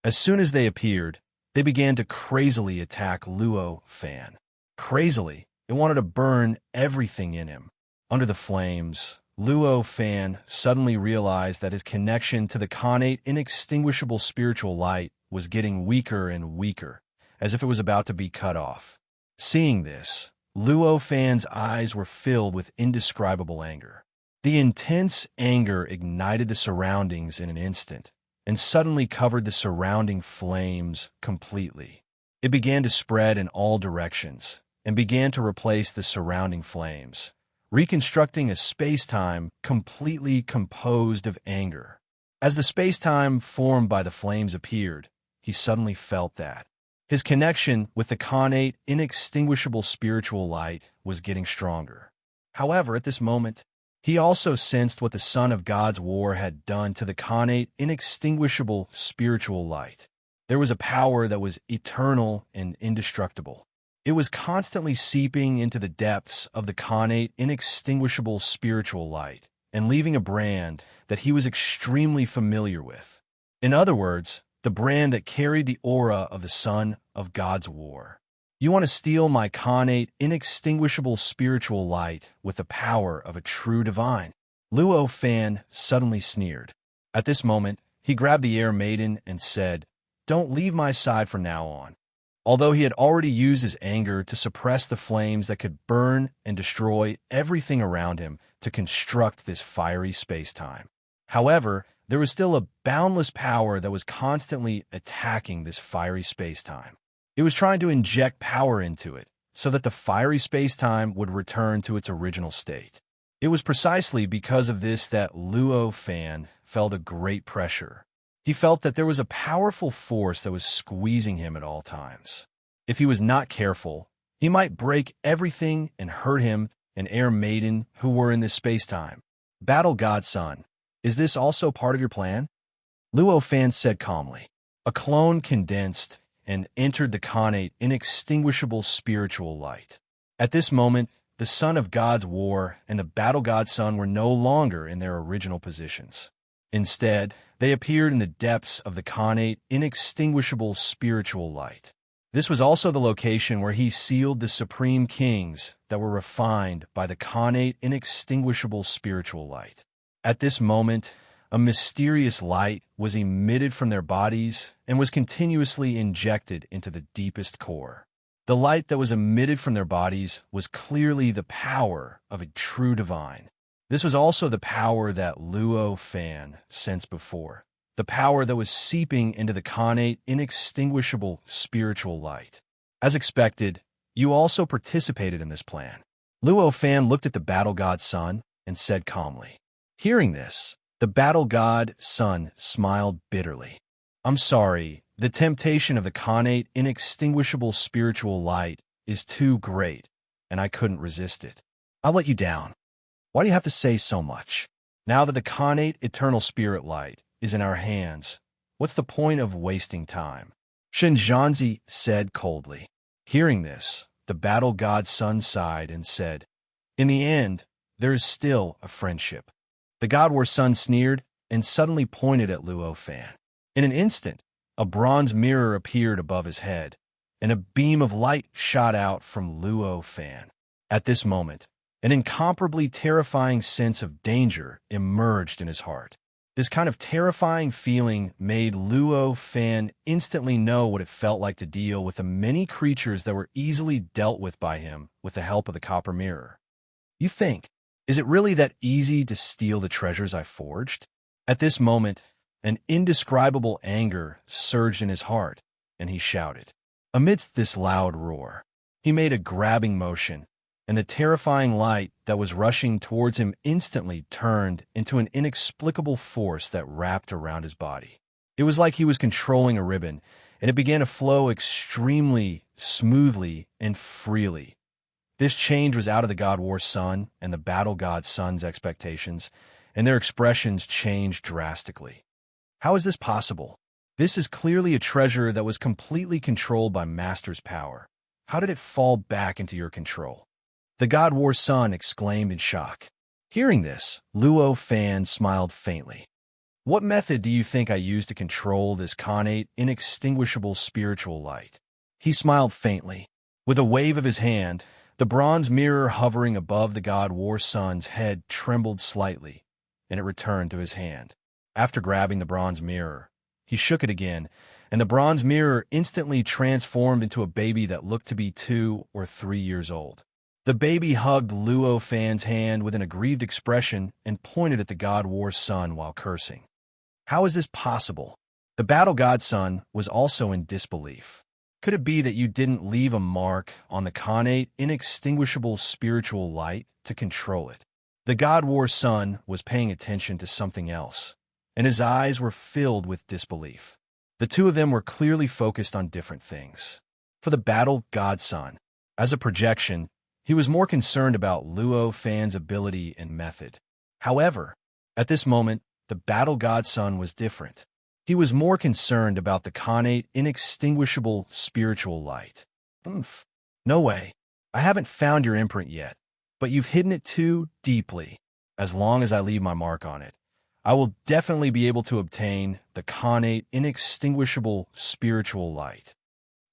As soon as they appeared, they began to crazily attack Luo Fan. Crazily, it wanted to burn everything in him. Under the flames, Luo Fan suddenly realized that his connection to the connate, inextinguishable spiritual light was getting weaker and weaker, as if it was about to be cut off. Seeing this, Luo Fan's eyes were filled with indescribable anger. The intense anger ignited the surroundings in an instant, and suddenly covered the surrounding flames completely. It began to spread in all directions, and began to replace the surrounding flames, reconstructing a space-time completely composed of anger. As the space-time formed by the flames appeared, he suddenly felt that his connection with the connate, inextinguishable spiritual light was getting stronger. However, at this moment, he also sensed what the Son of God's war had done to the connate, inextinguishable spiritual light. There was a power that was eternal and indestructible. It was constantly seeping into the depths of the connate, inextinguishable spiritual light and leaving a brand that he was extremely familiar with. In other words, the brand that carried the aura of the Son of God's war. You want to steal my connate, inextinguishable spiritual light with the power of a true divine? Luo Fan suddenly sneered. At this moment, he grabbed the Air Maiden and said, "Don't leave my side from now on." Although he had already used his anger to suppress the flames that could burn and destroy everything around him to construct this fiery space-time. However, there was still a boundless power that was constantly attacking this fiery space-time. It was trying to inject power into it so that the fiery space-time would return to its original state. It was precisely because of this that Luo Fan felt a great pressure. He felt that there was a powerful force that was squeezing him at all times. If he was not careful, he might break everything and hurt him and Air Maiden who were in this space-time. Battle Godson, is this also part of your plan? Luo Fan said calmly. A clone condensed and entered the Khanate inextinguishable spiritual light. At this moment, the Son of God's War and the Battle Godson were no longer in their original positions. Instead, they appeared in the depths of the Khanate inextinguishable spiritual light. This was also the location where he sealed the supreme kings that were refined by the Khanate inextinguishable spiritual light. At this moment, a mysterious light was emitted from their bodies and was continuously injected into the deepest core. The light that was emitted from their bodies was clearly the power of a true divine. This was also the power that Luo Fan sensed before, the power that was seeping into the Khanate inextinguishable spiritual light. As expected, you also participated in this plan. Luo Fan looked at the battle god Sun and said calmly. Hearing this, the battle god Sun smiled bitterly. I'm sorry, the temptation of the Khanate inextinguishable spiritual light is too great, and I couldn't resist it. I'll let you down. Why do you have to say so much? Now that the Khanate eternal spirit light is in our hands, what's the point of wasting time? Shinjanzi said coldly. Hearing this, the battle god Sun sighed and said, in the end, there is still a friendship. The God War Sun sneered and suddenly pointed at Luo Fan. In an instant, a bronze mirror appeared above his head, and a beam of light shot out from Luo Fan. At this moment, an incomparably terrifying sense of danger emerged in his heart. This kind of terrifying feeling made Luo Fan instantly know what it felt like to deal with the many creatures that were easily dealt with by him with the help of the copper mirror. You think, is it really that easy to steal the treasures I forged? At this moment, an indescribable anger surged in his heart, and he shouted. Amidst this loud roar, he made a grabbing motion, and the terrifying light that was rushing towards him instantly turned into an inexplicable force that wrapped around his body. It was like he was controlling a ribbon, and it began to flow extremely smoothly and freely. This change was out of the God War Sun and the Battle God Sun's expectations, and their expressions changed drastically. How is this possible? This is clearly a treasure that was completely controlled by Master's power. How did it fall back into your control? The God War Sun exclaimed in shock. Hearing this, Luo Fan smiled faintly. What method do you think I used to control this Khanate inextinguishable spiritual light? He smiled faintly. With a wave of his hand, the bronze mirror hovering above the God War Sun's head trembled slightly, and it returned to his hand. After grabbing the bronze mirror, he shook it again, and the bronze mirror instantly transformed into a baby that looked to be 2 or 3 years old. The baby hugged Luo Fan's hand with an aggrieved expression and pointed at the God War Sun while cursing. How is this possible? The battle god Sun was also in disbelief. Could it be that you didn't leave a mark on the Khanate inextinguishable spiritual light to control it? The God War Sun was paying attention to something else, and his eyes were filled with disbelief. The two of them were clearly focused on different things. For the battle god Sun, as a projection, he was more concerned about Luo Fan's ability and method. However, at this moment, the battle god Sun was different. He was more concerned about the Khanate inextinguishable spiritual light. No way. I haven't found your imprint yet, but you've hidden it too deeply. As long as I leave my mark on it, I will definitely be able to obtain the Khanate inextinguishable spiritual light.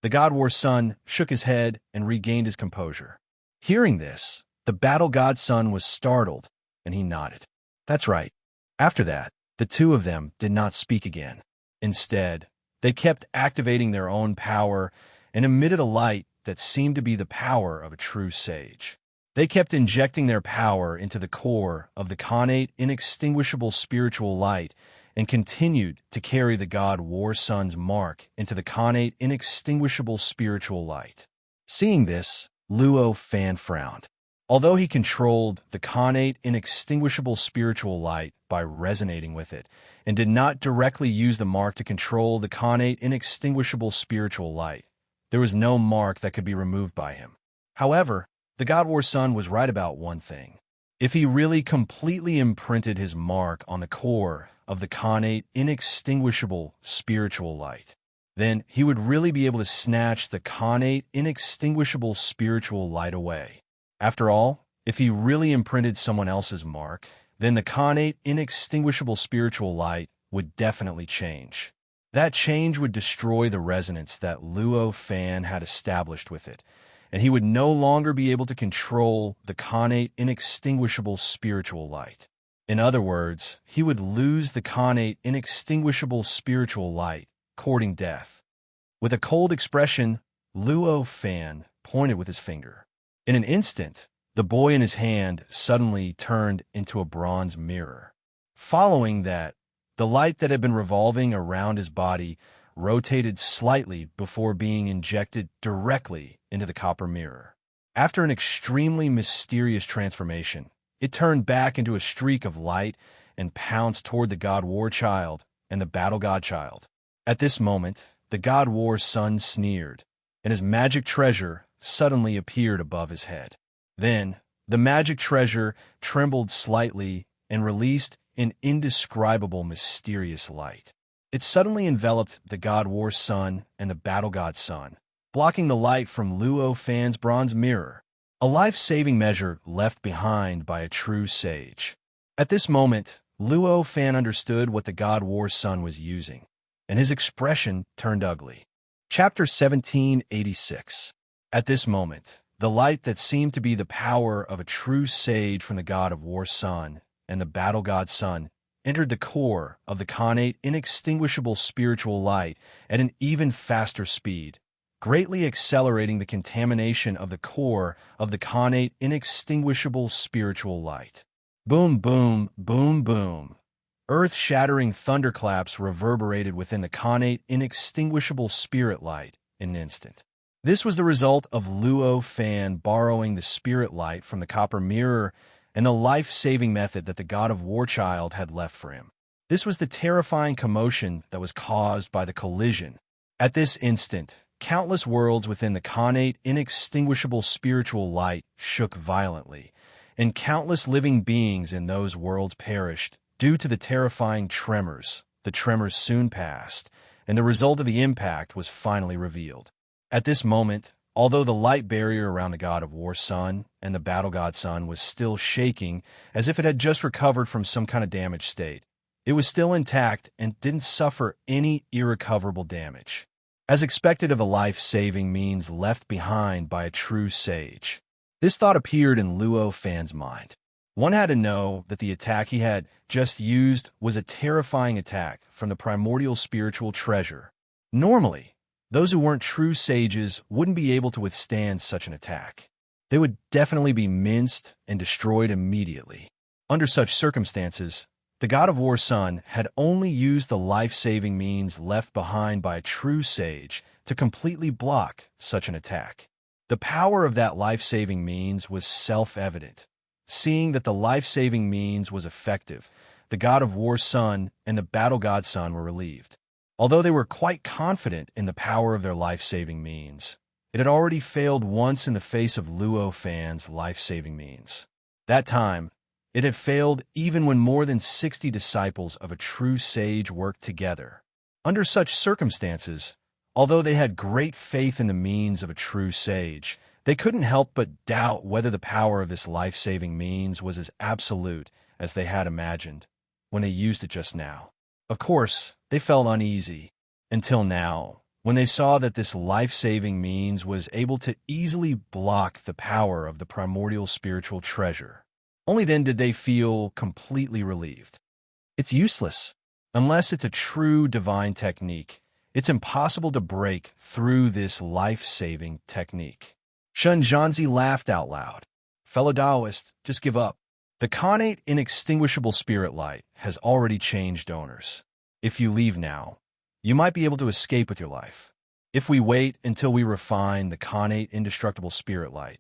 The God War Sun shook his head and regained his composure. Hearing this, the battle god Sun was startled, and he nodded. That's right. After that, the two of them did not speak again. Instead, they kept activating their own power and emitted a light that seemed to be the power of a true sage. They kept injecting their power into the core of the Khanate inextinguishable spiritual light and continued to carry the God War Sun's mark into the Khanate inextinguishable spiritual light. Seeing this, Luo Fan frowned. Although he controlled the connate inextinguishable spiritual light by resonating with it, and did not directly use the mark to control the connate inextinguishable spiritual light, there was no mark that could be removed by him. However, the God War Son was right about one thing. If he really completely imprinted his mark on the core of the connate inextinguishable spiritual light, then he would really be able to snatch the connate inextinguishable spiritual light away. After all, if he really imprinted someone else's mark, then the connate inextinguishable spiritual light would definitely change. That change would destroy the resonance that Luo Fan had established with it, and he would no longer be able to control the connate inextinguishable spiritual light. In other words, he would lose the connate inextinguishable spiritual light, courting death. With a cold expression, Luo Fan pointed with his finger. In an instant, the boy in his hand suddenly turned into a bronze mirror. Following that, the light that had been revolving around his body rotated slightly before being injected directly into the copper mirror. After an extremely mysterious transformation, it turned back into a streak of light and pounced toward the God War Child and the Battle God Child. At this moment, the God War Son sneered, and his magic treasure suddenly appeared above his head. Then, the magic treasure trembled slightly and released an indescribable mysterious light. It suddenly enveloped the God War Son and the Battle God Son, blocking the light from Luo Fan's bronze mirror, a life-saving measure left behind by a true sage. At this moment, Luo Fan understood what the God War Son was using, and his expression turned ugly. Chapter 1786. At this moment, the light that seemed to be the power of a true sage from the God of War Son and the Battle God Son entered the core of the connate inextinguishable spiritual light at an even faster speed, greatly accelerating the contamination of the core of the connate inextinguishable spiritual light. Boom, boom, boom, boom. Earth-shattering thunderclaps reverberated within the connate inextinguishable spirit light in an instant. This was the result of Luo Fan borrowing the spirit light from the copper mirror and the life-saving method that the God of War Child had left for him. This was the terrifying commotion that was caused by the collision. At this instant, countless worlds within the connate inextinguishable spiritual light shook violently, and countless living beings in those worlds perished due to the terrifying tremors. The tremors soon passed, and the result of the impact was finally revealed. At this moment, although the light barrier around the God of War Son and the Battle God Son was still shaking as if it had just recovered from some kind of damaged state, it was still intact and didn't suffer any irrecoverable damage, as expected of a life-saving means left behind by a true sage. This thought appeared in Luo Fan's mind. One had to know that the attack he had just used was a terrifying attack from the primordial spiritual treasure. Normally, those who weren't true sages wouldn't be able to withstand such an attack. They would definitely be minced and destroyed immediately. Under such circumstances, the God of War Son had only used the life-saving means left behind by a true sage to completely block such an attack. The power of that life-saving means was self-evident. Seeing that the life-saving means was effective, the God of War Son and the Battle God Son were relieved. Although they were quite confident in the power of their life-saving means, it had already failed once in the face of Luo Fan's life-saving means. That time, it had failed even when more than 60 disciples of a true sage worked together. Under such circumstances, although they had great faith in the means of a true sage, they couldn't help but doubt whether the power of this life-saving means was as absolute as they had imagined when they used it just now. Of course, they felt uneasy, until now, when they saw that this life-saving means was able to easily block the power of the primordial spiritual treasure. Only then did they feel completely relieved. It's useless. Unless it's a true divine technique, it's impossible to break through this life-saving technique. Shun Zhanzi laughed out loud. Fellow Taoist, just give up. The connate inextinguishable spirit light has already changed owners. If you leave now, you might be able to escape with your life. If we wait until we refine the connate indestructible spirit light,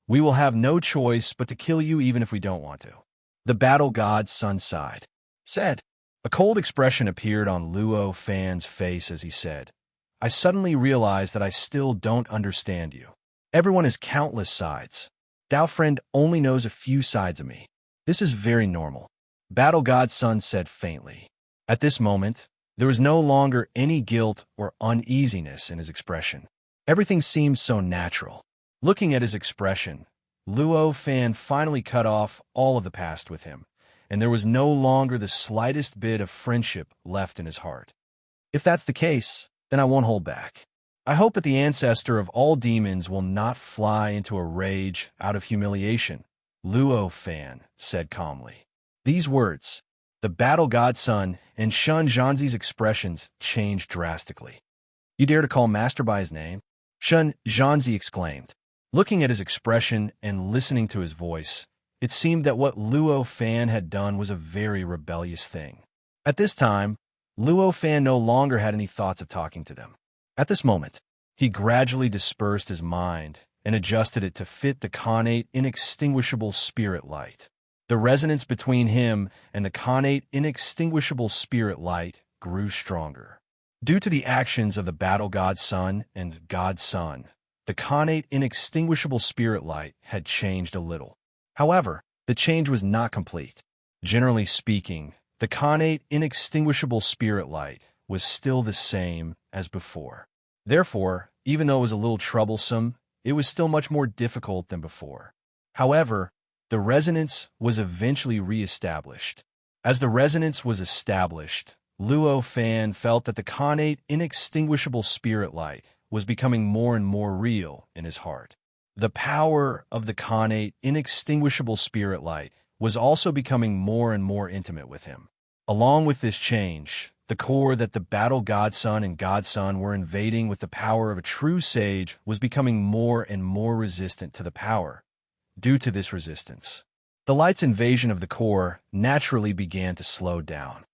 We will have no choice but to kill you even if we don't want to. The battle god's son sighed. Said. A cold expression appeared on Luo Fan's face as he said, I suddenly realized that I still don't understand you. Everyone has countless sides. Dao friend only knows a few sides of me. This is very normal. Battle god's son said faintly. At this moment, there was no longer any guilt or uneasiness in his expression. Everything seemed so natural. Looking at his expression, Luo Fan finally cut off all of the past with him, and there was no longer the slightest bit of friendship left in his heart. If that's the case, then I won't hold back. I hope that the ancestor of all demons will not fly into a rage out of humiliation, Luo Fan said calmly. These words, the battle godson and Shun Zhanzi's expressions changed drastically. You dare to call Master by his name? Shun Zhanzi exclaimed. Looking at his expression and listening to his voice, it seemed that what Luo Fan had done was a very rebellious thing. At this time, Luo Fan no longer had any thoughts of talking to them. At this moment, he gradually dispersed his mind and adjusted it to fit the connate inextinguishable spirit light. The resonance between him and the connate inextinguishable spirit light grew stronger. Due to the actions of the battle god's son and god's son, the connate inextinguishable spirit light had changed a little. However, the change was not complete. Generally speaking, the connate inextinguishable spirit light was still the same as before. Therefore, even though it was a little troublesome, it was still much more difficult than before. However, the resonance was eventually re-established. As the resonance was established, Luo Fan felt that the connate inextinguishable spirit light was becoming more and more real in his heart. The power of the connate inextinguishable spirit light was also becoming more and more intimate with him. Along with this change, the core that the battle godson and godson were invading with the power of a true sage was becoming more and more resistant to the power. Due to this resistance, the light's invasion of the core naturally began to slow down.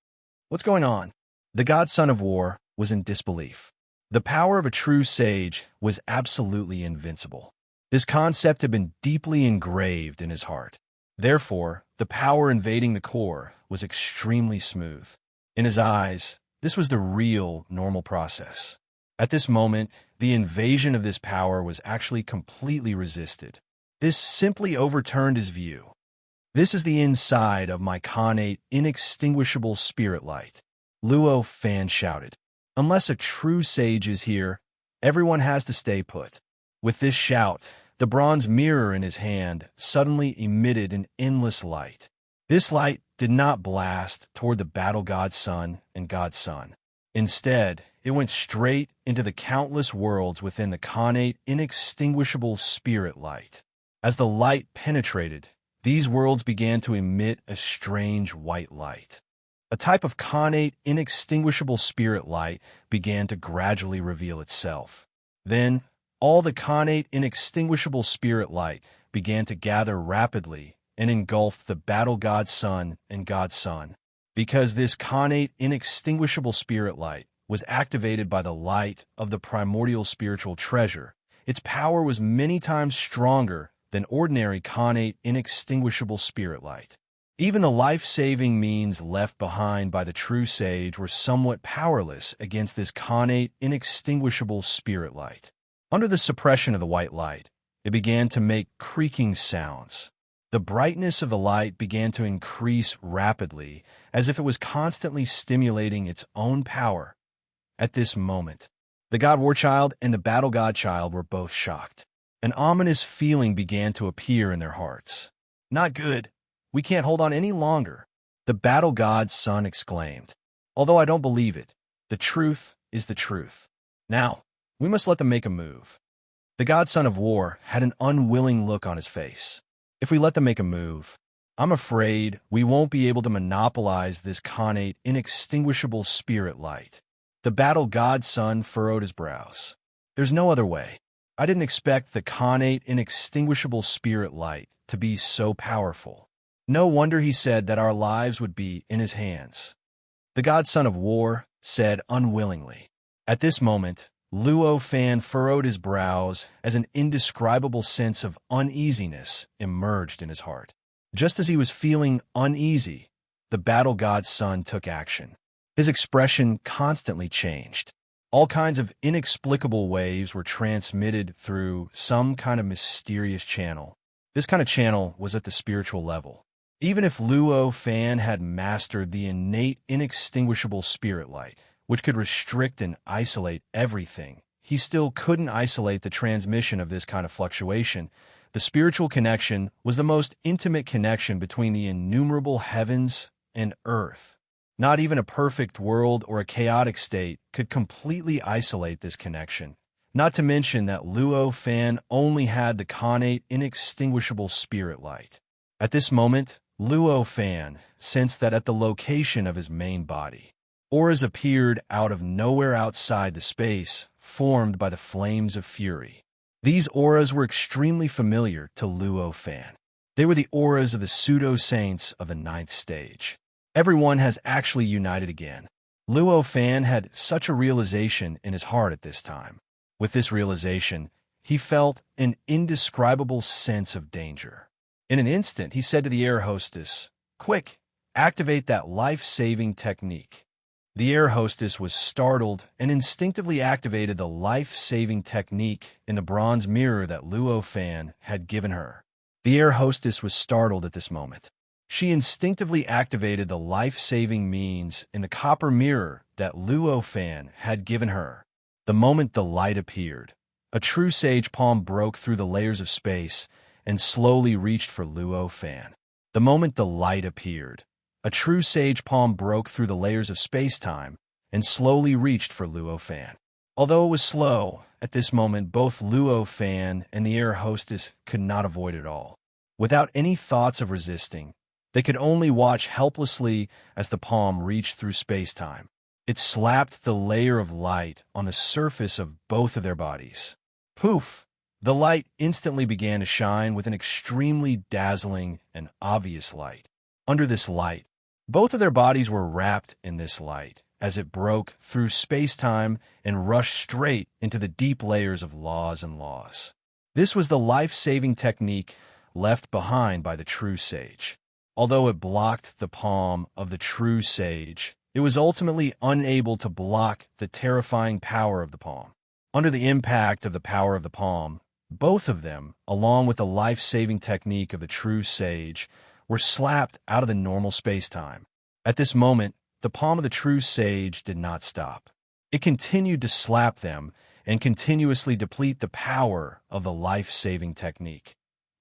What's going on? The godson of war was in disbelief. The power of a true sage was absolutely invincible. This concept had been deeply engraved in his heart. Therefore, the power invading the core was extremely smooth. In his eyes, this was the real, normal process. At this moment, the invasion of this power was actually completely resisted. This simply overturned his view. This is the inside of my connate inextinguishable spirit light, Luo Fan shouted. Unless a true sage is here, everyone has to stay put. With this shout, the bronze mirror in his hand suddenly emitted an endless light. This light did not blast toward the battle god's son and god's son. Instead, it went straight into the countless worlds within the connate inextinguishable spirit light. As the light penetrated, these worlds began to emit a strange white light. A type of connate inextinguishable spirit light began to gradually reveal itself. Then, all the connate inextinguishable spirit light began to gather rapidly and engulf the battle god's son and god's son. Because this connate inextinguishable spirit light was activated by the light of the primordial spiritual treasure, its power was many times stronger than ordinary connate inextinguishable spirit light. Even the life-saving means left behind by the true sage were somewhat powerless against this connate inextinguishable spirit light. Under the suppression of the white light, it began to make creaking sounds. The brightness of the light began to increase rapidly, as if it was constantly stimulating its own power. At this moment, the God War Child and the Battle God Child were both shocked. An ominous feeling began to appear in their hearts. Not good. We can't hold on any longer, the battle god's son exclaimed. Although I don't believe it, the truth is the truth. Now, we must let them make a move. The godson of war had an unwilling look on his face. If we let them make a move, I'm afraid we won't be able to monopolize this connate inextinguishable spirit light. The battle god's son furrowed his brows. There's no other way. I didn't expect the connate inextinguishable spirit light to be so powerful. No wonder he said that our lives would be in his hands. The godson of war said unwillingly. At this moment, Luo Fan furrowed his brows as an indescribable sense of uneasiness emerged in his heart. Just as he was feeling uneasy, the battle god's son took action. His expression constantly changed. All kinds of inexplicable waves were transmitted through some kind of mysterious channel. This kind of channel was at the spiritual level. Even if Luo Fan had mastered the innate, inextinguishable spirit light, which could restrict and isolate everything, he still couldn't isolate the transmission of this kind of fluctuation. The spiritual connection was the most intimate connection between the innumerable heavens and earth. Not even a perfect world or a chaotic state could completely isolate this connection. Not to mention that Luo Fan only had the connate, inextinguishable spirit light. At this moment, Luo Fan sensed that at the location of his main body, auras appeared out of nowhere outside the space formed by the flames of fury. These auras were extremely familiar to Luo Fan. They were the auras of the pseudo-saints of the 9th stage. Everyone has actually united again. Luo Fan had such a realization in his heart at this time. With this realization, he felt an indescribable sense of danger. In an instant, he said to the air hostess, "Quick, activate that life-saving technique." The air hostess was startled and instinctively activated the life-saving technique in the bronze mirror that Luo Fan had given her. The air hostess was startled at this moment. She instinctively activated the life-saving means in the copper mirror that Luo Fan had given her. The moment the light appeared, a true sage palm broke through the layers of space and slowly reached for Luo Fan. The moment the light appeared, a true sage palm broke through the layers of space-time and slowly reached for Luo Fan. Although it was slow, at this moment both Luo Fan and the air hostess could not avoid it all. Without any thoughts of resisting, they could only watch helplessly as the palm reached through space-time. It slapped the layer of light on the surface of both of their bodies. Poof! The light instantly began to shine with an extremely dazzling and obvious light. Under this light, both of their bodies were wrapped in this light as it broke through space-time and rushed straight into the deep layers of laws and laws. This was the life-saving technique left behind by the true sage. Although it blocked the palm of the true sage, it was ultimately unable to block the terrifying power of the palm. Under the impact of the power of the palm, both of them, along with the life-saving technique of the true sage, were slapped out of the normal space-time. At this moment, the palm of the true sage did not stop. It continued to slap them and continuously deplete the power of the life-saving technique.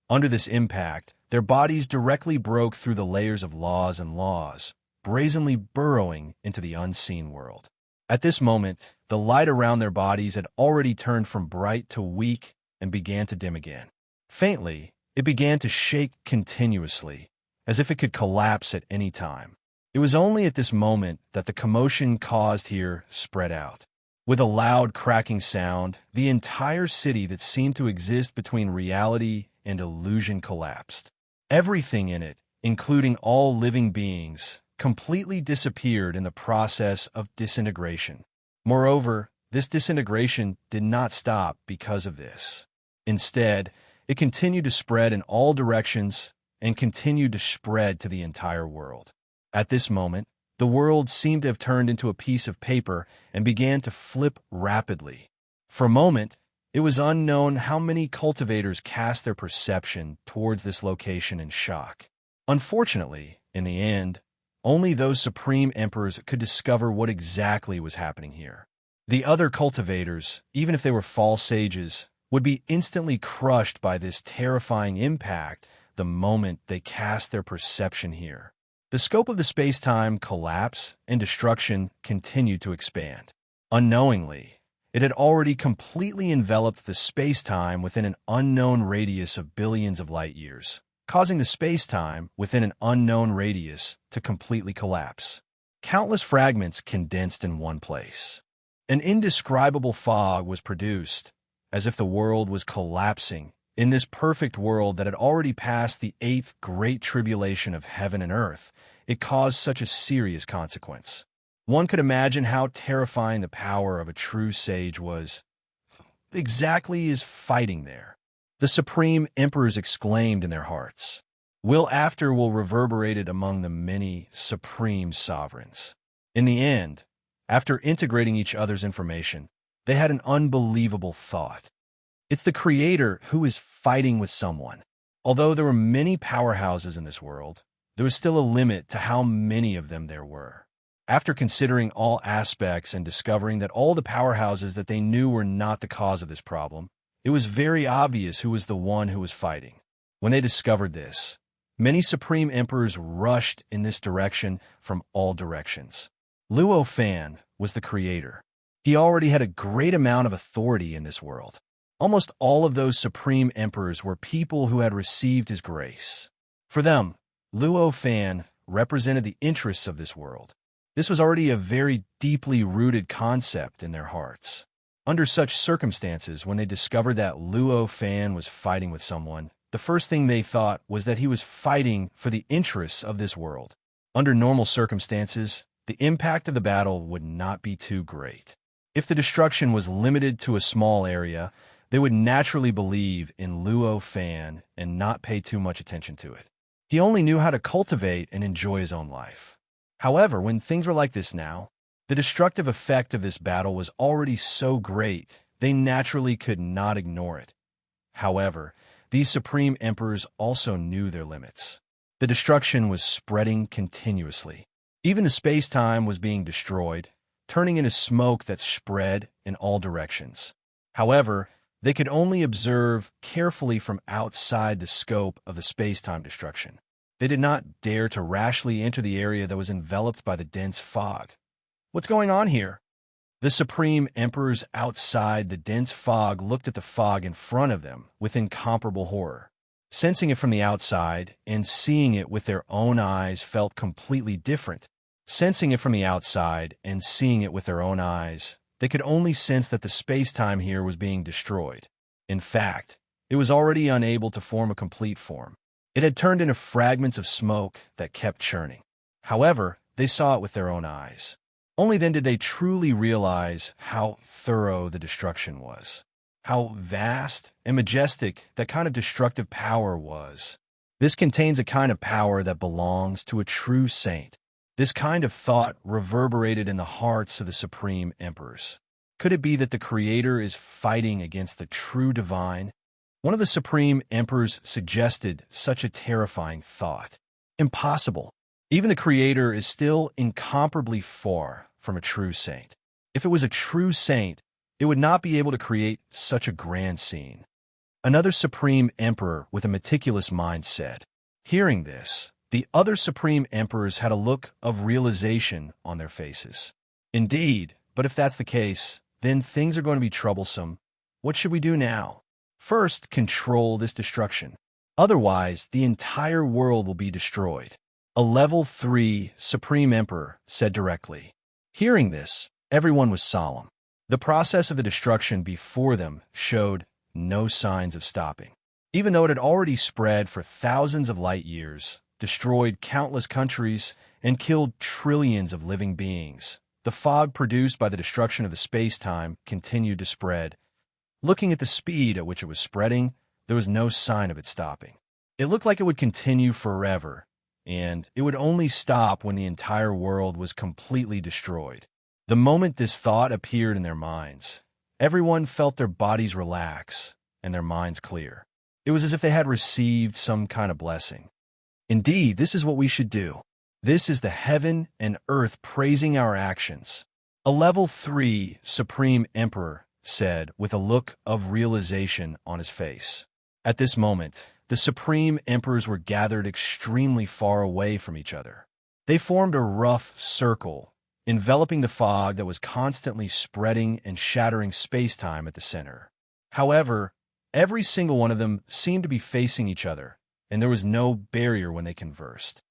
Under this impact, their bodies directly broke through the layers of laws and laws, brazenly burrowing into the unseen world. At this moment, the light around their bodies had already turned from bright to weak and began to dim again. Faintly, it began to shake continuously, as if it could collapse at any time. It was only at this moment that the commotion caused here spread out. With a loud cracking sound, the entire city that seemed to exist between reality and illusion collapsed. Everything in it, including all living beings, completely disappeared in the process of disintegration. Moreover, this disintegration did not stop because of this. Instead, it continued to spread in all directions and continued to spread to the entire world. At this moment, the world seemed to have turned into a piece of paper and began to flip rapidly. For a moment, it was unknown how many cultivators cast their perception towards this location in shock. Unfortunately, in the end, only those supreme emperors could discover what exactly was happening here. The other cultivators, even if they were false sages, would be instantly crushed by this terrifying impact the moment they cast their perception here. The scope of the space-time collapse and destruction continued to expand. Unknowingly, it had already completely enveloped the space-time within an unknown radius of billions of light years, causing the space-time within an unknown radius to completely collapse. Countless fragments condensed in one place. An indescribable fog was produced, as if the world was collapsing in this perfect world that had already passed the 8th great tribulation of heaven and earth. It caused such a serious consequence. One could imagine how terrifying the power of a true sage was. Exactly is fighting there. The supreme emperors exclaimed in their hearts. Will reverberated among the many supreme sovereigns. In the end, after integrating each other's information, they had an unbelievable thought. It's the creator who is fighting with someone. Although there were many powerhouses in this world, there was still a limit to how many of them there were. After considering all aspects and discovering that all the powerhouses that they knew were not the cause of this problem, it was very obvious who was the one who was fighting. When they discovered this, many supreme emperors rushed in this direction from all directions. Luo Fan was the creator. He already had a great amount of authority in this world. Almost all of those supreme emperors were people who had received his grace. For them, Luo Fan represented the interests of this world. This was already a very deeply rooted concept in their hearts. Under such circumstances, when they discovered that Luo Fan was fighting with someone, the first thing they thought was that he was fighting for the interests of this world. Under normal circumstances, the impact of the battle would not be too great. If the destruction was limited to a small area, they would naturally believe in Luo Fan and not pay too much attention to it. He only knew how to cultivate and enjoy his own life. However, when things were like this now, the destructive effect of this battle was already so great, they naturally could not ignore it. However, these supreme emperors also knew their limits. The destruction was spreading continuously. Even the space-time was being destroyed, turning into smoke that spread in all directions. However, they could only observe carefully from outside the scope of the space-time destruction. They did not dare to rashly enter the area that was enveloped by the dense fog. What's going on here? The supreme emperors outside the dense fog looked at the fog in front of them with incomparable horror. Sensing it from the outside and seeing it with their own eyes felt completely different. Sensing it from the outside and seeing it with their own eyes, they could only sense that the space-time here was being destroyed. In fact, it was already unable to form a complete form. It had turned into fragments of smoke that kept churning. However, they saw it with their own eyes. Only then did they truly realize how thorough the destruction was, how vast and majestic that kind of destructive power was. This contains a kind of power that belongs to a true saint. This kind of thought reverberated in the hearts of the supreme emperors. Could it be that the Creator is fighting against the true divine? One of the supreme emperors suggested such a terrifying thought. Impossible. Even the Creator is still incomparably far from a true saint. If it was a true saint, it would not be able to create such a grand scene. Another supreme emperor with a meticulous mind said. Hearing this, the other supreme emperors had a look of realization on their faces. Indeed, but if that's the case, then things are going to be troublesome. What should we do now? First, control this destruction. Otherwise, the entire world will be destroyed. A level 3 Supreme Emperor said directly. Hearing this, everyone was solemn. The process of the destruction before them showed no signs of stopping. Even though it had already spread for thousands of light years, destroyed countless countries, and killed trillions of living beings, the fog produced by the destruction of the space-time continued to spread. Looking at the speed at which it was spreading, there was no sign of it stopping. It looked like it would continue forever, and it would only stop when the entire world was completely destroyed. The moment this thought appeared in their minds, everyone felt their bodies relax and their minds clear. It was as if they had received some kind of blessing. Indeed, this is what we should do. This is the heaven and earth praising our actions. A level 3 Supreme Emperor said with a look of realization on his face. At this moment, the supreme emperors were gathered extremely far away from each other. They formed a rough circle, enveloping the fog that was constantly spreading and shattering space-time at the center. However, every single one of them seemed to be facing each other, and there was no barrier when they conversed.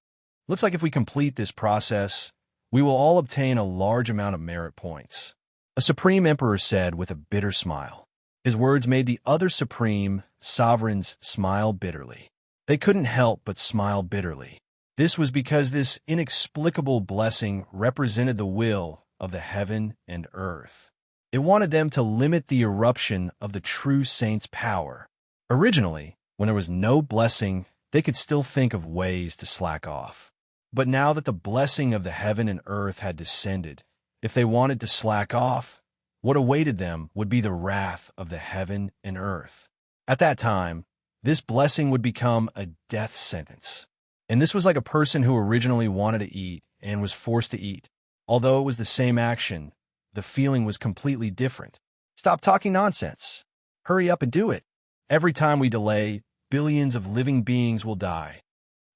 Looks like if we complete this process, we will all obtain a large amount of merit points. A supreme emperor said with a bitter smile. His words made the other supreme sovereigns smile bitterly. They couldn't help but smile bitterly. This was because this inexplicable blessing represented the will of the heaven and earth. It wanted them to limit the eruption of the true saint's power. Originally, when there was no blessing, they could still think of ways to slack off. But now that the blessing of the heaven and earth had descended, if they wanted to slack off, what awaited them would be the wrath of the heaven and earth. At that time, this blessing would become a death sentence. And this was like a person who originally wanted to eat and was forced to eat. Although it was the same action, the feeling was completely different. Stop talking nonsense. Hurry up and do it. Every time we delay, billions of living beings will die.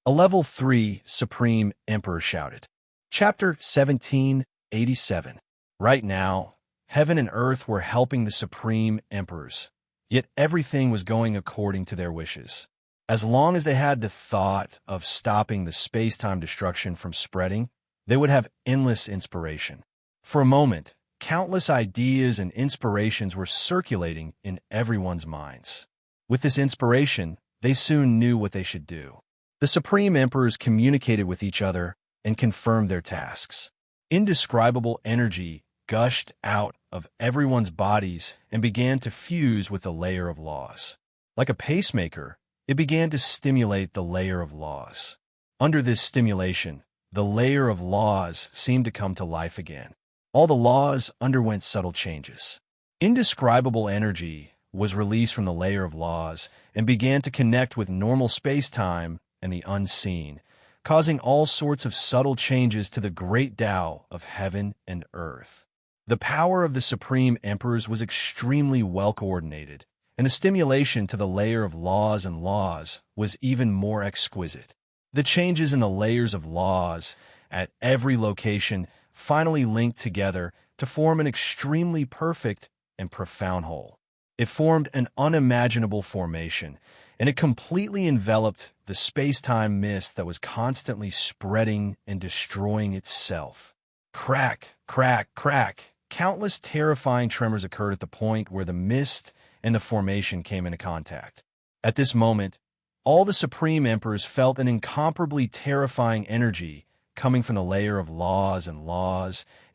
A level 3 Supreme Emperor shouted. Chapter 1787. Right now, heaven and earth were helping the Supreme Emperors, yet everything was going according to their wishes. As long as they had the thought of stopping the space-time destruction from spreading, they would have endless inspiration. For a moment, countless ideas and inspirations were circulating in everyone's minds. With this inspiration, they soon knew what they should do. The Supreme Emperors communicated with each other and confirmed their tasks. Indescribable energy gushed out of everyone's bodies and began to fuse with the layer of laws. Like a pacemaker, it began to stimulate the layer of laws. Under this stimulation, the layer of laws seemed to come to life again. All the laws underwent subtle changes. Indescribable energy was released from the layer of laws and began to connect with normal space-time and the unseen, causing all sorts of subtle changes to the great Tao of heaven and earth. The power of the Supreme Emperors was extremely well-coordinated, and the stimulation to the layer of laws and laws was even more exquisite. The changes in the layers of laws at every location finally linked together to form an extremely perfect and profound whole. It formed an unimaginable formation, and it completely enveloped the space-time mist that was constantly spreading and destroying itself. Crack, crack, crack. Countless terrifying tremors occurred at the point where the mist and the formation came into contact. At this moment, all the Supreme Emperors felt an incomparably terrifying energy coming from the layer of laws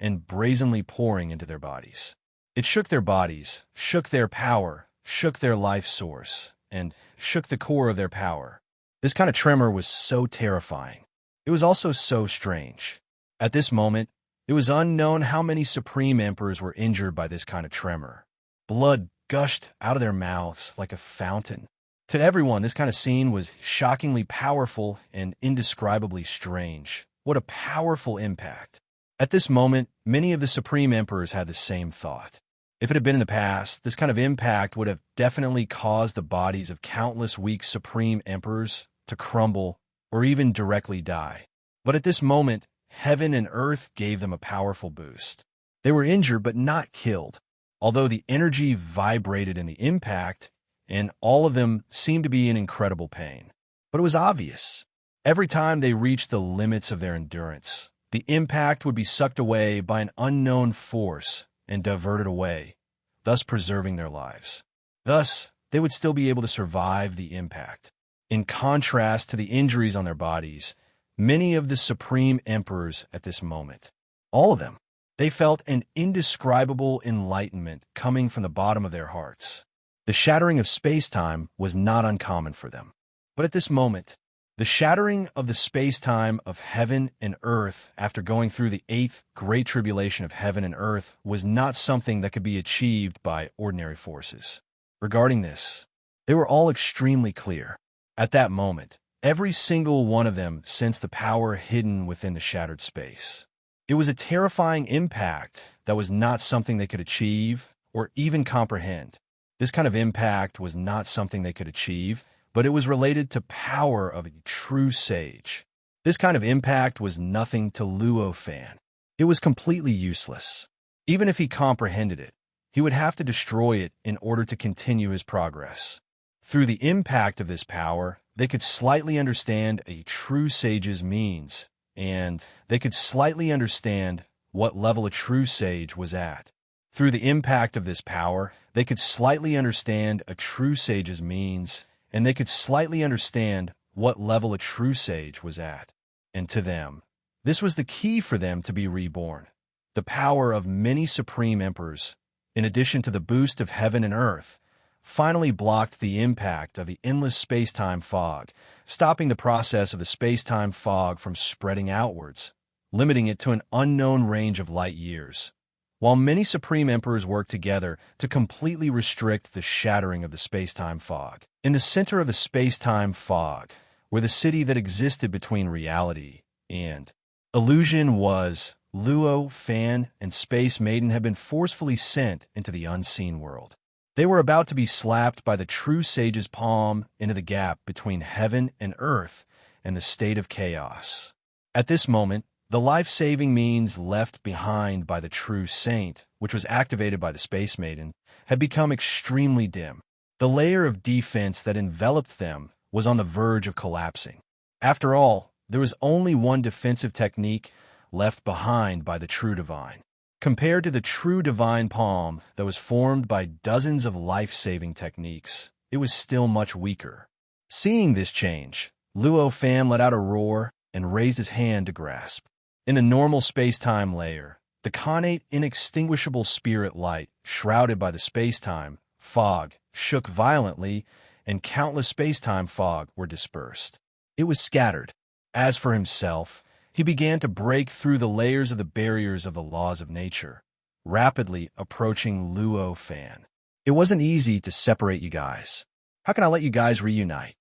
and brazenly pouring into their bodies. It shook their bodies, shook their power, shook their life source, and shook the core of their power. This kind of tremor was so terrifying. It was also so strange. At this moment, it was unknown how many Supreme Emperors were injured by this kind of tremor. Blood gushed out of their mouths like a fountain. To everyone, this kind of scene was shockingly powerful and indescribably strange. What a powerful impact. At this moment, many of the Supreme Emperors had the same thought. If it had been in the past, this kind of impact would have definitely caused the bodies of countless weak Supreme Emperors to crumble or even directly die. But at this moment, heaven and earth gave them a powerful boost. They were injured but not killed, although the energy vibrated in the impact, and all of them seemed to be in incredible pain. But it was obvious. Every time they reached the limits of their endurance, the impact would be sucked away by an unknown force and diverted away, thus preserving their lives. Thus, they would still be able to survive the impact. In contrast to the injuries on their bodies, many of the Supreme Emperors at this moment, all of them, they felt an indescribable enlightenment coming from the bottom of their hearts. The shattering of space-time was not uncommon for them. But at this moment, the shattering of the space-time of heaven and earth after going through the 8th Great Tribulation of heaven and earth was not something that could be achieved by ordinary forces. Regarding this, they were all extremely clear. At that moment, every single one of them sensed the power hidden within the shattered space. It was a terrifying impact that was not something they could achieve or even comprehend. This kind of impact was not something they could achieve, but it was related to power of a true sage. This kind of impact was nothing to Luo Fan. It was completely useless. Even if he comprehended it, he would have to destroy it in order to continue his progress. Through the impact of this power, they could slightly understand a true sage's means, and they could slightly understand what level a true sage was at. Through the impact of this power, they could slightly understand a true sage's means, and they could slightly understand what level a true sage was at. and to them, this was the key for them to be reborn. The power of many supreme emperors, in addition to the boost of heaven and earth, finally blocked the impact of the endless space-time fog, stopping the process of the space-time fog from spreading outwards, limiting it to an unknown range of light years. While many supreme emperors worked together to completely restrict the shattering of the space-time fog, in the center of the space-time fog, where the city that existed between reality and illusion was, Luo, Fan, and Space Maiden had been forcefully sent into the unseen world. They were about to be slapped by the true sage's palm into the gap between heaven and earth and the state of chaos. At this moment, the life-saving means left behind by the true saint, which was activated by the Space Maiden, had become extremely dim. The layer of defense that enveloped them was on the verge of collapsing. After all, there was only one defensive technique left behind by the true divine. Compared to the true divine palm that was formed by dozens of life-saving techniques, it was still much weaker. Seeing this change, Luo Fan let out a roar and raised his hand to grasp. In the normal space-time layer, the connate inextinguishable spirit light, shrouded by the space-time fog, shook violently, and countless space-time fog were dispersed. It was scattered. As for himself, he began to break through the layers of the barriers of the laws of nature, rapidly approaching Luo Fan. It wasn't easy to separate you guys. How can I let you guys reunite?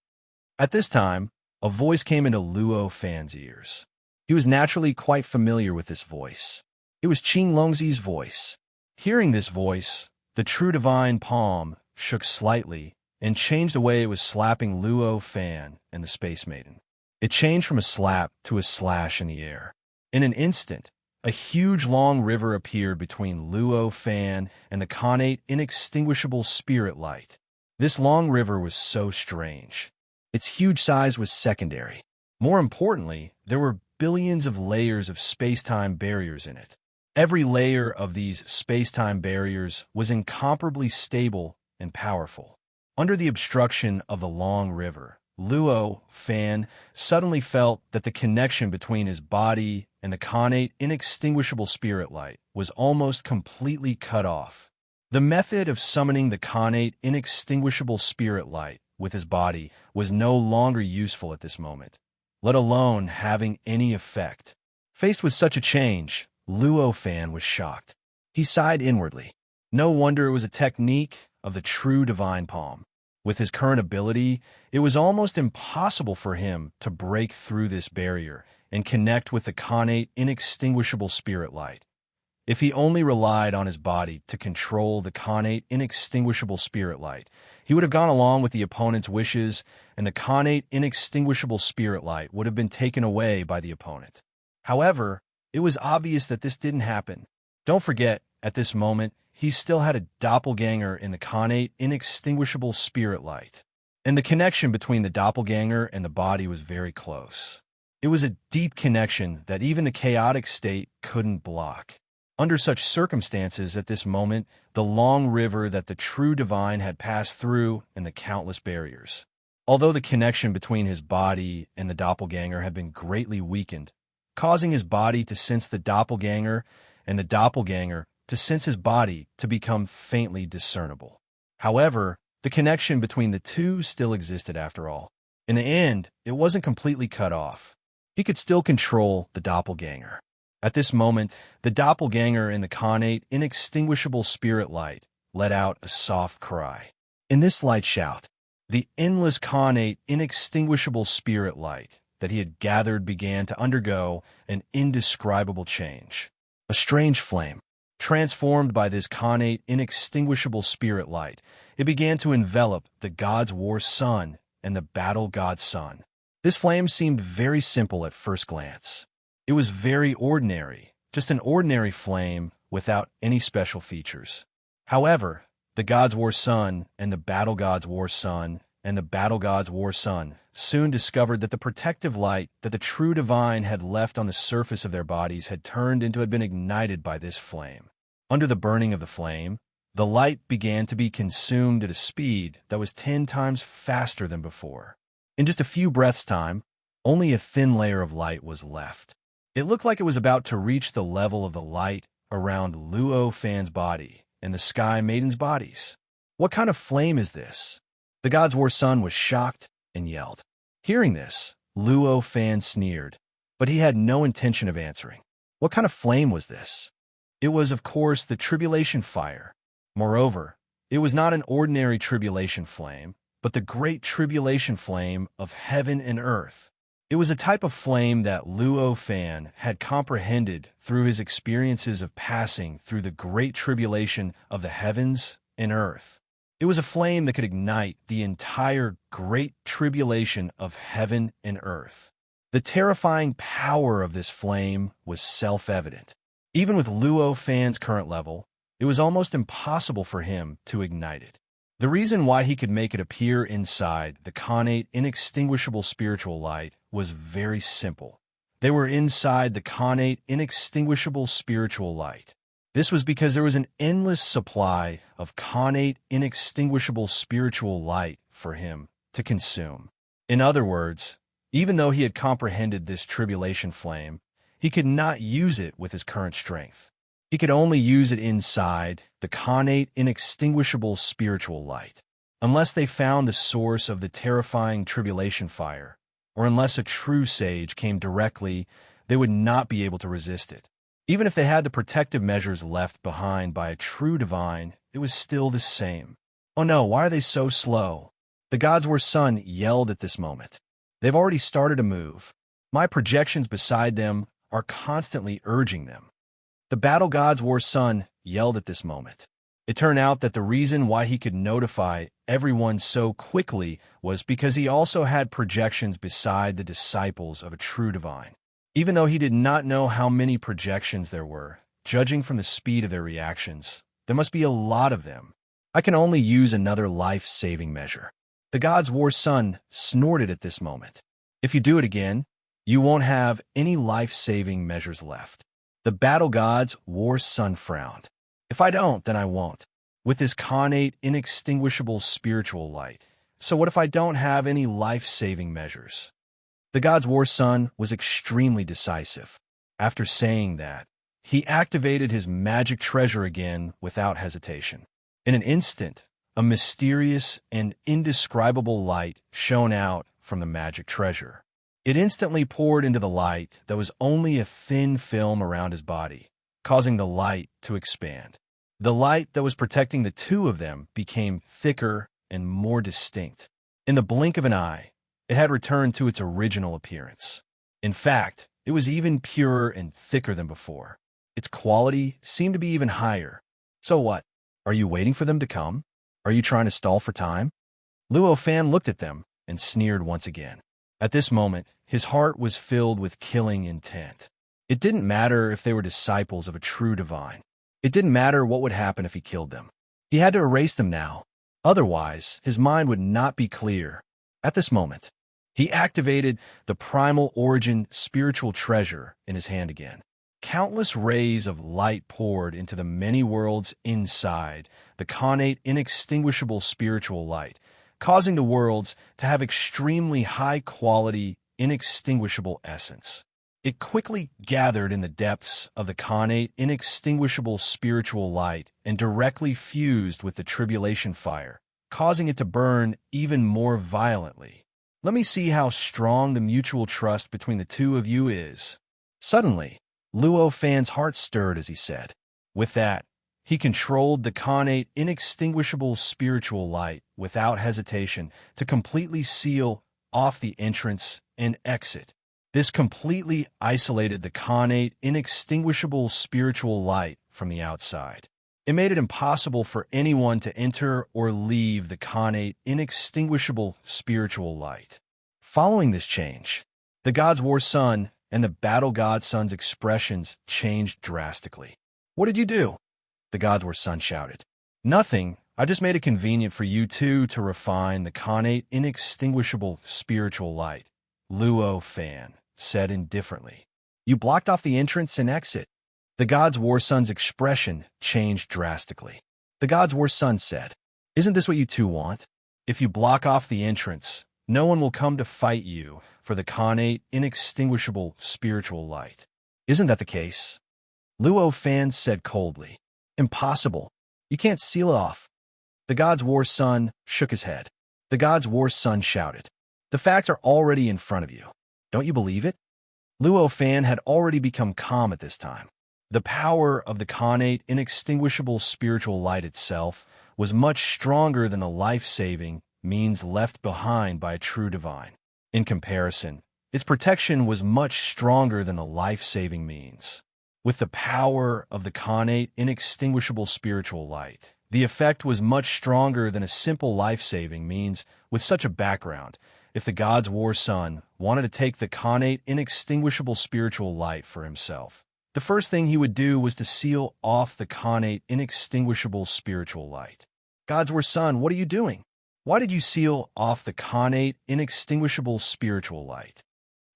At this time, a voice came into Luo Fan's ears. He was naturally quite familiar with this voice. It was Qing Longzi's voice. Hearing this voice, the true divine palm shook slightly and changed the way it was slapping Luo Fan and the Space Maiden. It changed from a slap to a slash in the air. In an instant, a huge long river appeared between Luo Fan and the connate inextinguishable spirit light. This long river was so strange. Its huge size was secondary. More importantly, there were billions of layers of space-time barriers in it. Every layer of these space-time barriers was incomparably stable and powerful. Under the obstruction of the long river, Luo Fan suddenly felt that the connection between his body and the connate inextinguishable spirit light was almost completely cut off. The method of summoning the connate inextinguishable spirit light with his body was no longer useful at this moment, let alone having any effect. Faced with such a change, Luo Fan was shocked. He sighed inwardly. No wonder it was a technique of the true divine palm. With his current ability, it was almost impossible for him to break through this barrier and connect with the connate inextinguishable spirit light. If he only relied on his body to control the connate inextinguishable spirit light, he would have gone along with the opponent's wishes, and the connate inextinguishable spirit light would have been taken away by the opponent. However, it was obvious that this didn't happen. Don't forget, at this moment, he still had a doppelganger in the connate inextinguishable spirit light, and the connection between the doppelganger and the body was very close. It was a deep connection that even the chaotic state couldn't block. Under such circumstances at this moment, the long river that the true divine had passed through and the countless barriers. Although the connection between his body and the doppelganger had been greatly weakened, causing his body to sense the doppelganger and the doppelganger to sense his body to become faintly discernible. However, the connection between the two still existed after all. In the end, it wasn't completely cut off. He could still control the doppelganger. At this moment, the doppelganger in the connate inextinguishable spirit light let out a soft cry. In this light shout, the endless connate inextinguishable spirit light that he had gathered began to undergo an indescribable change. A strange flame, transformed by this connate inextinguishable spirit light, it began to envelop the god's war sun and the battle god's sun. This flame seemed very simple at first glance. It was very ordinary, just an ordinary flame without any special features. However, the god's war sun and the battle god's war sun and the battle god's war sun soon discovered that the protective light that the true divine had left on the surface of their bodies had been ignited by this flame. Under the burning of the flame, the light began to be consumed at a speed that was 10 times faster than before. In just a few breaths' time, Only a thin layer of light was left. It looked like it was about to reach the level of the light around Luo Fan's body and the Sky Maiden's bodies. What kind of flame is this? The God's War Son was shocked and yelled. Hearing this, Luo Fan sneered, but he had no intention of answering. What kind of flame was this? It was, of course, the tribulation fire. Moreover, it was not an ordinary tribulation flame, but the great tribulation flame of heaven and earth. It was a type of flame that Luo Fan had comprehended through his experiences of passing through the great tribulation of the heavens and earth. It was a flame that could ignite the entire great tribulation of heaven and earth. The terrifying power of this flame was self-evident. Even with Luo Fan's current level, it was almost impossible for him to ignite it. The reason why he could make it appear inside the connate inextinguishable spiritual light was very simple. They were inside the connate inextinguishable spiritual light. This was because there was an endless supply of connate inextinguishable spiritual light for him to consume. In other words, even though he had comprehended this tribulation flame, he could not use it with his current strength. He could only use it inside the connate inextinguishable spiritual light. Unless they found the source of the terrifying tribulation fire, or unless a true sage came directly, they would not be able to resist it. Even if they had the protective measures left behind by a true divine, it was still the same. Oh no, why are they so slow? The God's War Son yelled at this moment. They've already started to move. My projections beside them are constantly urging them. The Battle God's War Son yelled at this moment. It turned out that the reason why he could notify everyone so quickly was because he also had projections beside the disciples of a true divine. Even though he did not know how many projections there were, judging from the speed of their reactions, there must be a lot of them. I can only use another life-saving measure. The God's War Son snorted at this moment. If you do it again, you won't have any life-saving measures left. The Battle God's War Son frowned. If I don't, then I won't. With his connate inextinguishable spiritual light. So what if I don't have any life-saving measures? The God's War Son was extremely decisive. After saying that, he activated his magic treasure again without hesitation. In an instant, a mysterious and indescribable light shone out from the magic treasure. It instantly poured into the light that was only a thin film around his body, causing the light to expand. The light that was protecting the two of them became thicker and more distinct. In the blink of an eye, it had returned to its original appearance. In fact, it was even purer and thicker than before. Its quality seemed to be even higher. So what? Are you waiting for them to come? Are you trying to stall for time? Luo Fan looked at them and sneered once again. At this moment, his heart was filled with killing intent. It didn't matter if they were disciples of a true divine. It didn't matter what would happen if he killed them. He had to erase them now. Otherwise, his mind would not be clear. At this moment, he activated the primal origin spiritual treasure in his hand again. Countless rays of light poured into the many worlds inside the connate inextinguishable spiritual light, causing the worlds to have extremely high-quality, inextinguishable essence. It quickly gathered in the depths of the connate inextinguishable spiritual light and directly fused with the tribulation fire, causing it to burn even more violently. Let me see how strong the mutual trust between the two of you is. Suddenly, Luo Fan's heart stirred as he said. With that, he controlled the connate inextinguishable spiritual light without hesitation to completely seal off the entrance and exit. This completely isolated the connate inextinguishable spiritual light from the outside. It made it impossible for anyone to enter or leave the connate inextinguishable spiritual light. Following this change, the God's War Son and the Battle God Son's expressions changed drastically. What did you do? The God's War Son shouted. Nothing. I just made it convenient for you two to refine the connate inextinguishable spiritual light. Luo Fan said indifferently. You blocked off the entrance and exit. The God's War Son's expression changed drastically. The God's War Son said, Isn't this what you two want? If you block off the entrance, No one will come to fight you for the connate, inextinguishable spiritual light. Isn't that the case? Luo Fan said coldly. Impossible. You can't seal it off. The God's War Son shook his head. The God's War Son shouted. The facts are already in front of you. Don't you believe it? Luo Fan had already become calm at this time. The power of the connate, inextinguishable spiritual light itself was much stronger than the life-saving means left behind by a true divine. In comparison, its protection was much stronger than the life-saving means. With the power of the connate, inextinguishable spiritual light, the effect was much stronger than a simple life-saving means with such a background. If the God's War Son wanted to take the connate, inextinguishable spiritual light for himself, the first thing he would do was to seal off the connate, inextinguishable spiritual light. God's War Son, what are you doing? Why did you seal off the connate, inextinguishable spiritual light?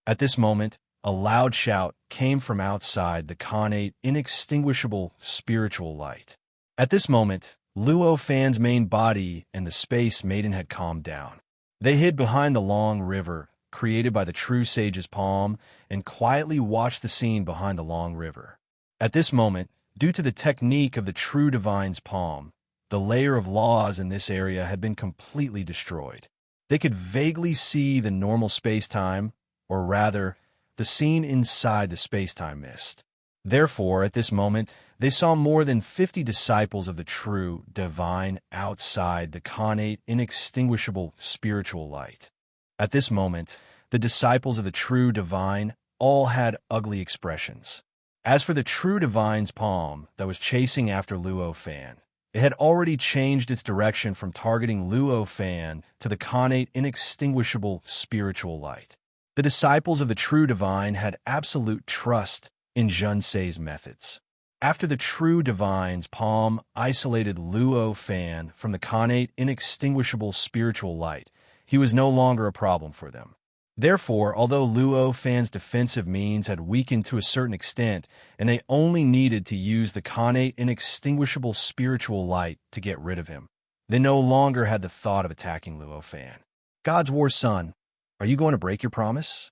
At this moment, a loud shout came from outside the connate, inextinguishable spiritual light. At this moment, Luo Fan's main body and the Space Maiden had calmed down. They hid behind the long river, created by the true sage's palm, and quietly watched the scene behind the long river. At this moment, due to the technique of the true divine's palm, the layer of laws in this area had been completely destroyed. They could vaguely see the normal space-time, or rather, the scene inside the space-time mist. Therefore, at this moment, they saw more than 50 disciples of the true divine outside the connate, inextinguishable spiritual light. At this moment, the disciples of the true divine all had ugly expressions. As for the true divine's palm that was chasing after Luo Fan, it had already changed its direction from targeting Luo Fan to the connate, inextinguishable spiritual light. The disciples of the true divine had absolute trust in Junsei's methods. After the true divine's palm isolated Luo Fan from the connate, inextinguishable spiritual light, he was no longer a problem for them. Therefore, although Luo Fan's defensive means had weakened to a certain extent, and they only needed to use the connate, inextinguishable spiritual light to get rid of him, they no longer had the thought of attacking Luo Fan. God's War Son, are you going to break your promise?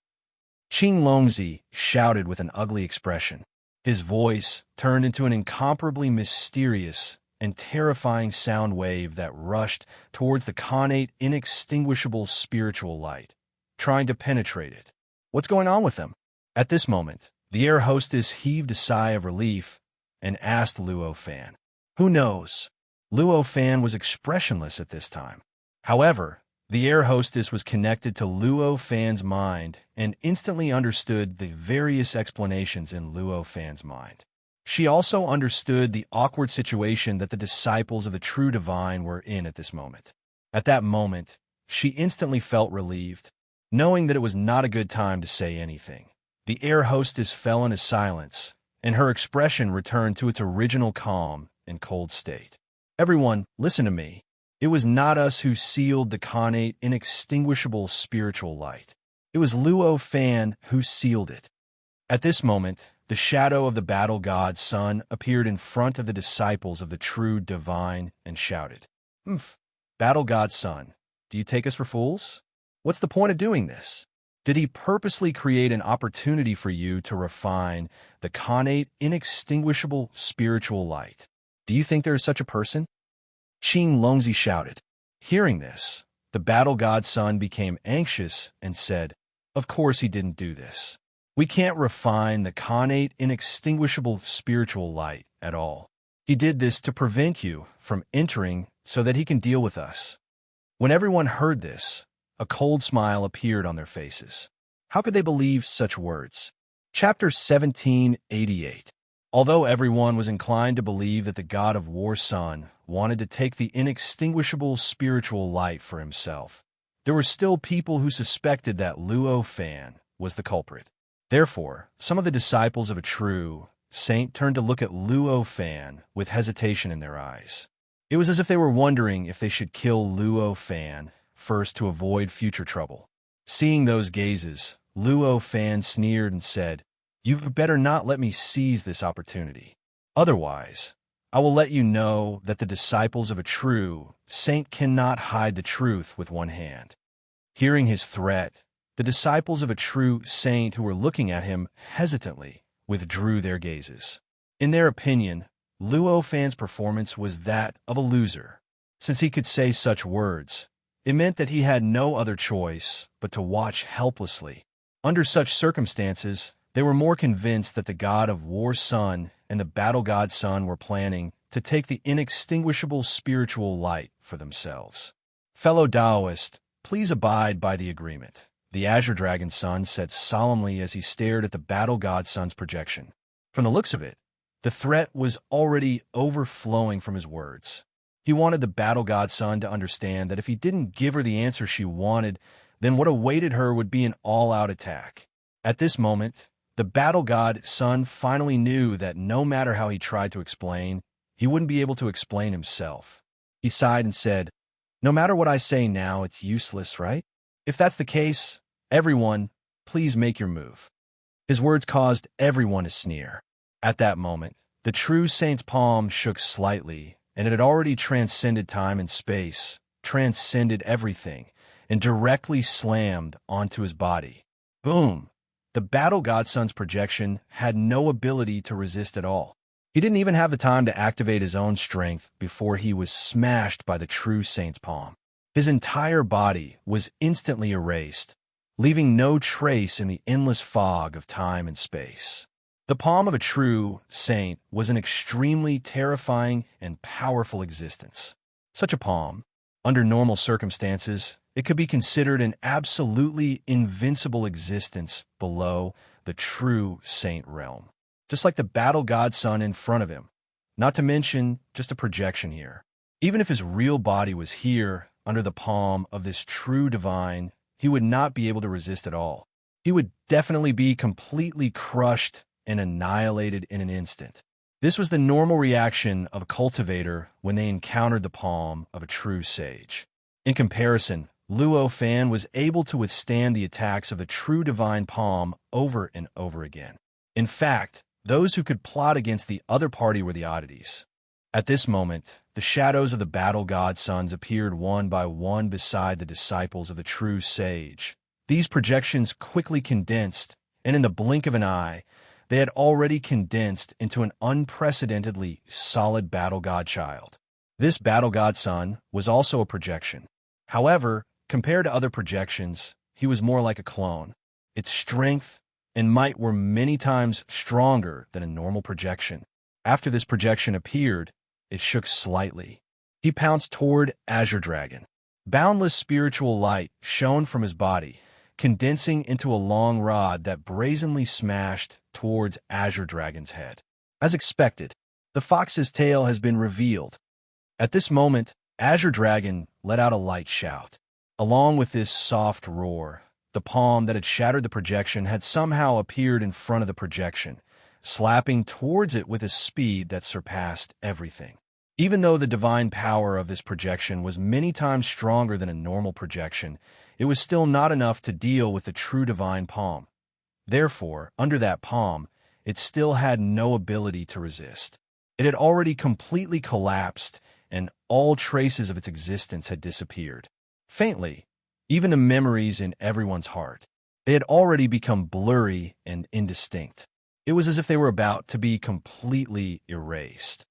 Qing Longzi shouted with an ugly expression. His voice turned into an incomparably mysterious and terrifying sound wave that rushed towards the connate, inextinguishable spiritual light, trying to penetrate it. What's going on with them? At this moment, the air hostess heaved a sigh of relief and asked Luo Fan. Who knows? Luo Fan was expressionless at this time. However, the air hostess was connected to Luo Fan's mind and instantly understood the various explanations in Luo Fan's mind. She also understood the awkward situation that the disciples of the true divine were in at this moment. At that moment, she instantly felt relieved, knowing that it was not a good time to say anything. The air hostess fell into silence, and her expression returned to its original calm and cold state. Everyone, listen to me. It was not us who sealed the connate, inextinguishable spiritual light. It was Luo Fan who sealed it. At this moment, the shadow of the battle god's son appeared in front of the disciples of the true divine and shouted, Battle god's son, do you take us for fools? What's the point of doing this? Did he purposely create an opportunity for you to refine the connate, inextinguishable spiritual light? Do you think there is such a person? Qing Longzi shouted. Hearing this, the battle god's son became anxious and said, Of course he didn't do this. We can't refine the connate, inextinguishable spiritual light at all. He did this to prevent you from entering so that he can deal with us. When everyone heard this, a cold smile appeared on their faces. How could they believe such words? Chapter 1788. Although everyone was inclined to believe that the God of War Son wanted to take the inextinguishable spiritual light for himself, there were still people who suspected that Luo Fan was the culprit. Therefore, some of the disciples of a true saint turned to look at Luo Fan with hesitation in their eyes. It was as if they were wondering if they should kill Luo Fan first to avoid future trouble. Seeing those gazes, Luo Fan sneered and said, "You'd better not let me seize this opportunity. Otherwise, I will let you know that the disciples of a true saint cannot hide the truth with one hand." Hearing his threat, the disciples of a true saint who were looking at him hesitantly withdrew their gazes. In their opinion, Luo Fan's performance was that of a loser. Since he could say such words, it meant that he had no other choice but to watch helplessly. Under such circumstances, they were more convinced that the god of war's son and the battle god's son were planning to take the inextinguishable spiritual light for themselves. Fellow Taoist, please abide by the agreement, the Azure Dragon's son said solemnly as he stared at the battle god's son's projection. From the looks of it, the threat was already overflowing from his words. He wanted the battle god's son to understand that if he didn't give her the answer she wanted, then what awaited her would be an all-out attack. At this moment, the battle god's son finally knew that no matter how he tried to explain, he wouldn't be able to explain himself. He sighed and said, "No matter what I say now, it's useless, right? If that's the case, everyone, please make your move." His words caused everyone to sneer. At that moment, the true saint's palm shook slightly, and it had already transcended time and space, transcended everything, and directly slammed onto his body. Boom! The battle godson's projection had no ability to resist at all. He didn't even have the time to activate his own strength before he was smashed by the true saint's palm. His entire body was instantly erased, leaving no trace in the endless fog of time and space. The palm of a true saint was an extremely terrifying and powerful existence. Such a palm, under normal circumstances, it could be considered an absolutely invincible existence below the true saint realm, just like the battle godson in front of him. Not to mention just a projection here. Even if his real body was here, under the palm of this true divine, he would not be able to resist at all. He would definitely be completely crushed and annihilated in an instant. This was the normal reaction of a cultivator when they encountered the palm of a true sage. In comparison, Luo Fan was able to withstand the attacks of the true divine palm over and over again. In fact, those who could plot against the other party were the oddities. At this moment, the shadows of the battle godsons appeared one by one beside the disciples of the true sage. These projections quickly condensed, and in the blink of an eye, they had already condensed into an unprecedentedly solid battle god child. This battle godson was also a projection. However, compared to other projections, he was more like a clone. Its strength and might were many times stronger than a normal projection. After this projection appeared, it shook slightly. He pounced toward Azure Dragon. Boundless spiritual light shone from his body, condensing into a long rod that brazenly smashed towards Azure Dragon's head. As expected, the fox's tail has been revealed. At this moment, Azure Dragon let out a light shout. Along with this soft roar, the palm that had shattered the projection had somehow appeared in front of the projection, slapping towards it with a speed that surpassed everything. Even though the divine power of this projection was many times stronger than a normal projection, it was still not enough to deal with the true divine palm. Therefore, under that palm, it still had no ability to resist. It had already completely collapsed, and all traces of its existence had disappeared. Faintly, even the memories in everyone's heart. They had already become blurry and indistinct. It was as if they were about to be completely erased.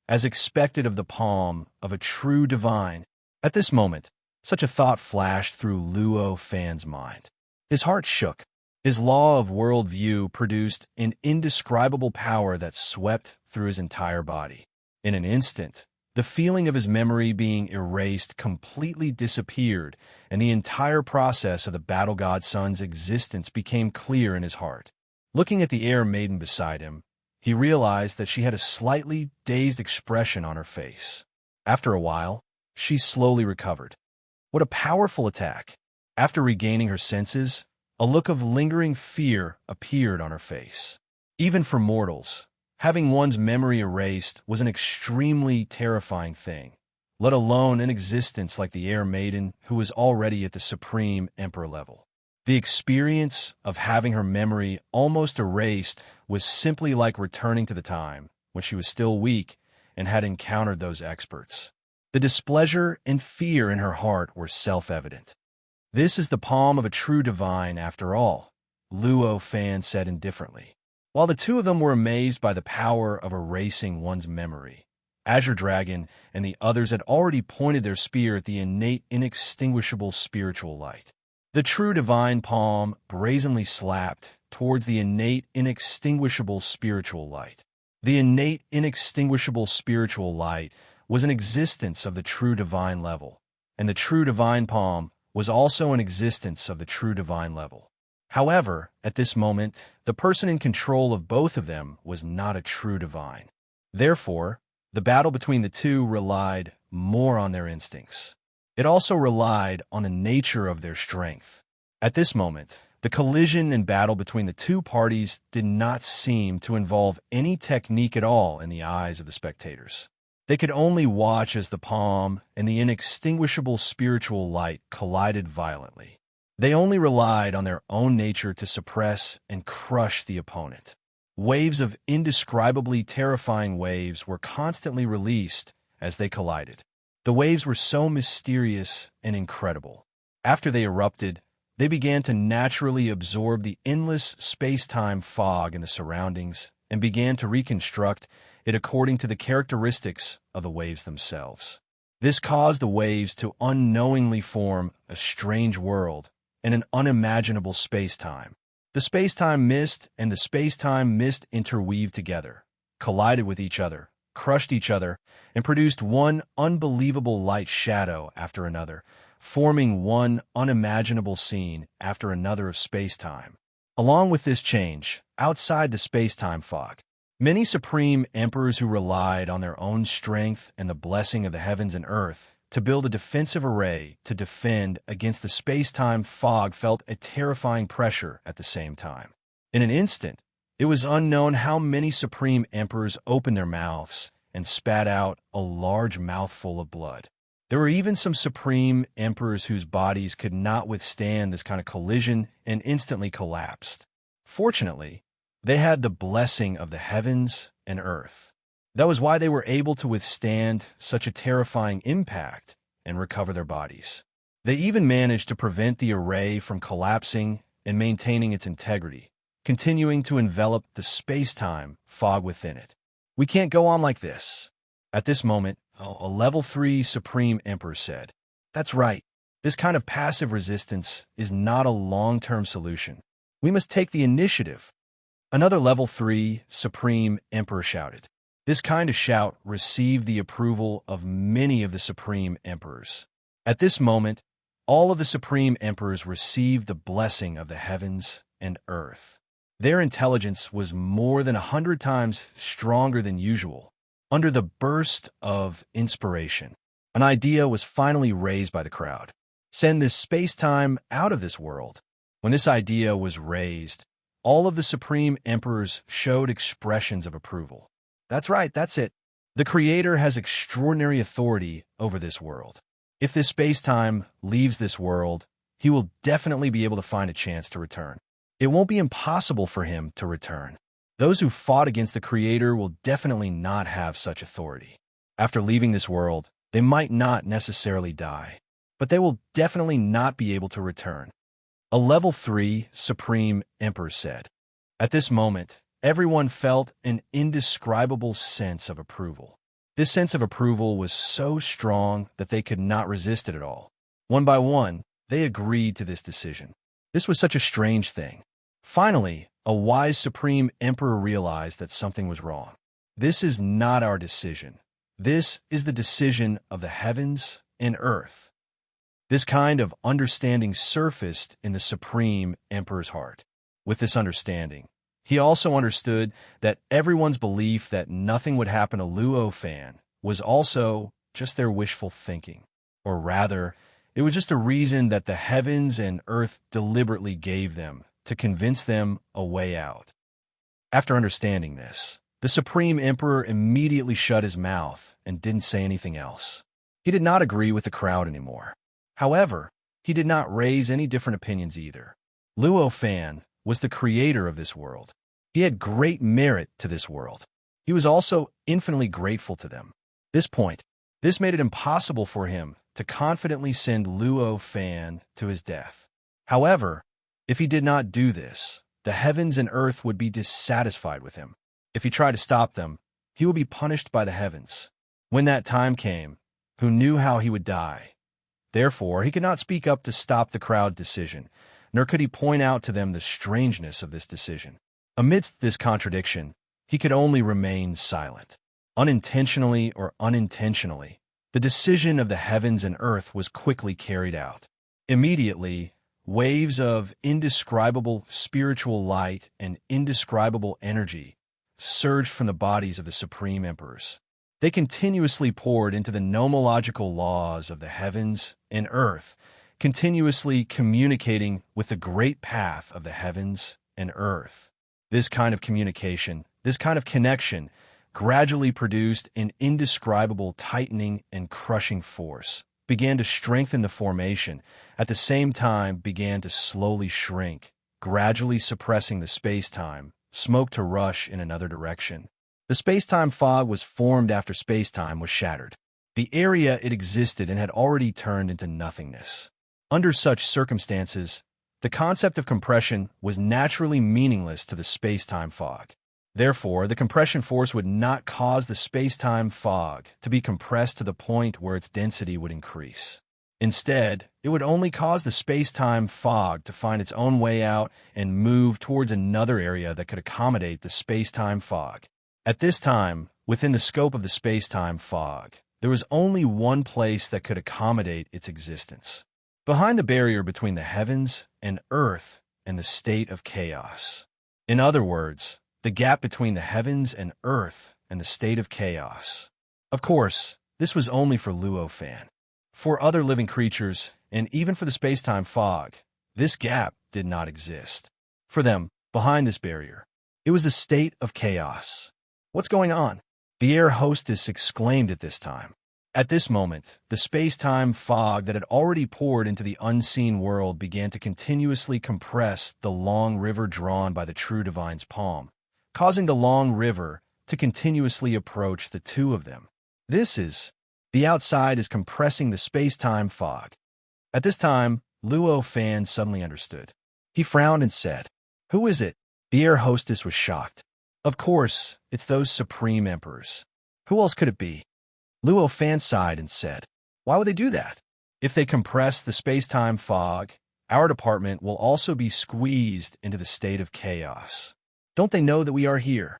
As expected of the palm of a true divine, at this moment, such a thought flashed through Luo Fan's mind. His heart shook. His law of worldview produced an indescribable power that swept through his entire body. In an instant, the feeling of his memory being erased completely disappeared, and the entire process of the battle godson's existence became clear in his heart. Looking at the air maiden beside him, he realized that she had a slightly dazed expression on her face. After a while, she slowly recovered. What a powerful attack! After regaining her senses, a look of lingering fear appeared on her face. Even for mortals, having one's memory erased was an extremely terrifying thing, let alone an existence like the Air Maiden who was already at the Supreme Emperor level. The experience of having her memory almost erased was simply like returning to the time when she was still weak and had encountered those experts. The displeasure and fear in her heart were self-evident. This is the palm of a true divine after all, Luo Fan said indifferently. While the two of them were amazed by the power of erasing one's memory, Azure Dragon and the others had already pointed their spear at the innate, inextinguishable spiritual light. The true divine palm brazenly slapped towards the innate, inextinguishable spiritual light. The innate, inextinguishable spiritual light was an existence of the true divine level, and the true divine palm was also an existence of the true divine level. However, at this moment, the person in control of both of them was not a true divine. Therefore, the battle between the two relied more on their instincts. It also relied on the nature of their strength. At this moment, the collision and battle between the two parties did not seem to involve any technique at all in the eyes of the spectators. They could only watch as the palm and the inextinguishable spiritual light collided violently. They only relied on their own nature to suppress and crush the opponent. Waves of indescribably terrifying waves were constantly released as they collided. The waves were so mysterious and incredible. After they erupted, they began to naturally absorb the endless space-time fog in the surroundings and began to reconstruct it according to the characteristics of the waves themselves. This caused the waves to unknowingly form a strange world and an unimaginable space-time. The space-time mist and the space-time mist interweaved together, collided with each other, crushed each other, and produced one unbelievable light shadow after another, forming one unimaginable scene after another of space-time. Along with this change, outside the space-time fog, many supreme emperors who relied on their own strength and the blessing of the heavens and earth to build a defensive array to defend against the space-time fog felt a terrifying pressure at the same time. In an instant, it was unknown how many supreme emperors opened their mouths and spat out a large mouthful of blood. There were even some supreme emperors whose bodies could not withstand this kind of collision and instantly collapsed. Fortunately, they had the blessing of the heavens and earth. That was why they were able to withstand such a terrifying impact and recover their bodies. They even managed to prevent the array from collapsing and maintaining its integrity, continuing to envelop the space-time fog within it. We can't go on like this. At this moment, a level 3 Supreme Emperor said, "That's right. This kind of passive resistance is not a long-term solution. We must take the initiative." Another level 3 Supreme Emperor shouted. This kind of shout received the approval of many of the Supreme Emperors. At this moment, all of the Supreme Emperors received the blessing of the heavens and earth. Their intelligence was more than 100 times stronger than usual. Under the burst of inspiration, an idea was finally raised by the crowd. Send this space-time out of this world. When this idea was raised, all of the Supreme Emperors showed expressions of approval. That's right, that's it. The Creator has extraordinary authority over this world. If this space-time leaves this world, he will definitely be able to find a chance to return. It won't be impossible for him to return. Those who fought against the Creator will definitely not have such authority. After leaving this world, they might not necessarily die, but they will definitely not be able to return. A level 3 Supreme Emperor said. At this moment, everyone felt an indescribable sense of approval. This sense of approval was so strong that they could not resist it at all. One by one, they agreed to this decision. This was such a strange thing. Finally, a wise Supreme Emperor realized that something was wrong. This is not our decision. This is the decision of the heavens and earth. This kind of understanding surfaced in the Supreme Emperor's heart. With this understanding, he also understood that everyone's belief that nothing would happen to Luo Fan was also just their wishful thinking. Or rather, it was just a reason that the heavens and earth deliberately gave them to convince them a way out. After understanding this, the Supreme Emperor immediately shut his mouth and didn't say anything else. He did not agree with the crowd anymore. However, he did not raise any different opinions either. Luo Fan was the creator of this world. He had great merit to this world. He was also infinitely grateful to them. This made it impossible for him to confidently send Luo Fan to his death. However, if he did not do this, the heavens and earth would be dissatisfied with him. If he tried to stop them, he would be punished by the heavens. When that time came, who knew how he would die? Therefore, he could not speak up to stop the crowd's decision, nor could he point out to them the strangeness of this decision. Amidst this contradiction, he could only remain silent. Unintentionally or unintentionally, the decision of the heavens and earth was quickly carried out. Immediately, waves of indescribable spiritual light and indescribable energy surged from the bodies of the supreme emperors. They continuously poured into the nomological laws of the heavens and earth, continuously communicating with the great path of the heavens and earth. This kind of communication, this kind of connection, gradually produced an indescribable tightening and crushing force, began to strengthen the formation, at the same time began to slowly shrink, gradually suppressing the space-time, smoke to rush in another direction. The space-time fog was formed after space-time was shattered. The area it existed in had already turned into nothingness. Under such circumstances, the concept of compression was naturally meaningless to the space-time fog. Therefore, the compression force would not cause the space-time fog to be compressed to the point where its density would increase. Instead, it would only cause the space-time fog to find its own way out and move towards another area that could accommodate the space-time fog. At this time, within the scope of the space-time fog, there was only one place that could accommodate its existence. Behind the barrier between the heavens and earth and the state of chaos. In other words, the gap between the heavens and earth and the state of chaos. Of course, this was only for Luo Fan. For other living creatures, and even for the space-time fog, this gap did not exist. For them, behind this barrier, it was the state of chaos. What's going on? The air hostess exclaimed at this time. At this moment, the space-time fog that had already poured into the unseen world began to continuously compress the long river drawn by the true divine's palm, causing the long river to continuously approach the two of them. The outside is compressing the space-time fog. At this time, Luo Fan suddenly understood. He frowned and said, "Who is it?" The air hostess was shocked. Of course, it's those supreme emperors. Who else could it be? Luo Fan sighed and said, "Why would they do that? If they compress the space-time fog, our department will also be squeezed into the state of chaos. Don't they know that we are here?"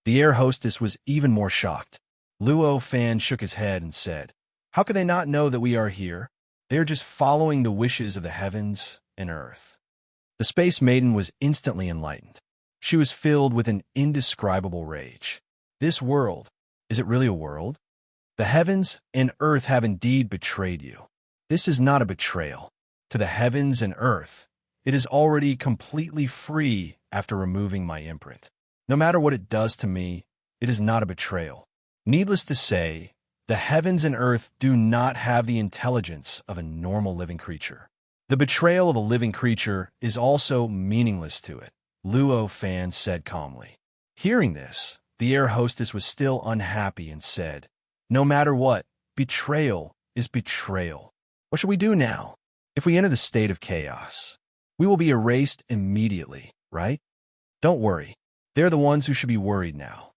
The air hostess was even more shocked. Luo Fan shook his head and said, "How could they not know that we are here? They are just following the wishes of the heavens and earth." The Space Maiden was instantly enlightened. She was filled with an indescribable rage. This world, is it really a world? The heavens and earth have indeed betrayed you. This is not a betrayal. To the heavens and earth, it is already completely free after removing my imprint. No matter what it does to me, it is not a betrayal. Needless to say, the heavens and earth do not have the intelligence of a normal living creature. The betrayal of a living creature is also meaningless to it, Luo Fan said calmly. Hearing this, the air hostess was still unhappy and said, "No matter what, betrayal is betrayal. What should we do now? If we enter the state of chaos, we will be erased immediately, right? Don't worry. They're the ones who should be worried now."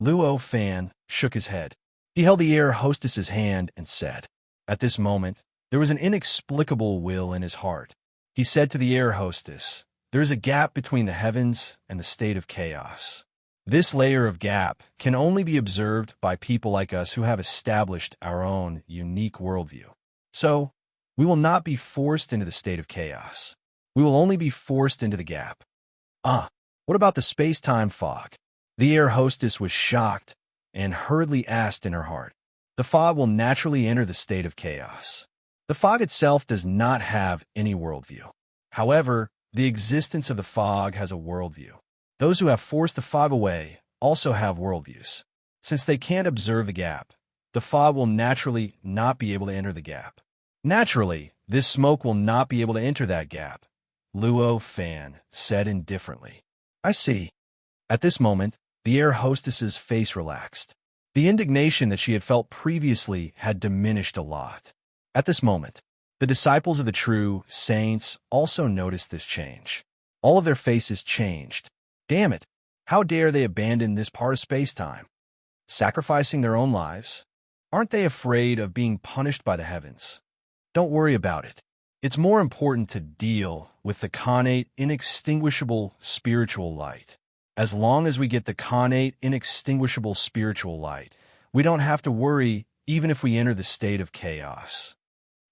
Luo Fan shook his head. He held the air hostess's hand and said, at this moment, there was an inexplicable will in his heart. He said to the air hostess, "There is a gap between the heavens and the state of chaos. This layer of gap can only be observed by people like us who have established our own unique worldview. So, we will not be forced into the state of chaos. We will only be forced into the gap." What about the space-time fog? The air hostess was shocked and hurriedly asked in her heart. The fog will naturally enter the state of chaos. The fog itself does not have any worldview. However, the existence of the fog has a worldview. Those who have forced the fog away also have worldviews. Since they can't observe the gap, the fog will naturally not be able to enter the gap. Naturally, this smoke will not be able to enter that gap, Luo Fan said indifferently. "I see." At this moment, the air hostess's face relaxed. The indignation that she had felt previously had diminished a lot. At this moment, the disciples of the true saints also noticed this change. All of their faces changed. Damn it! How dare they abandon this part of space-time? Sacrificing their own lives? Aren't they afraid of being punished by the heavens? Don't worry about it. It's more important to deal with the connate, inextinguishable spiritual light. As long as we get the connate, inextinguishable spiritual light, we don't have to worry even if we enter the state of chaos.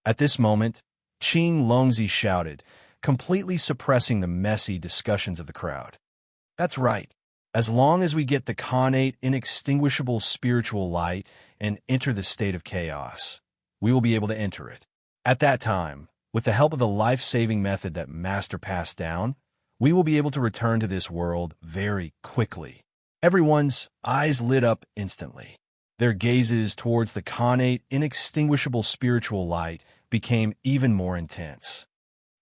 At this moment, Qing Longzi shouted, completely suppressing the messy discussions of the crowd. That's right. As long as we get the connate, inextinguishable spiritual light and enter the state of chaos, we will be able to enter it. At that time, with the help of the life-saving method that Master passed down, we will be able to return to this world very quickly. Everyone's eyes lit up instantly. Their gazes towards the connate, inextinguishable spiritual light became even more intense.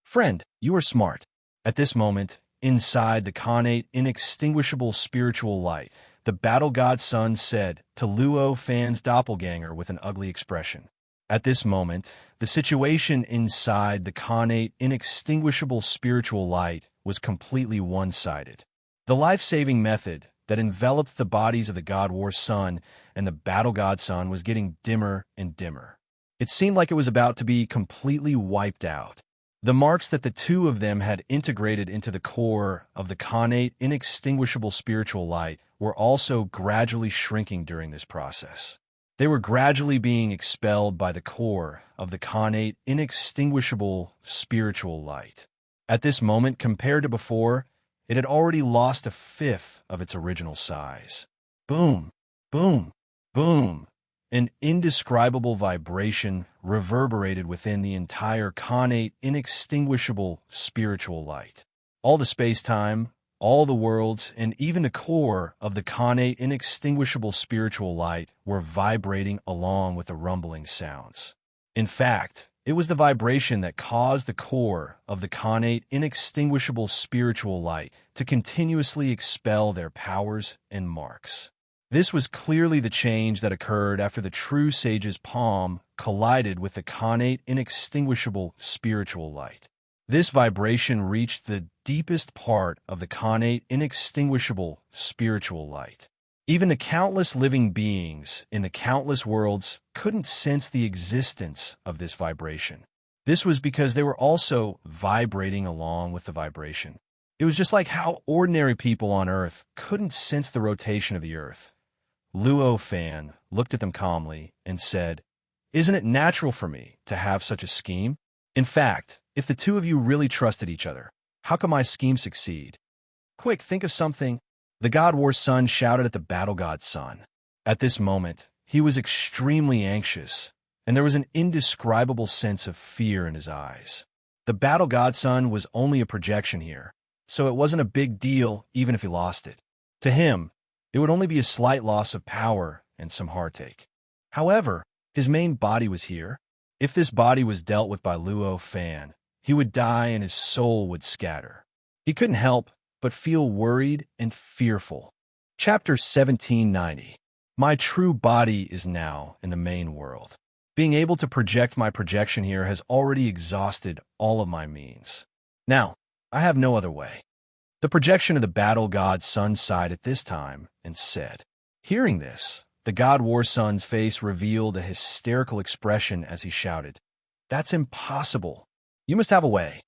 Friend, you are smart. At this moment, inside the connate, inextinguishable spiritual light, the battle god Sun said to Luo Fan's doppelganger with an ugly expression. At this moment, the situation inside the connate, inextinguishable spiritual light was completely one-sided. The life-saving method that enveloped the bodies of the God War Sun and the battle god Sun was getting dimmer and dimmer. It seemed like it was about to be completely wiped out. The marks that the two of them had integrated into the core of the connate, inextinguishable spiritual light were also gradually shrinking during this process. They were gradually being expelled by the core of the connate, inextinguishable spiritual light. At this moment, compared to before, it had already lost a fifth of its original size. Boom, boom, boom. An indescribable vibration reverberated within the entire connate, inextinguishable spiritual light. All the space-time, all the worlds, and even the core of the connate, inextinguishable spiritual light were vibrating along with the rumbling sounds. In fact, it was the vibration that caused the core of the connate, inextinguishable spiritual light to continuously expel their powers and marks. This was clearly the change that occurred after the true sage's palm collided with the connate, inextinguishable spiritual light. This vibration reached the deepest part of the connate, inextinguishable spiritual light. Even the countless living beings in the countless worlds couldn't sense the existence of this vibration. This was because they were also vibrating along with the vibration. It was just like how ordinary people on Earth couldn't sense the rotation of the Earth. Luo Fan looked at them calmly and said, "Isn't it natural for me to have such a scheme? In fact, if the two of you really trusted each other, how could my scheme succeed? Quick, think of something." The God War Sun shouted at the battle god Sun. At this moment, he was extremely anxious, and there was an indescribable sense of fear in his eyes. The battle god Sun was only a projection here, so it wasn't a big deal even if he lost it. To him, it would only be a slight loss of power and some heartache. However, his main body was here. If this body was dealt with by Luo Fan, he would die and his soul would scatter. He couldn't help but feel worried and fearful. Chapter 1790. My true body is now in the main world. Being able to project my projection here has already exhausted all of my means. Now, I have no other way. The projection of the battle god Sun sighed at this time and said. Hearing this, the God War Sun's face revealed a hysterical expression as he shouted, "That's impossible. You must have a way."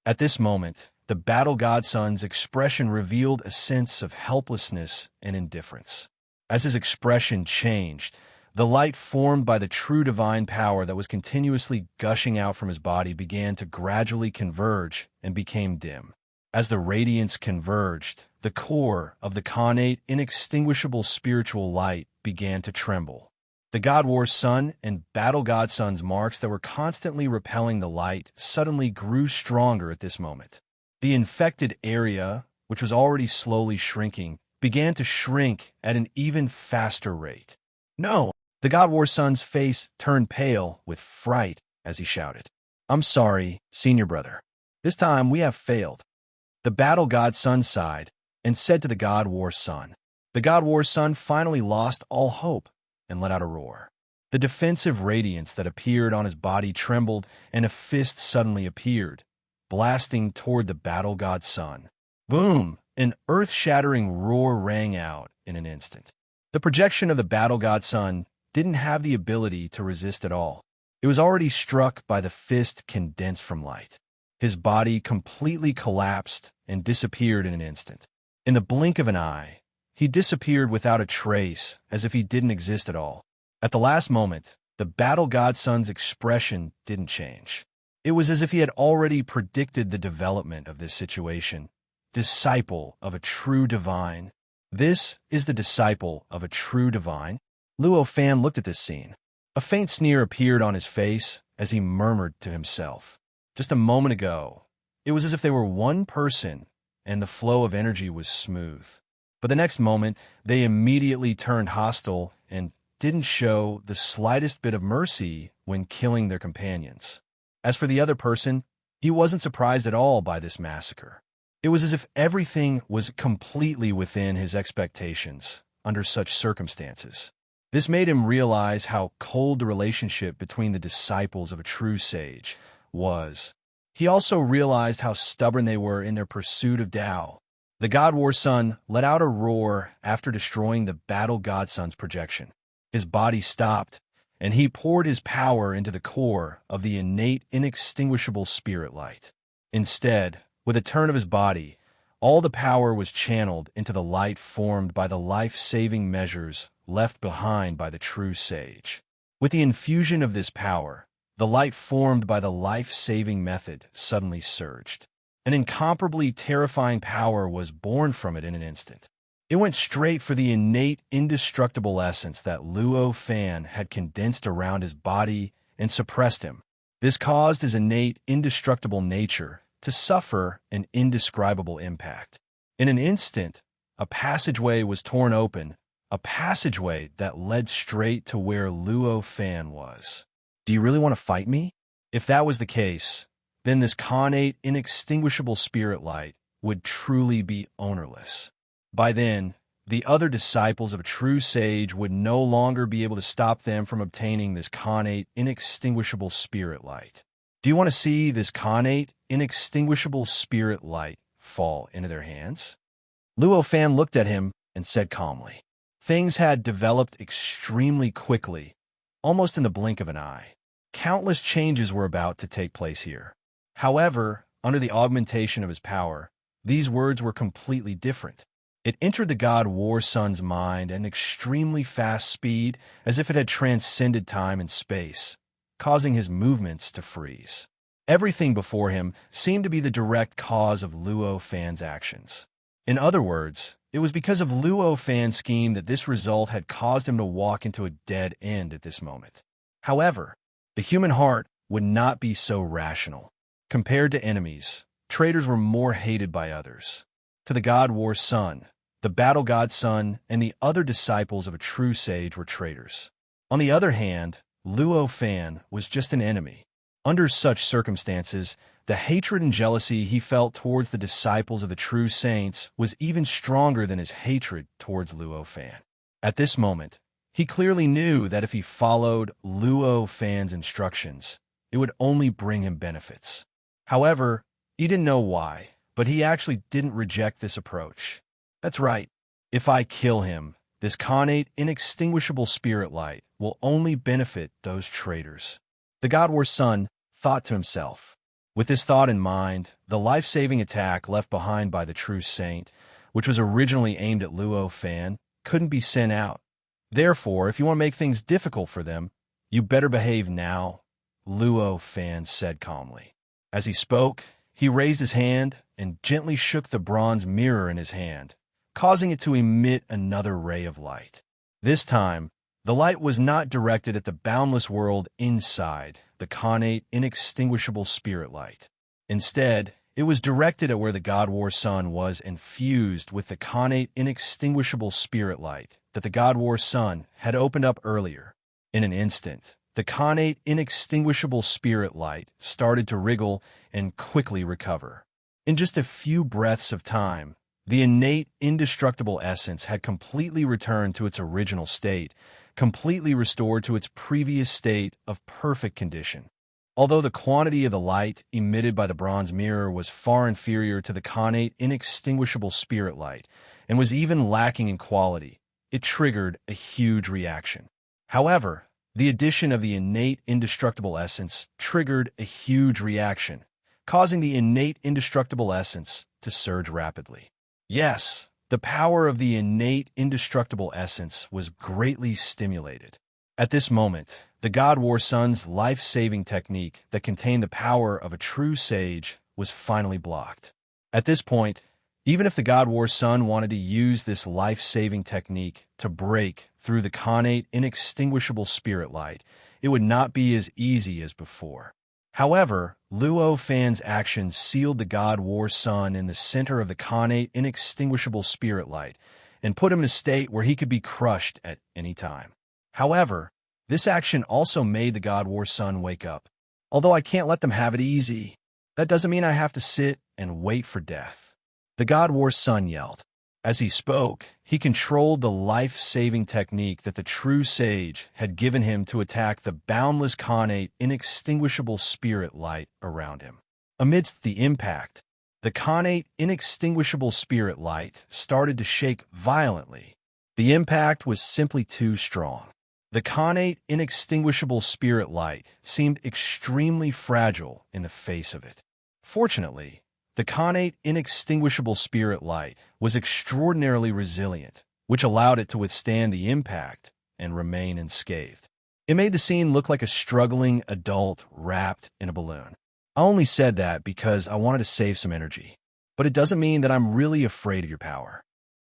At this moment, the battle god Sun's expression revealed a sense of helplessness and indifference. As his expression changed, the light formed by the true divine power that was continuously gushing out from his body began to gradually converge and became dim. As the radiance converged, the core of the connate, inextinguishable spiritual light began to tremble. The God War Sun and battle god Sun's marks that were constantly repelling the light suddenly grew stronger at this moment. The infected area, which was already slowly shrinking, began to shrink at an even faster rate. No! The God War Sun's face turned pale with fright as he shouted, "I'm sorry, senior brother. This time we have failed." The battle god Sun sighed and said to the God War Sun. The God War Sun finally lost all hope and let out a roar. The defensive radiance that appeared on his body trembled, and a fist suddenly appeared, blasting toward the battle god sun. Boom! An earth-shattering roar rang out in an instant. The projection of the battle god sun didn't have the ability to resist at all. It was already struck by the fist condensed from light. His body completely collapsed and disappeared in an instant. In the blink of an eye, he disappeared without a trace, as if he didn't exist at all. At the last moment, the battle god sun's expression didn't change. It was as if he had already predicted the development of this situation. Disciple of a true divine. This is the disciple of a true divine. Luo Fan looked at this scene. A faint sneer appeared on his face as he murmured to himself. Just a moment ago, it was as if they were one person and the flow of energy was smooth. But the next moment, they immediately turned hostile and didn't show the slightest bit of mercy when killing their companions. As for the other person, he wasn't surprised at all by this massacre. It was as if everything was completely within his expectations under such circumstances. This made him realize how cold the relationship between the disciples of a true sage was. He also realized how stubborn they were in their pursuit of Tao. The God War Sun let out a roar after destroying the battle God Sun's projection. His body stopped, and he poured his power into the core of the innate, inextinguishable spirit light. Instead, with a turn of his body, all the power was channeled into the light formed by the life-saving measures left behind by the true sage. With the infusion of this power, the light formed by the life-saving method suddenly surged. An incomparably terrifying power was born from it in an instant. It went straight for the innate, indestructible essence that Luo Fan had condensed around his body and suppressed him. This caused his innate, indestructible nature to suffer an indescribable impact. In an instant, a passageway was torn open, a passageway that led straight to where Luo Fan was. Do you really want to fight me? If that was the case, then this connate, inextinguishable spirit light would truly be ownerless. By then, the other disciples of a true sage would no longer be able to stop them from obtaining this connate, inextinguishable spirit light. Do you want to see this connate, inextinguishable spirit light fall into their hands? Luo Fan looked at him and said calmly. Things had developed extremely quickly, almost in the blink of an eye. Countless changes were about to take place here. However, under the augmentation of his power, these words were completely different. It entered the God War Sun's mind at an extremely fast speed, as if it had transcended time and space, causing his movements to freeze. Everything before him seemed to be the direct cause of Luo Fan's actions. In other words, it was because of Luo Fan's scheme that this result had caused him to walk into a dead end at this moment. However, the human heart would not be so rational. Compared to enemies, traitors were more hated by others. To the God War Sun, the battle god Sun, and the other disciples of a true sage were traitors. On the other hand, Luo Fan was just an enemy. Under such circumstances, the hatred and jealousy he felt towards the disciples of the true saints was even stronger than his hatred towards Luo Fan. At this moment, he clearly knew that if he followed Luo Fan's instructions, it would only bring him benefits. However, he didn't know why, but he actually didn't reject this approach. That's right. If I kill him, this connate, inextinguishable spirit light will only benefit those traitors. The God War Sun thought to himself. With this thought in mind, the life-saving attack left behind by the true saint, which was originally aimed at Luo Fan, couldn't be sent out. Therefore, if you want to make things difficult for them, you better behave now, Luo Fan said calmly. As he spoke, he raised his hand and gently shook the bronze mirror in his hand, causing it to emit another ray of light. This time, the light was not directed at the boundless world inside the connate, inextinguishable spirit light. Instead, it was directed at where the God War Sun was infused with the connate, inextinguishable spirit light that the God War Sun had opened up earlier. In an instant, the connate, inextinguishable spirit light started to wriggle and quickly recover. In just a few breaths of time, The innate, indestructible essence had completely returned to its original state, completely restored to its previous state of perfect condition. Although the quantity of the light emitted by the bronze mirror was far inferior to the connate, inextinguishable spirit light, and was even lacking in quality, it triggered a huge reaction. However, the addition of the innate, indestructible essence triggered a huge reaction, causing the innate, indestructible essence to surge rapidly. Yes, the power of the innate, indestructible essence was greatly stimulated. At this moment, the God War Sun's life-saving technique that contained the power of a true sage was finally blocked. At this point, even if the God War Sun wanted to use this life-saving technique to break through the connate, inextinguishable spirit light, it would not be as easy as before. However, Luo Fan's actions sealed the God War Sun in the center of the connate, inextinguishable spirit light and put him in a state where he could be crushed at any time. However, this action also made the God War Sun wake up. Although I can't let them have it easy, that doesn't mean I have to sit and wait for death. The God War Sun yelled. As he spoke, he controlled the life-saving technique that the true sage had given him to attack the boundless connate, inextinguishable spirit light around him. Amidst the impact, the connate, inextinguishable spirit light started to shake violently. The impact was simply too strong. The connate, inextinguishable spirit light seemed extremely fragile in the face of it. Fortunately, the connate, inextinguishable spirit light was extraordinarily resilient, which allowed it to withstand the impact and remain unscathed. It made the scene look like a struggling adult wrapped in a balloon. I only said that because I wanted to save some energy, but it doesn't mean that I'm really afraid of your power.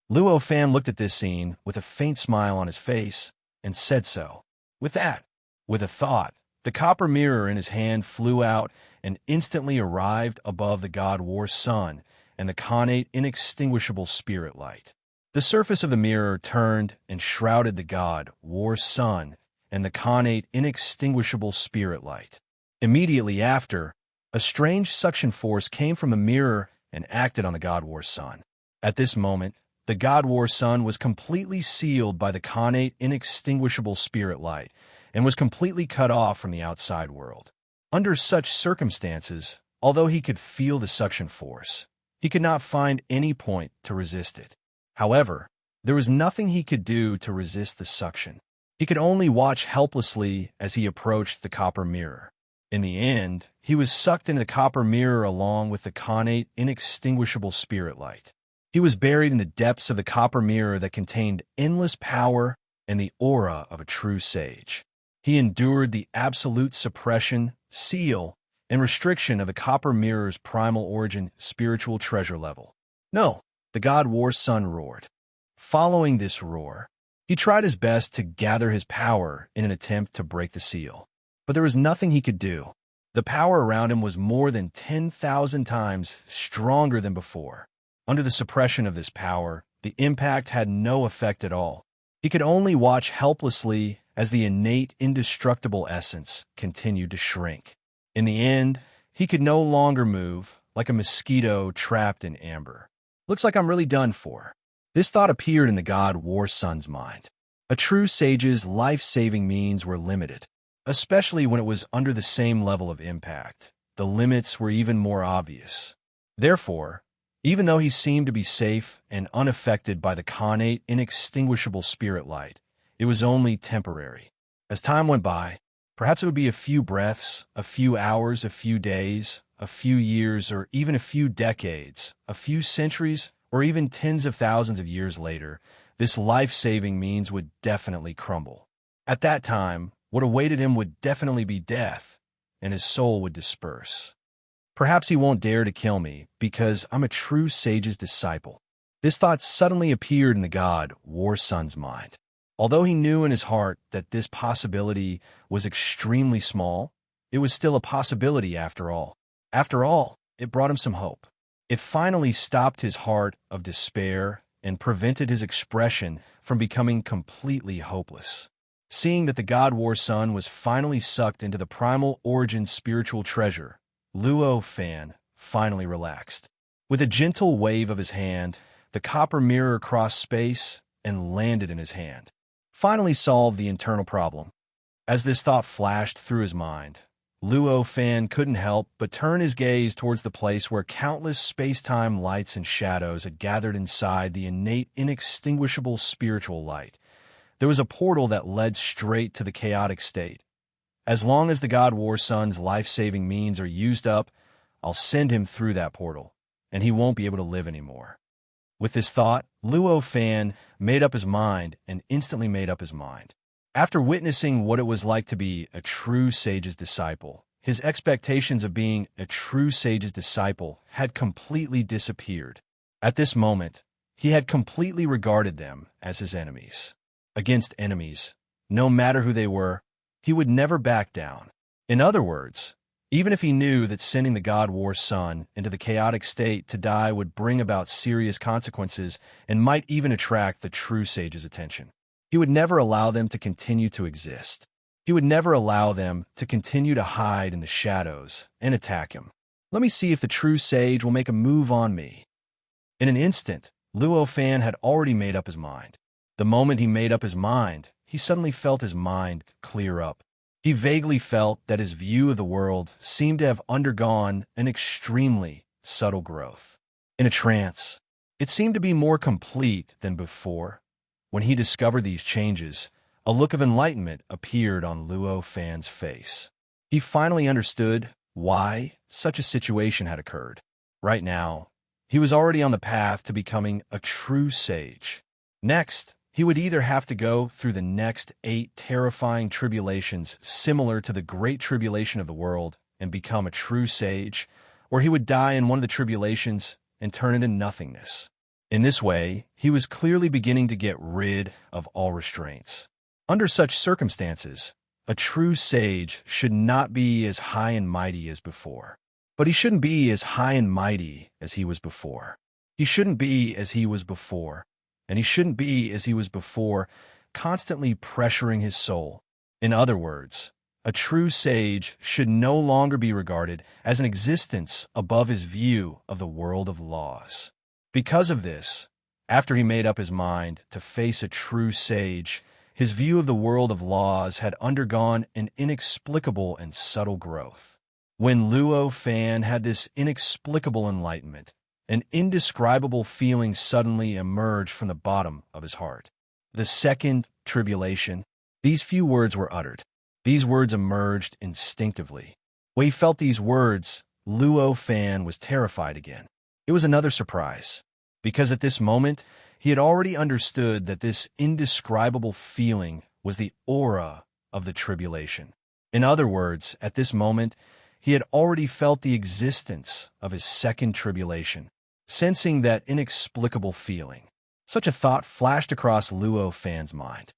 Luo Fan looked at this scene with a faint smile on his face and said so. With a thought, the copper mirror in his hand flew out and instantly arrived above the God War Sun and the connate, inextinguishable spirit light. The surface of the mirror turned and shrouded the God War Sun and the connate, inextinguishable spirit light. Immediately after, a strange suction force came from the mirror and acted on the God War Sun. At this moment, the God War Sun was completely sealed by the connate, inextinguishable spirit light and was completely cut off from the outside world. Under such circumstances, although he could feel the suction force, he could not find any point to resist it. However, there was nothing he could do to resist the suction. He could only watch helplessly as he approached the copper mirror. In the end, he was sucked into the copper mirror along with the connate, inextinguishable spirit light. He was buried in the depths of the copper mirror that contained endless power and the aura of a true sage. He endured the absolute suppression, seal, and restriction of the copper mirror's primal origin spiritual treasure level. No, the God War Sun roared. Following this roar, he tried his best to gather his power in an attempt to break the seal. But there was nothing he could do. The power around him was more than 10,000 times stronger than before. Under the suppression of this power, the impact had no effect at all. He could only watch helplessly as the innate, indestructible essence continued to shrink. In the end, he could no longer move, like a mosquito trapped in amber. Looks like I'm really done for. This thought appeared in the God War Sun's mind. A true sage's life-saving means were limited, especially when it was under the same level of impact. The limits were even more obvious. Therefore, even though he seemed to be safe and unaffected by the connate, inextinguishable spirit light, it was only temporary. As time went by, perhaps it would be a few breaths, a few hours, a few days, a few years, or even a few decades, a few centuries, or even tens of thousands of years later, this life-saving means would definitely crumble. At that time, what awaited him would definitely be death, and his soul would disperse. Perhaps he won't dare to kill me because I'm a true sage's disciple. This thought suddenly appeared in the God War Sun's mind. Although he knew in his heart that this possibility was extremely small, it was still a possibility after all. After all, it brought him some hope. It finally stopped his heart of despair and prevented his expression from becoming completely hopeless. Seeing that the God War Sun was finally sucked into the primal origin spiritual treasure, Luo Fan finally relaxed. With a gentle wave of his hand, The copper mirror crossed space and landed in his hand. Finally solved the internal problem. As this thought flashed through his mind, Luo Fan couldn't help but turn his gaze towards the place where countless space-time lights and shadows had gathered inside the innate, inextinguishable spiritual light. There was a portal that led straight to the chaotic state. As long as the God War Sun's life-saving means are used up, I'll send him through that portal, and he won't be able to live anymore. With this thought, Luo Fan made up his mind and instantly made up his mind. After witnessing what it was like to be a true sage's disciple, his expectations of being a true sage's disciple had completely disappeared. At this moment, he had completely regarded them as his enemies. Against enemies, no matter who they were, he would never back down. In other words, even if he knew that sending the God War Sun into the chaotic state to die would bring about serious consequences and might even attract the true sage's attention, he would never allow them to continue to exist. He would never allow them to continue to hide in the shadows and attack him. Let me see if the true sage will make a move on me. In an instant, Luo Fan had already made up his mind. The moment he made up his mind, he suddenly felt his mind clear up. He vaguely felt that his view of the world seemed to have undergone an extremely subtle growth. In a trance, it seemed to be more complete than before. When he discovered these changes, a look of enlightenment appeared on Luo Fan's face. He finally understood why such a situation had occurred. Right now, he was already on the path to becoming a true sage. Next, he would either have to go through the next 8 terrifying tribulations similar to the Great Tribulation of the world and become a true sage, or he would die in one of the tribulations and turn into nothingness. In this way, he was clearly beginning to get rid of all restraints. Under such circumstances, a true sage should not be as high and mighty as before. But he shouldn't be as high and mighty as he was before. He shouldn't be as he was before. And he shouldn't be as he was before, constantly pressuring his soul. In other words, a true sage should no longer be regarded as an existence above his view of the world of laws. Because of this, after he made up his mind to face a true sage, his view of the world of laws had undergone an inexplicable and subtle growth. When Luo Fan had this inexplicable enlightenment, an indescribable feeling suddenly emerged from the bottom of his heart. The second tribulation. These few words were uttered. These words emerged instinctively. When he felt these words, Luo Fan was terrified again. It was another surprise, because at this moment, he had already understood that this indescribable feeling was the aura of the tribulation. In other words, at this moment, he had already felt the existence of his second tribulation, sensing that inexplicable feeling. Such a thought flashed across Luo Fan's mind.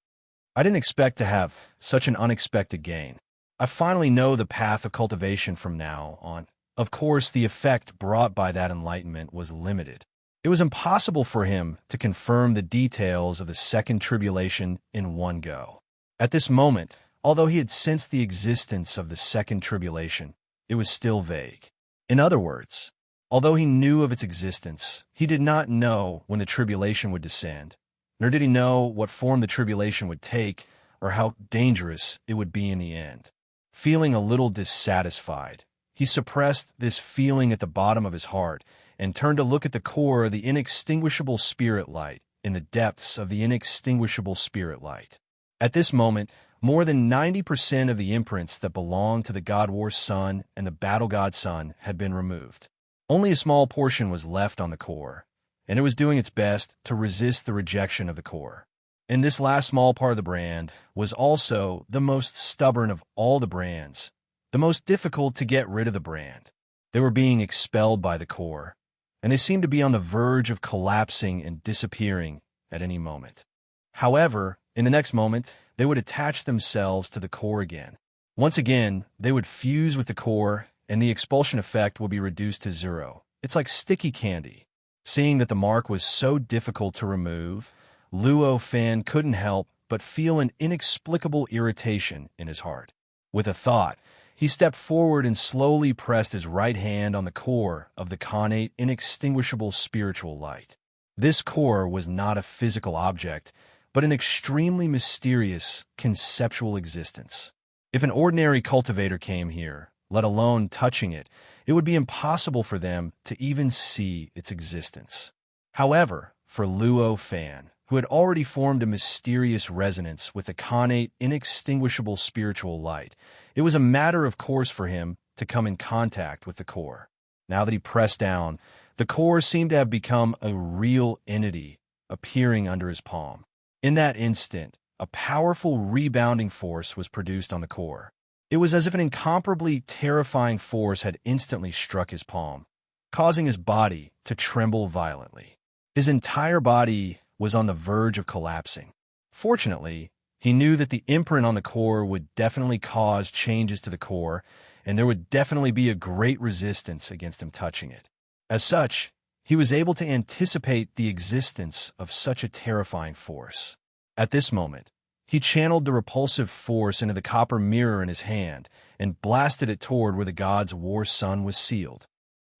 I didn't expect to have such an unexpected gain. I finally know the path of cultivation from now on. Of course, the effect brought by that enlightenment was limited. It was impossible for him to confirm the details of the second tribulation in one go. At this moment, although he had sensed the existence of the second tribulation, it was still vague. In other words, although he knew of its existence, he did not know when the tribulation would descend, nor did he know what form the tribulation would take or how dangerous it would be in the end. Feeling a little dissatisfied, he suppressed this feeling at the bottom of his heart and turned to look at the core of the inextinguishable spirit light in the depths of the inextinguishable spirit light. At this moment, more than 90% of the imprints that belonged to the God War Sun and the Battle God Sun had been removed. Only a small portion was left on the core, and it was doing its best to resist the rejection of the core. And this last small part of the brand was also the most stubborn of all the brands, the most difficult to get rid of the brand. They were being expelled by the core, and they seemed to be on the verge of collapsing and disappearing at any moment. However, in the next moment, they would attach themselves to the core again. Once again, they would fuse with the core, and the expulsion effect will be reduced to 0. It's like sticky candy. Seeing that the mark was so difficult to remove, Luo Fan couldn't help but feel an inexplicable irritation in his heart. With a thought, he stepped forward and slowly pressed his right hand on the core of the connate inextinguishable spiritual light. This core was not a physical object, but an extremely mysterious, conceptual existence. If an ordinary cultivator came here, let alone touching it, it would be impossible for them to even see its existence. However, for Luo Fan, who had already formed a mysterious resonance with the connate, inextinguishable spiritual light, it was a matter of course for him to come in contact with the core. Now that he pressed down, the core seemed to have become a real entity appearing under his palm. In that instant, a powerful rebounding force was produced on the core. It was as if an incomparably terrifying force had instantly struck his palm, causing his body to tremble violently. His entire body was on the verge of collapsing. Fortunately, he knew that the imprint on the core would definitely cause changes to the core, and there would definitely be a great resistance against him touching it. As such, he was able to anticipate the existence of such a terrifying force. At this moment, he channeled the repulsive force into the copper mirror in his hand and blasted it toward where the god's war sun was sealed.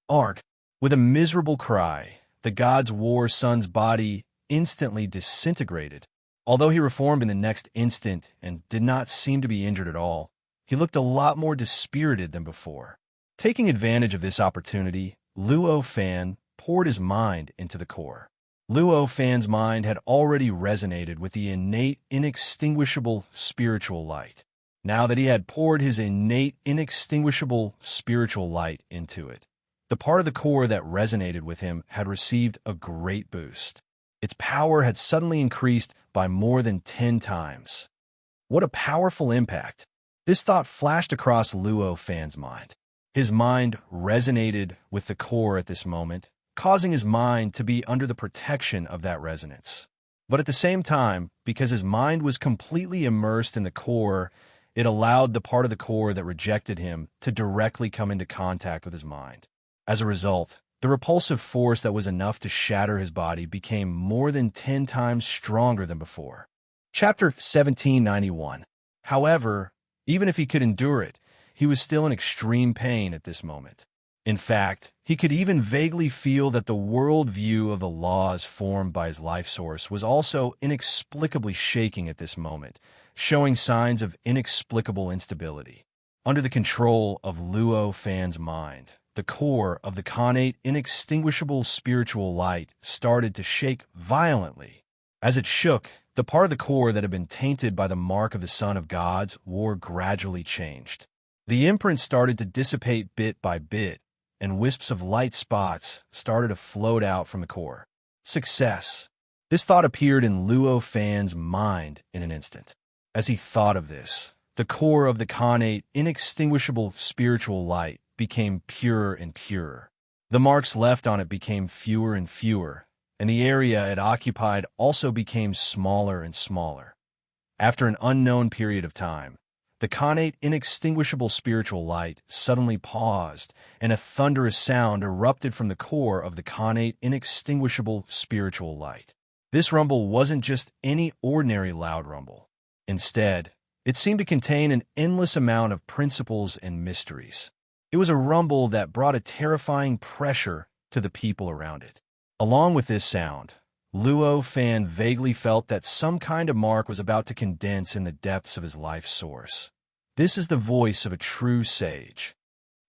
Arg! With a miserable cry, the god's war sun's body instantly disintegrated. Although he reformed in the next instant and did not seem to be injured at all, he looked a lot more dispirited than before. Taking advantage of this opportunity, Luo Fan poured his mind into the core. Luo Fan's mind had already resonated with the innate, inextinguishable spiritual light. Now that he had poured his innate, inextinguishable spiritual light into it, the part of the core that resonated with him had received a great boost. Its power had suddenly increased by more than 10 times. What a powerful impact! This thought flashed across Luo Fan's mind. His mind resonated with the core at this moment, causing his mind to be under the protection of that resonance. But at the same time, because his mind was completely immersed in the core, it allowed the part of the core that rejected him to directly come into contact with his mind. As a result, the repulsive force that was enough to shatter his body became more than 10 times stronger than before. Chapter 1791. However, even if he could endure it, he was still in extreme pain at this moment. In fact, he could even vaguely feel that the world view of the laws formed by his life source was also inexplicably shaking at this moment, showing signs of inexplicable instability. Under the control of Luo Fan's mind, the core of the connate, inextinguishable spiritual light started to shake violently. As it shook, the part of the core that had been tainted by the mark of the Son of God's war gradually changed. The imprint started to dissipate bit by bit, and wisps of light spots started to float out from the core. Success! This thought appeared in Luo Fan's mind in an instant. As he thought of this, the core of the connate, inextinguishable spiritual light became purer and purer. The marks left on it became fewer and fewer, and the area it occupied also became smaller and smaller. After an unknown period of time, the connate, inextinguishable spiritual light suddenly paused, and a thunderous sound erupted from the core of the connate, inextinguishable spiritual light. This rumble wasn't just any ordinary loud rumble. Instead, it seemed to contain an endless amount of principles and mysteries. It was a rumble that brought a terrifying pressure to the people around it. Along with this sound, Luo Fan vaguely felt that some kind of mark was about to condense in the depths of his life source. This is the voice of a true sage.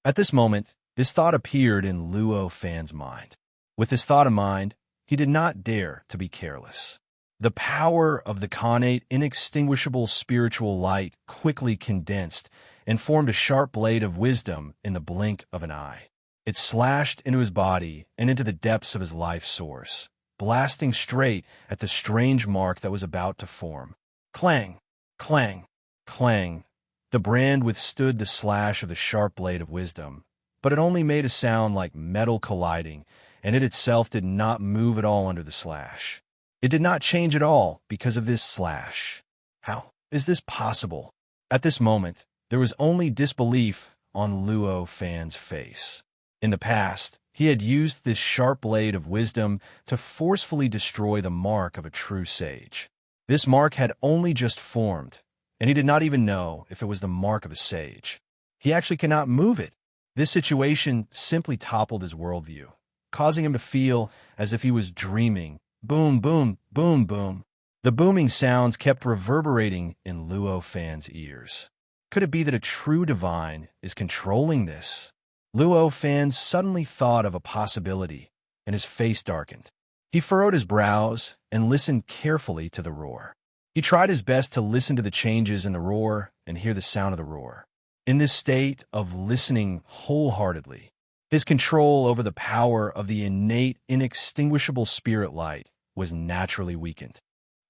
At this moment, this thought appeared in Luo Fan's mind. With this thought in mind, he did not dare to be careless. The power of the connate, inextinguishable spiritual light quickly condensed and formed a sharp blade of wisdom in the blink of an eye. It slashed into his body and into the depths of his life source, blasting straight at the strange mark that was about to form. Clang! Clang! Clang! The brand withstood the slash of the sharp blade of wisdom, but it only made a sound like metal colliding, and it itself did not move at all under the slash. It did not change at all because of this slash. How is this possible? At this moment, there was only disbelief on Luo Fan's face. In the past, he had used this sharp blade of wisdom to forcefully destroy the mark of a true sage. This mark had only just formed, and he did not even know if it was the mark of a sage. He actually cannot move it. This situation simply toppled his worldview. causing him to feel as if he was dreaming. Boom, boom, boom, boom. The booming sounds kept reverberating in Luo Fan's ears. Could it be that a true divine is controlling this? Luo Fan suddenly thought of a possibility, and his face darkened. He furrowed his brows and listened carefully to the roar. He tried his best to listen to the changes in the roar and hear the sound of the roar. In this state of listening wholeheartedly, his control over the power of the innate, inextinguishable spirit light was naturally weakened.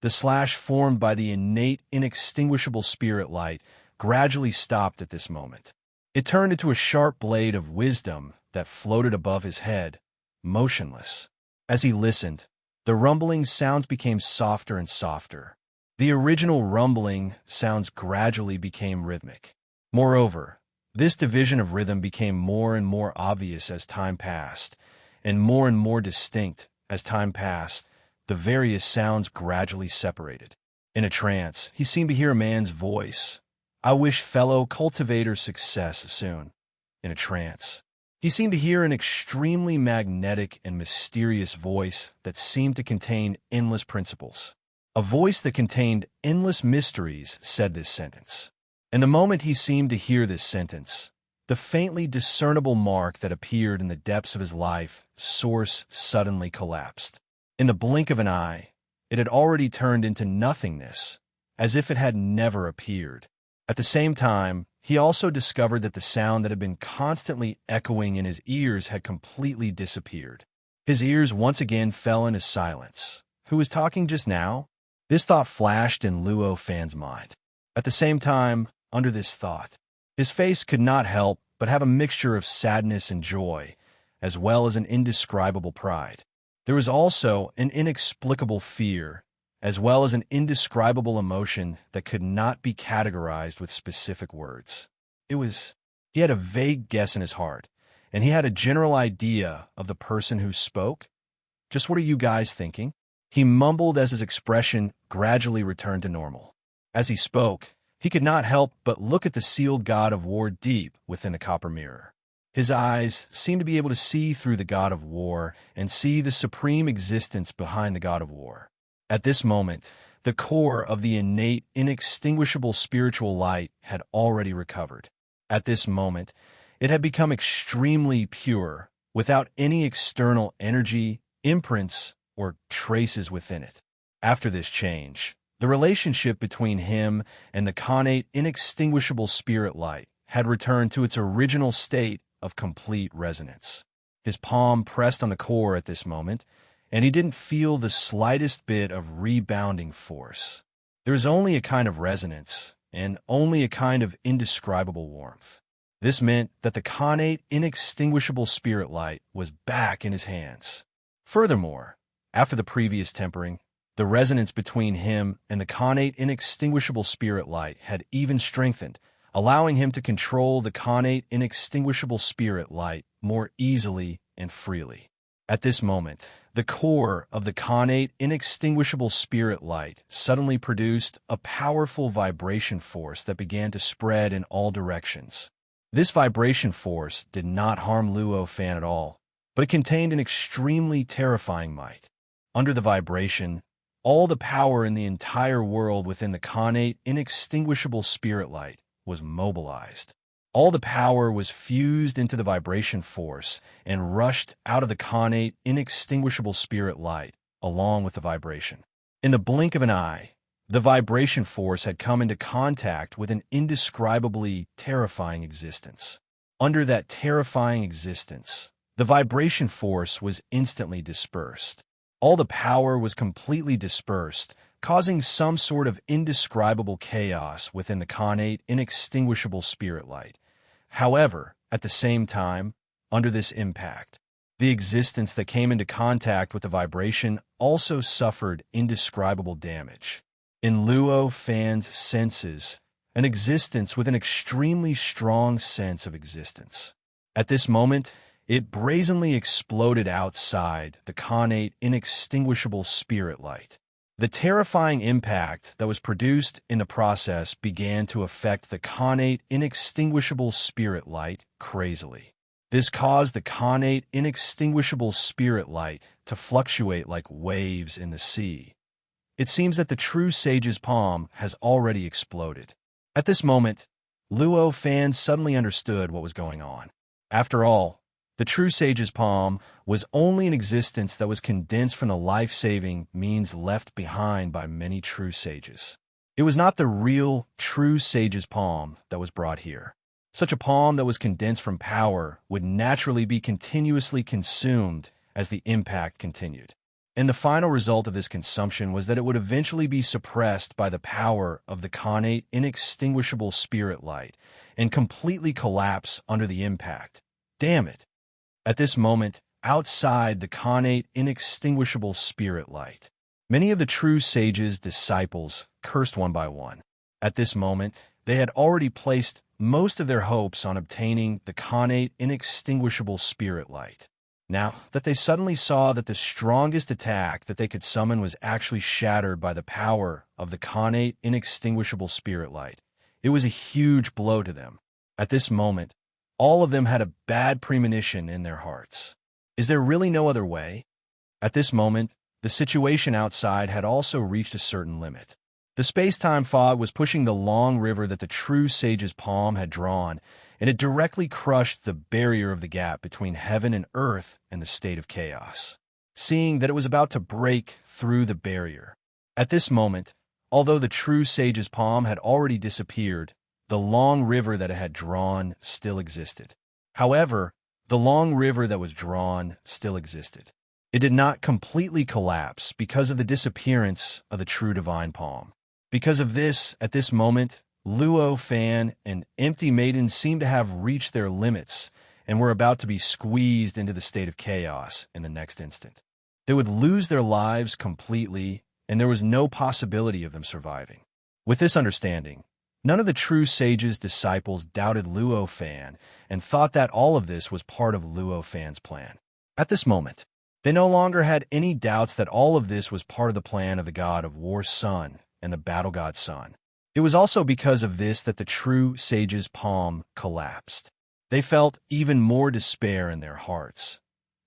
The slash formed by the innate, inextinguishable spirit light gradually stopped at this moment. It turned into a sharp blade of wisdom that floated above his head, motionless. As he listened, the rumbling sounds became softer and softer. The original rumbling sounds gradually became rhythmic. Moreover, this division of rhythm became more and more obvious as time passed, and more distinct as time passed. The various sounds gradually separated. In a trance, he seemed to hear a man's voice. "I wish fellow cultivator success soon." In a trance, he seemed to hear an extremely magnetic and mysterious voice that seemed to contain endless principles. A voice that contained endless mysteries said this sentence. And the moment he seemed to hear this sentence, the faintly discernible mark that appeared in the depths of his life source suddenly collapsed. In the blink of an eye, it had already turned into nothingness, as if it had never appeared. At the same time, he also discovered that the sound that had been constantly echoing in his ears had completely disappeared. His ears once again fell into silence. Who was talking just now? This thought flashed in Luo Fan's mind. At the same time, under this thought, his face could not help but have a mixture of sadness and joy, as well as an indescribable pride. There was also an inexplicable fear, as well as an indescribable emotion that could not be categorized with specific words. He had a vague guess in his heart, and he had a general idea of the person who spoke. "Just what are you guys thinking?" He mumbled as his expression gradually returned to normal. As he spoke, he could not help but look at the sealed god of war deep within the copper mirror. His eyes seemed to be able to see through the god of war and see the supreme existence behind the god of war. At this moment, the core of the innate, inextinguishable spiritual light had already recovered. At this moment, it had become extremely pure, without any external energy, imprints, or traces within it. After this change, the relationship between him and the connate, inextinguishable spirit light had returned to its original state of complete resonance. His palm pressed on the core at this moment, and he didn't feel the slightest bit of rebounding force. There was only a kind of resonance, and only a kind of indescribable warmth. This meant that the connate, inextinguishable spirit light was back in his hands. Furthermore, after the previous tempering, the resonance between him and the connate, inextinguishable spirit light had even strengthened, allowing him to control the connate, inextinguishable spirit light more easily and freely. At this moment, the core of the connate, inextinguishable spirit light suddenly produced a powerful vibration force that began to spread in all directions. This vibration force did not harm Luo Fan at all, but it contained an extremely terrifying might. Under the vibration, all the power in the entire world within the connate, inextinguishable spirit light was mobilized. All the power was fused into the vibration force and rushed out of the connate, inextinguishable spirit light, along with the vibration. In the blink of an eye, the vibration force had come into contact with an indescribably terrifying existence. Under that terrifying existence, the vibration force was instantly dispersed. All the power was completely dispersed, causing some sort of indescribable chaos within the connate, inextinguishable spirit light. However, at the same time, under this impact, the existence that came into contact with the vibration also suffered indescribable damage. In Luo Fan's senses, an existence with an extremely strong sense of existence. At this moment, it brazenly exploded outside the connate, inextinguishable spirit light. The terrifying impact that was produced in the process began to affect the connate, inextinguishable spirit light crazily. This caused the connate, inextinguishable spirit light to fluctuate like waves in the sea. It seems that the true sage's palm has already exploded. At this moment, Luo Fan suddenly understood what was going on. After all, the true sage's palm was only an existence that was condensed from the life-saving means left behind by many true sages. It was not the real, true sage's palm that was brought here. Such a palm that was condensed from power would naturally be continuously consumed as the impact continued. And the final result of this consumption was that it would eventually be suppressed by the power of the connate, inextinguishable spirit light and completely collapse under the impact. Damn it! At this moment, outside the connate, inextinguishable spirit light, many of the true sage's disciples cursed one by one. At this moment, they had already placed most of their hopes on obtaining the connate, inextinguishable spirit light. Now that they suddenly saw that the strongest attack that they could summon was actually shattered by the power of the connate, inextinguishable spirit light, it was a huge blow to them. At this moment, all of them had a bad premonition in their hearts. Is there really no other way? At this moment, the situation outside had also reached a certain limit. The space-time fog was pushing the long river that the true sage's palm had drawn, and it directly crushed the barrier of the gap between heaven and earth and the state of chaos. Seeing that it was about to break through the barrier. At this moment, although the true sage's palm had already disappeared, the long river that it had drawn still existed. However, the long river that was drawn still existed. It did not completely collapse because of the disappearance of the true divine palm. Because of this, at this moment, Luo Fan and Empty Maiden seemed to have reached their limits and were about to be squeezed into the state of chaos in the next instant. They would lose their lives completely, and there was no possibility of them surviving. With this understanding, none of the true sage's disciples doubted Luo Fan and thought that all of this was part of Luo Fan's plan. At this moment, they no longer had any doubts that all of this was part of the plan of the god of war's son and the battle god's son. It was also because of this that the true sage's palm collapsed. They felt even more despair in their hearts.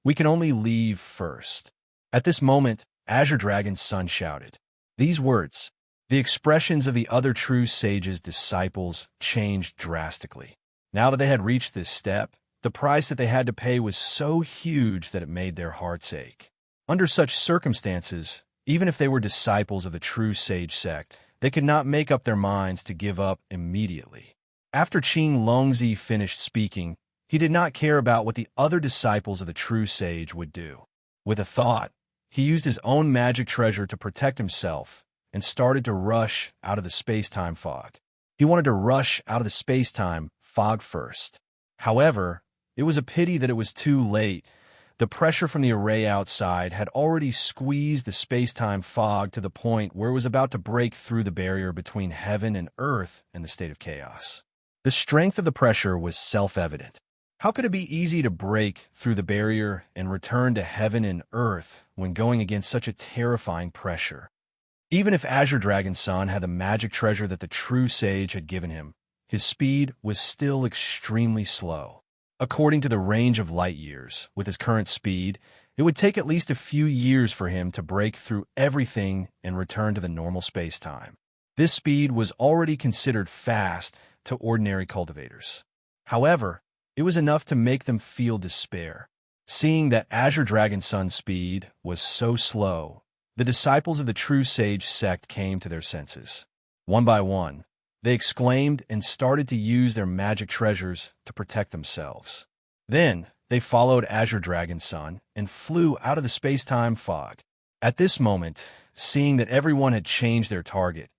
We can only leave first. At this moment, Azure Dragon's son shouted. These words, the expressions of the other true sage's disciples changed drastically. Now that they had reached this step, the price that they had to pay was so huge that it made their hearts ache. Under such circumstances, even if they were disciples of the true sage sect, they could not make up their minds to give up immediately. After Qing Longzi finished speaking, he did not care about what the other disciples of the true sage would do. With a thought, he used his own magic treasure to protect himself and started to rush out of the space-time fog. He wanted to rush out of the space-time fog first. However, it was a pity that it was too late. The pressure from the array outside had already squeezed the space-time fog to the point where it was about to break through the barrier between heaven and earth and the state of chaos. The strength of the pressure was self-evident. How could it be easy to break through the barrier and return to heaven and earth when going against such a terrifying pressure? Even if Azure Dragon's son had the magic treasure that the true sage had given him, his speed was still extremely slow. According to the range of light years, with his current speed, it would take at least a few years for him to break through everything and return to the normal space-time. This speed was already considered fast to ordinary cultivators. However, it was enough to make them feel despair. Seeing that Azure Dragon's son's speed was so slow, the disciples of the true sage sect came to their senses. One by one, they exclaimed and started to use their magic treasures to protect themselves. Then, they followed Azure Dragon's son and flew out of the space-time fog. At this moment, seeing that everyone had changed their target,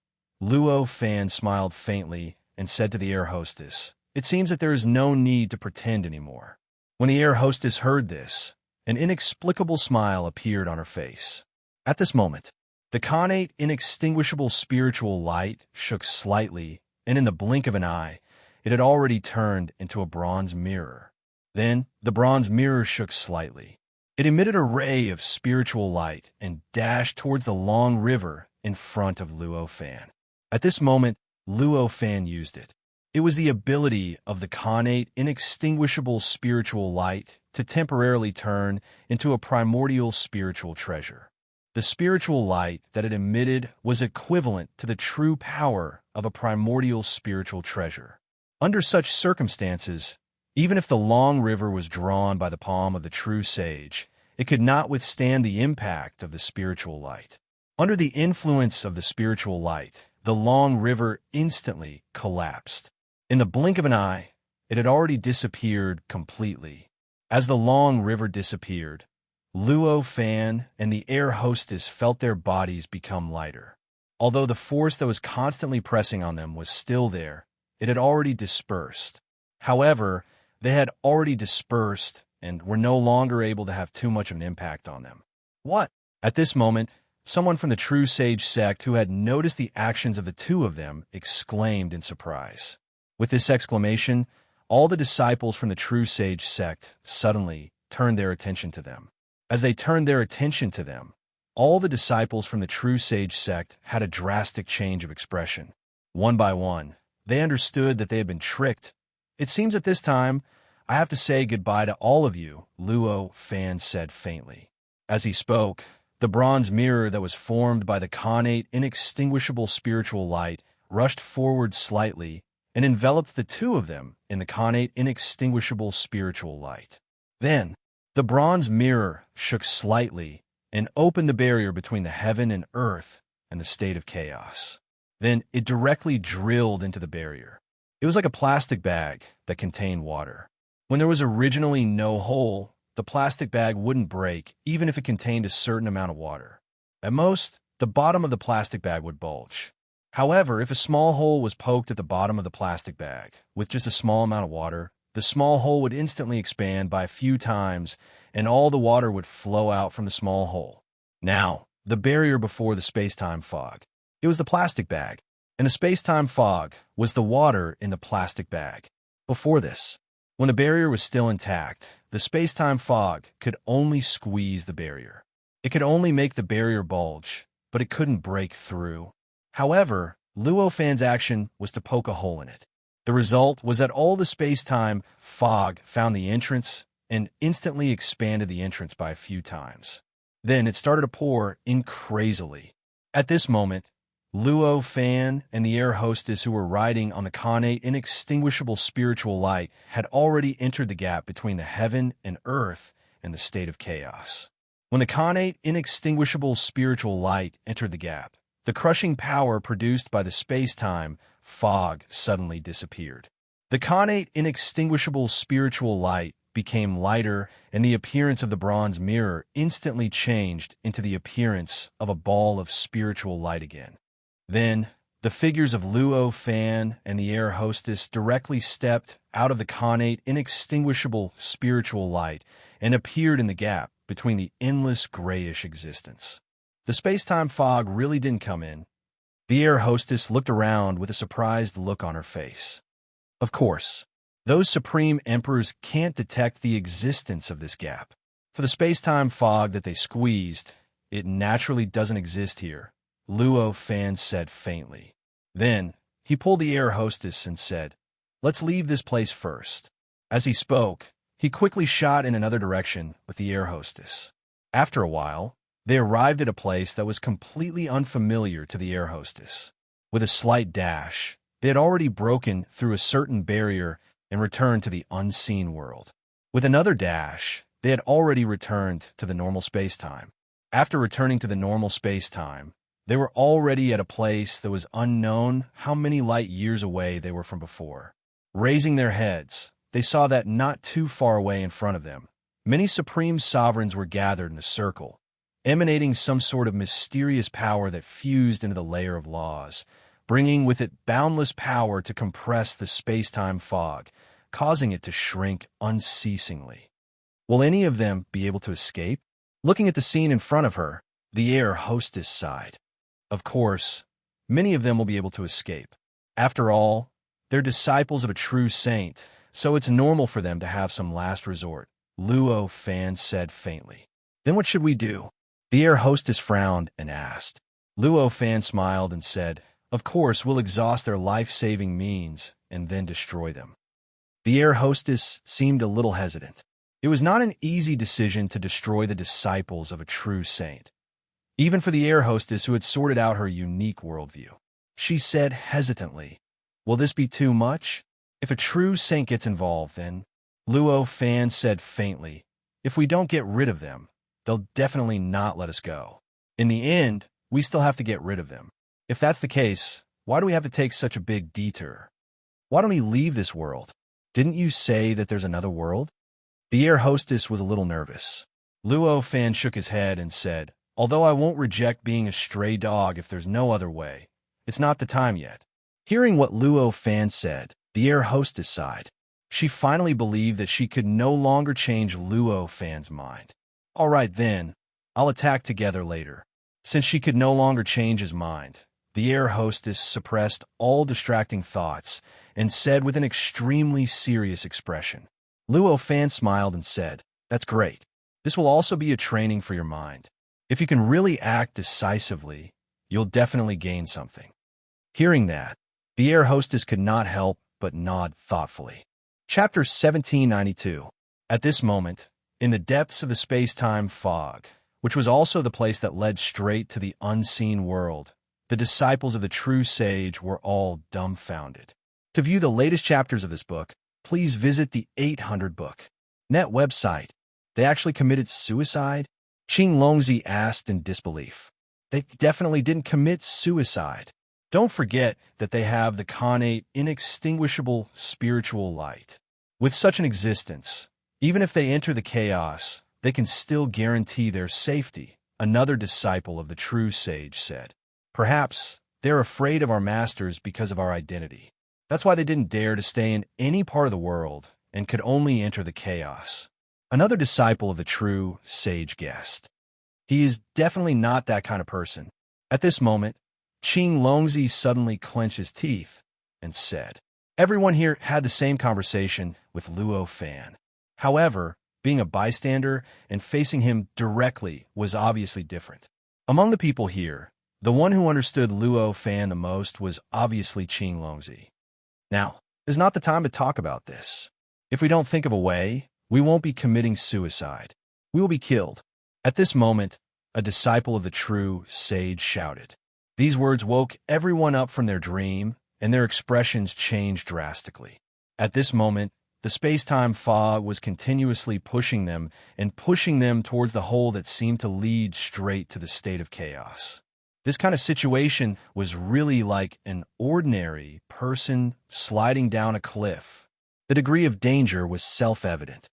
Luo Fan smiled faintly and said to the air hostess, "It seems that there is no need to pretend anymore." When the air hostess heard this, an inexplicable smile appeared on her face. At this moment, the connate, inextinguishable spiritual light shook slightly, and in the blink of an eye, it had already turned into a bronze mirror. Then, the bronze mirror shook slightly. It emitted a ray of spiritual light and dashed towards the long river in front of Luo Fan. At this moment, Luo Fan used it. It was the ability of the connate, inextinguishable spiritual light to temporarily turn into a primordial spiritual treasure. The spiritual light that it emitted was equivalent to the true power of a primordial spiritual treasure. Under such circumstances, even if the long river was drawn by the palm of the true sage, it could not withstand the impact of the spiritual light. Under the influence of the spiritual light, the long river instantly collapsed. In the blink of an eye, it had already disappeared completely. As the long river disappeared, Luo Fan and the air hostess felt their bodies become lighter. Although the force that was constantly pressing on them was still there, it had already dispersed. However, they had already dispersed and were no longer able to have too much of an impact on them. What? At this moment, someone from the True Sage sect who had noticed the actions of the two of them exclaimed in surprise. With this exclamation, all the disciples from the True Sage sect suddenly turned their attention to them. As they turned their attention to them, all the disciples from the True Sage sect had a drastic change of expression. One by one, they understood that they had been tricked. It seems at this time, I have to say goodbye to all of you, Luo Fan said faintly. As he spoke, the bronze mirror that was formed by the connate, inextinguishable spiritual light rushed forward slightly and enveloped the two of them in the connate, inextinguishable spiritual light. Then, the bronze mirror shook slightly and opened the barrier between the heaven and earth and the state of chaos. Then it directly drilled into the barrier. It was like a plastic bag that contained water. When there was originally no hole, the plastic bag wouldn't break even if it contained a certain amount of water. At most, the bottom of the plastic bag would bulge. However, if a small hole was poked at the bottom of the plastic bag with just a small amount of water, the small hole would instantly expand by a few times and all the water would flow out from the small hole. Now, the barrier before the space-time fog. It was the plastic bag, and the space-time fog was the water in the plastic bag. Before this, when the barrier was still intact, the space-time fog could only squeeze the barrier. It could only make the barrier bulge, but it couldn't break through. However, Luo Fan's action was to poke a hole in it. The result was that all the space-time fog found the entrance and instantly expanded the entrance by a few times. Then it started to pour in crazily. At this moment, Luo Fan and the air hostess who were riding on the connate, inextinguishable spiritual light had already entered the gap between the heaven and earth and the state of chaos. When the connate, inextinguishable spiritual light entered the gap, the crushing power produced by the space-time fog suddenly disappeared. The connate, inextinguishable spiritual light became lighter, and the appearance of the bronze mirror instantly changed into the appearance of a ball of spiritual light again. Then, the figures of Luo Fan and the air hostess directly stepped out of the connate, inextinguishable spiritual light and appeared in the gap between the endless grayish existence. The space-time fog really didn't come in. The air hostess looked around with a surprised look on her face. Of course, those supreme emperors can't detect the existence of this gap. For the space-time fog that they squeezed, it naturally doesn't exist here, Luo Fan said faintly. Then, he pulled the air hostess and said, "Let's leave this place first." As he spoke, he quickly shot in another direction with the air hostess. After a while, they arrived at a place that was completely unfamiliar to the air hostess. With a slight dash, they had already broken through a certain barrier and returned to the unseen world. With another dash, they had already returned to the normal space-time. After returning to the normal space-time, they were already at a place that was unknown how many light years away they were from before. Raising their heads, they saw that not too far away in front of them, many supreme sovereigns were gathered in a circle, emanating some sort of mysterious power that fused into the layer of laws, bringing with it boundless power to compress the space-time fog, causing it to shrink unceasingly. Will any of them be able to escape? Looking at the scene in front of her, the air hostess sighed. Of course, many of them will be able to escape. After all, they're disciples of a true saint, so it's normal for them to have some last resort, Luo Fan said faintly. Then what should we do? The air hostess frowned and asked. Luo Fan smiled and said, "Of course, we'll exhaust their life-saving means and then destroy them. The air hostess seemed a little hesitant. It was not an easy decision to destroy the disciples of a true saint, even for the air hostess who had sorted out her unique worldview. She said hesitantly, "Will this be too much? If a true saint gets involved, then—" Luo Fan said faintly, "If we don't get rid of them, they'll definitely not let us go. In the end, we still have to get rid of them. If that's the case, why do we have to take such a big detour? Why don't we leave this world? Didn't you say that there's another world?" The air hostess was a little nervous. Luo Fan shook his head and said, "Although I won't reject being a stray dog if there's no other way, it's not the time yet." Hearing what Luo Fan said, the air hostess sighed. She finally believed that she could no longer change Luo Fan's mind. "All right then, I'll attack together later." Since she could no longer change his mind, the air hostess suppressed all distracting thoughts and said with an extremely serious expression. Luo Fan smiled and said, "That's great. This will also be a training for your mind. If you can really act decisively, you'll definitely gain something." Hearing that, the air hostess could not help but nod thoughtfully. Chapter 1792. At this moment, in the depths of the space-time fog, which was also the place that led straight to the unseen world, the disciples of the true sage were all dumbfounded. To view the latest chapters of this book, please visit the 800 Book Net website. They actually committed suicide? Qing Longzi asked in disbelief. They definitely didn't commit suicide. Don't forget that they have the connate, inextinguishable spiritual light. With such an existence, even if they enter the chaos, they can still guarantee their safety, another disciple of the true sage said. Perhaps they're afraid of our masters because of our identity. That's why they didn't dare to stay in any part of the world and could only enter the chaos. Another disciple of the true sage guessed. He is definitely not that kind of person. At this moment, Qing Longzi suddenly clenched his teeth and said, "Everyone here had the same conversation with Luo Fan. However, being a bystander and facing him directly was obviously different. Among the people here, the one who understood Luo Fan the most was obviously Qing Longzi. Now, is not the time to talk about this. If we don't think of a way, we won't be committing suicide. We will be killed." At this moment, a disciple of the true sage shouted. These words woke everyone up from their dream, and their expressions changed drastically. At this moment, the space-time fog was continuously pushing them towards the hole that seemed to lead straight to the state of chaos. This kind of situation was really like an ordinary person sliding down a cliff. The degree of danger was self-evident.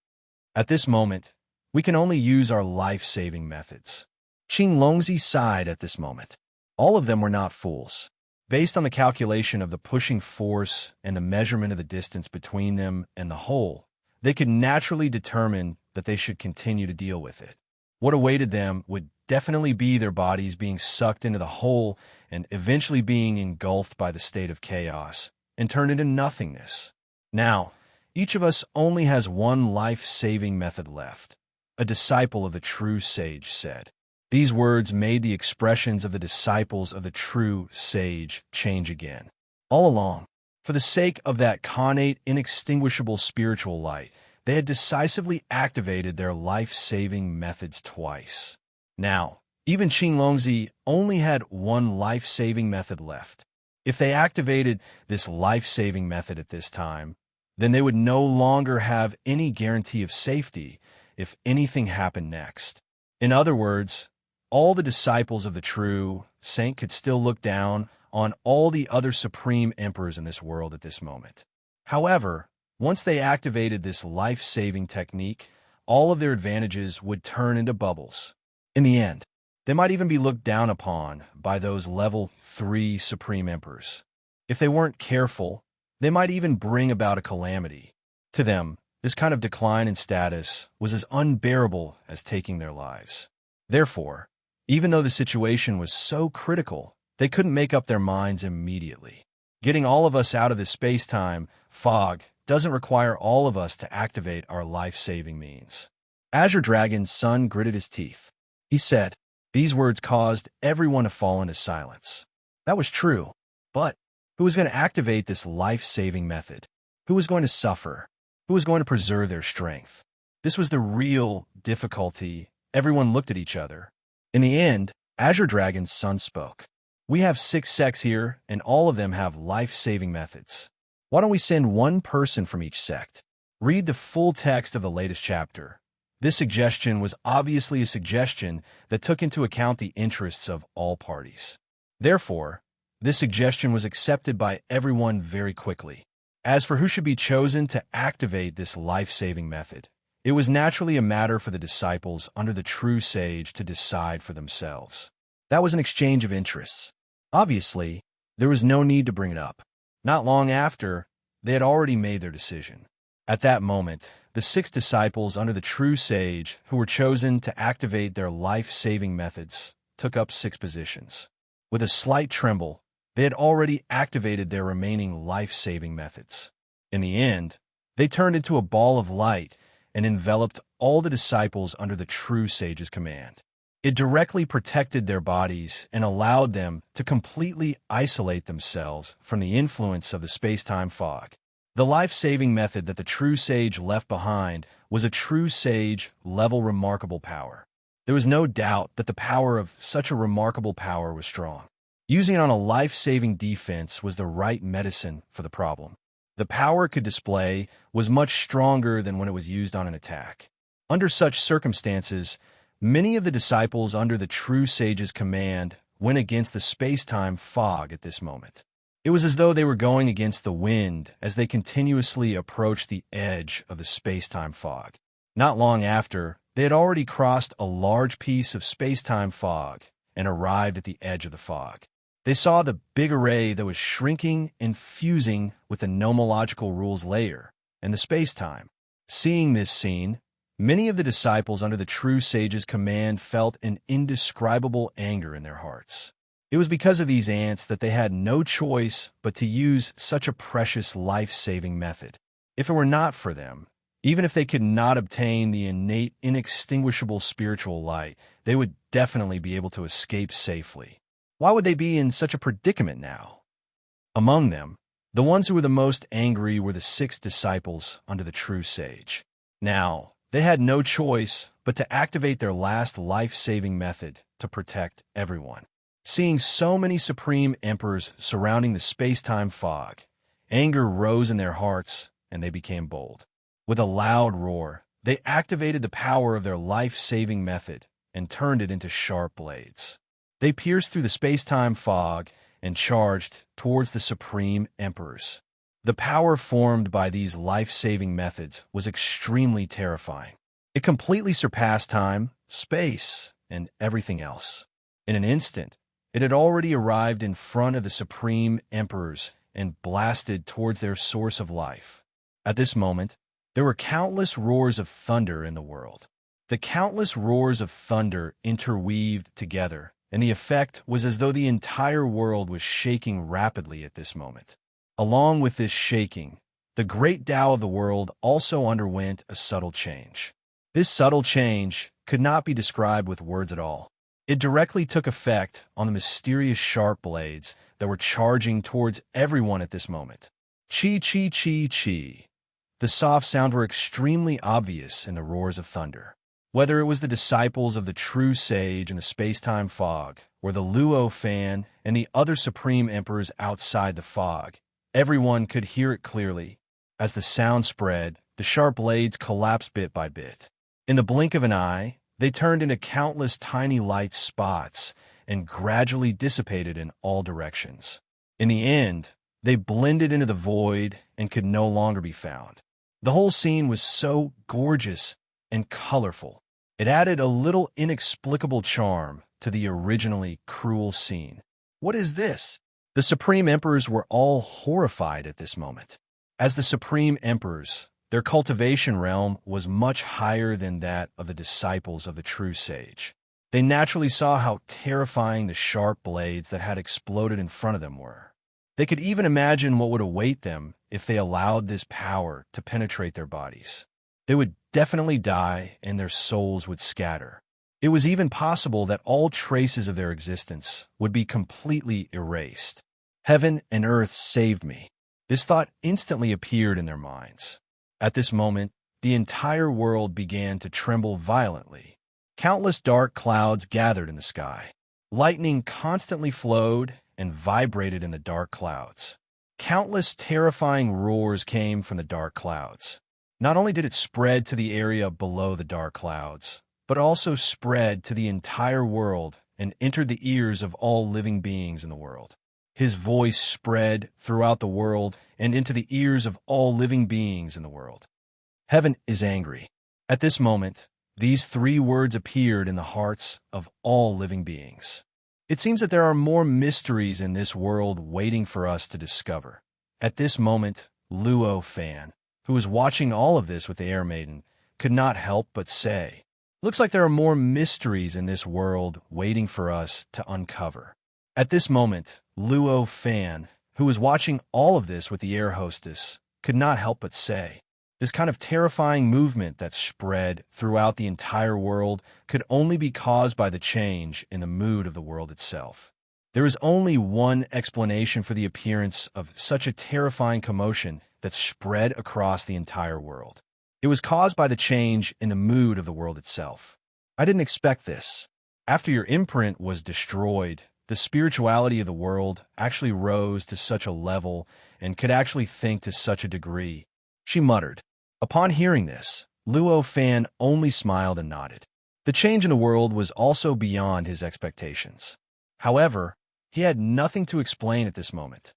At this moment, we can only use our life-saving methods. Qing Longzi sighed at this moment. All of them were not fools. Based on the calculation of the pushing force and the measurement of the distance between them and the hole, they could naturally determine that they should continue to deal with it. What awaited them would definitely be their bodies being sucked into the hole and eventually being engulfed by the state of chaos and turned into nothingness. Now, each of us only has one life-saving method left, a disciple of the true sage said. These words made the expressions of the disciples of the true sage change again. All along, for the sake of that connate, inextinguishable spiritual light, they had decisively activated their life-saving methods twice. Now, even Qing Longzi only had one life-saving method left. If they activated this life-saving method at this time, then they would no longer have any guarantee of safety if anything happened next. In other words, all the disciples of the true saint could still look down on all the other supreme emperors in this world at this moment. However, once they activated this life-saving technique, all of their advantages would turn into bubbles. In the end, they might even be looked down upon by those level 3 supreme emperors. If they weren't careful, they might even bring about a calamity. To them, this kind of decline in status was as unbearable as taking their lives. Therefore, even though the situation was so critical, they couldn't make up their minds immediately. Getting all of us out of this space-time fog doesn't require all of us to activate our life-saving means. Azure Dragon's son gritted his teeth. He said, these words caused everyone to fall into silence. That was true, but Who was going to activate this life-saving method? Who was going to suffer? Who was going to preserve their strength? This was the real difficulty. Everyone looked at each other. In the end, Azure Dragon's son spoke. We have 6 sects here, and all of them have life-saving methods. Why don't we send one person from each sect? Read the full text of the latest chapter. This suggestion was obviously a suggestion that took into account the interests of all parties. Therefore, this suggestion was accepted by everyone very quickly. As for who should be chosen to activate this life-saving method, it was naturally a matter for the disciples under the true sage to decide for themselves. That was an exchange of interests. Obviously, there was no need to bring it up. Not long after, they had already made their decision. At that moment, the 6 disciples under the true sage who were chosen to activate their life-saving methods took up 6 positions. With a slight tremble, they had already activated their remaining life-saving methods. In the end, they turned into a ball of light and enveloped all the disciples under the true sage's command. It directly protected their bodies and allowed them to completely isolate themselves from the influence of the space-time fog. The life-saving method that the true sage left behind was a true sage-level remarkable power. There was no doubt that the power of such a remarkable power was strong. Using it on a life-saving defense was the right medicine for the problem. The power it could display was much stronger than when it was used on an attack. Under such circumstances, many of the disciples under the true sage's command went against the space-time fog at this moment. It was as though they were going against the wind as they continuously approached the edge of the space-time fog. Not long after, they had already crossed a large piece of space-time fog and arrived at the edge of the fog. They saw the big array that was shrinking and fusing with the nomological rules layer and the space-time. Seeing this scene, many of the disciples under the true sage's command felt an indescribable anger in their hearts. It was because of these ants that they had no choice but to use such a precious life-saving method. If it were not for them, even if they could not obtain the innate, inextinguishable spiritual light, they would definitely be able to escape safely. Why would they be in such a predicament now? Among them, the ones who were the most angry were the 6 disciples under the true sage. Now, they had no choice but to activate their last life-saving method to protect everyone. Seeing so many supreme emperors surrounding the space-time fog, anger rose in their hearts and they became bold. With a loud roar, they activated the power of their life-saving method and turned it into sharp blades. They pierced through the space-time fog and charged towards the supreme emperors. The power formed by these life-saving methods was extremely terrifying. It completely surpassed time, space, and everything else. In an instant, it had already arrived in front of the supreme emperors and blasted towards their source of life. At this moment, there were countless roars of thunder in the world. The countless roars of thunder interweaved together, and the effect was as though the entire world was shaking rapidly at this moment. Along with this shaking, the great Tao of the world also underwent a subtle change. This subtle change could not be described with words at all. It directly took effect on the mysterious sharp blades that were charging towards everyone at this moment. Chi, chi, chi, chi. The soft sounds were extremely obvious in the roars of thunder. Whether it was the disciples of the true sage in the space-time fog, or the Luo fan and the other supreme emperors outside the fog, everyone could hear it clearly. As the sound spread, the sharp blades collapsed bit by bit. In the blink of an eye, they turned into countless tiny light spots and gradually dissipated in all directions. In the end, they blended into the void and could no longer be found. The whole scene was so gorgeous and colorful. It added a little inexplicable charm to the originally cruel scene. What is this? The supreme emperors were all horrified at this moment. As the supreme emperors, their cultivation realm was much higher than that of the disciples of the true sage. They naturally saw how terrifying the sharp blades that had exploded in front of them were. They could even imagine what would await them if they allowed this power to penetrate their bodies. They would definitely die and their souls would scatter. It was even possible that all traces of their existence would be completely erased. Heaven and earth saved me. This thought instantly appeared in their minds. At this moment, the entire world began to tremble violently. Countless dark clouds gathered in the sky. Lightning constantly flowed and vibrated in the dark clouds. Countless terrifying roars came from the dark clouds. Not only did it spread to the area below the dark clouds, but also spread to the entire world and entered the ears of all living beings in the world. His voice spread throughout the world and into the ears of all living beings in the world. Heaven is angry. At this moment, these three words appeared in the hearts of all living beings. It seems that there are more mysteries in this world waiting for us to discover. At this moment, Luo Fan, who was watching all of this with the Air Maiden, could not help but say, "Looks like there are more mysteries in this world waiting for us to uncover." At this moment, Luo Fan, who was watching all of this with the air hostess, could not help but say, "This kind of terrifying movement that spread throughout the entire world could only be caused by the change in the mood of the world itself. There is only one explanation for the appearance of such a terrifying commotion that spread across the entire world. It was caused by the change in the mood of the world itself. I didn't expect this. After your imprint was destroyed, the spirituality of the world actually rose to such a level and could actually think to such a degree," she muttered. Upon hearing this, Luo Fan only smiled and nodded. The change in the world was also beyond his expectations. However, he had nothing to explain at this moment.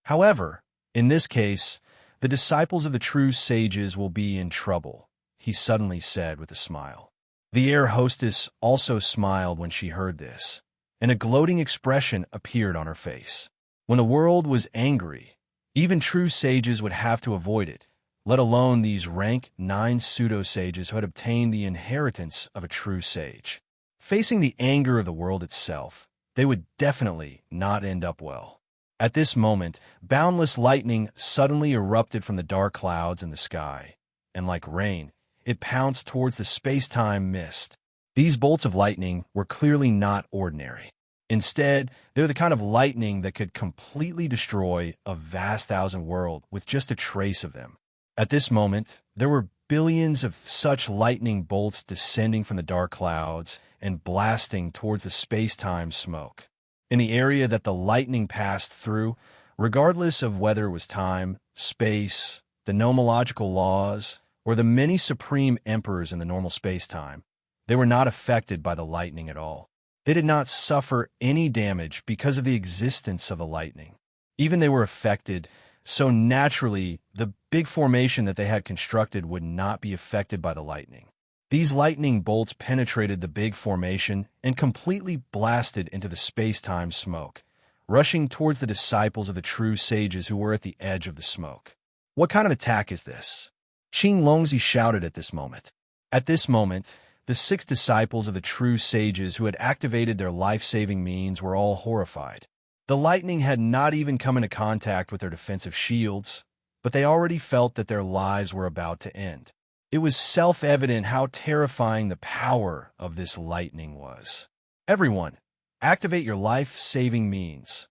However, in this case, the disciples of the true sages will be in trouble, he suddenly said with a smile. The air hostess also smiled when she heard this, and a gloating expression appeared on her face. When the world was angry, even true sages would have to avoid it, let alone these rank 9 pseudo-sages who had obtained the inheritance of a true sage. Facing the anger of the world itself, they would definitely not end up well. At this moment, boundless lightning suddenly erupted from the dark clouds in the sky, and like rain, it pounced towards the space-time mist. These bolts of lightning were clearly not ordinary. Instead, they're the kind of lightning that could completely destroy a vast thousand world with just a trace of them. At this moment, there were billions of such lightning bolts descending from the dark clouds and blasting towards the space-time smoke. In the area that the lightning passed through, regardless of whether it was time, space, the nomological laws, or the many supreme emperors in the normal space-time, they were not affected by the lightning at all. They did not suffer any damage because of the existence of the lightning. Even they were affected, so naturally, the big formation that they had constructed would not be affected by the lightning. These lightning bolts penetrated the big formation and completely blasted into the space-time smoke, rushing towards the disciples of the true sages who were at the edge of the smoke. What kind of attack is this? Qing Longzi shouted at this moment. At this moment, the 6 disciples of the true sages who had activated their life-saving means were all horrified. The lightning had not even come into contact with their defensive shields, but they already felt that their lives were about to end. It was self-evident how terrifying the power of this lightning was. Everyone, activate your life-saving means.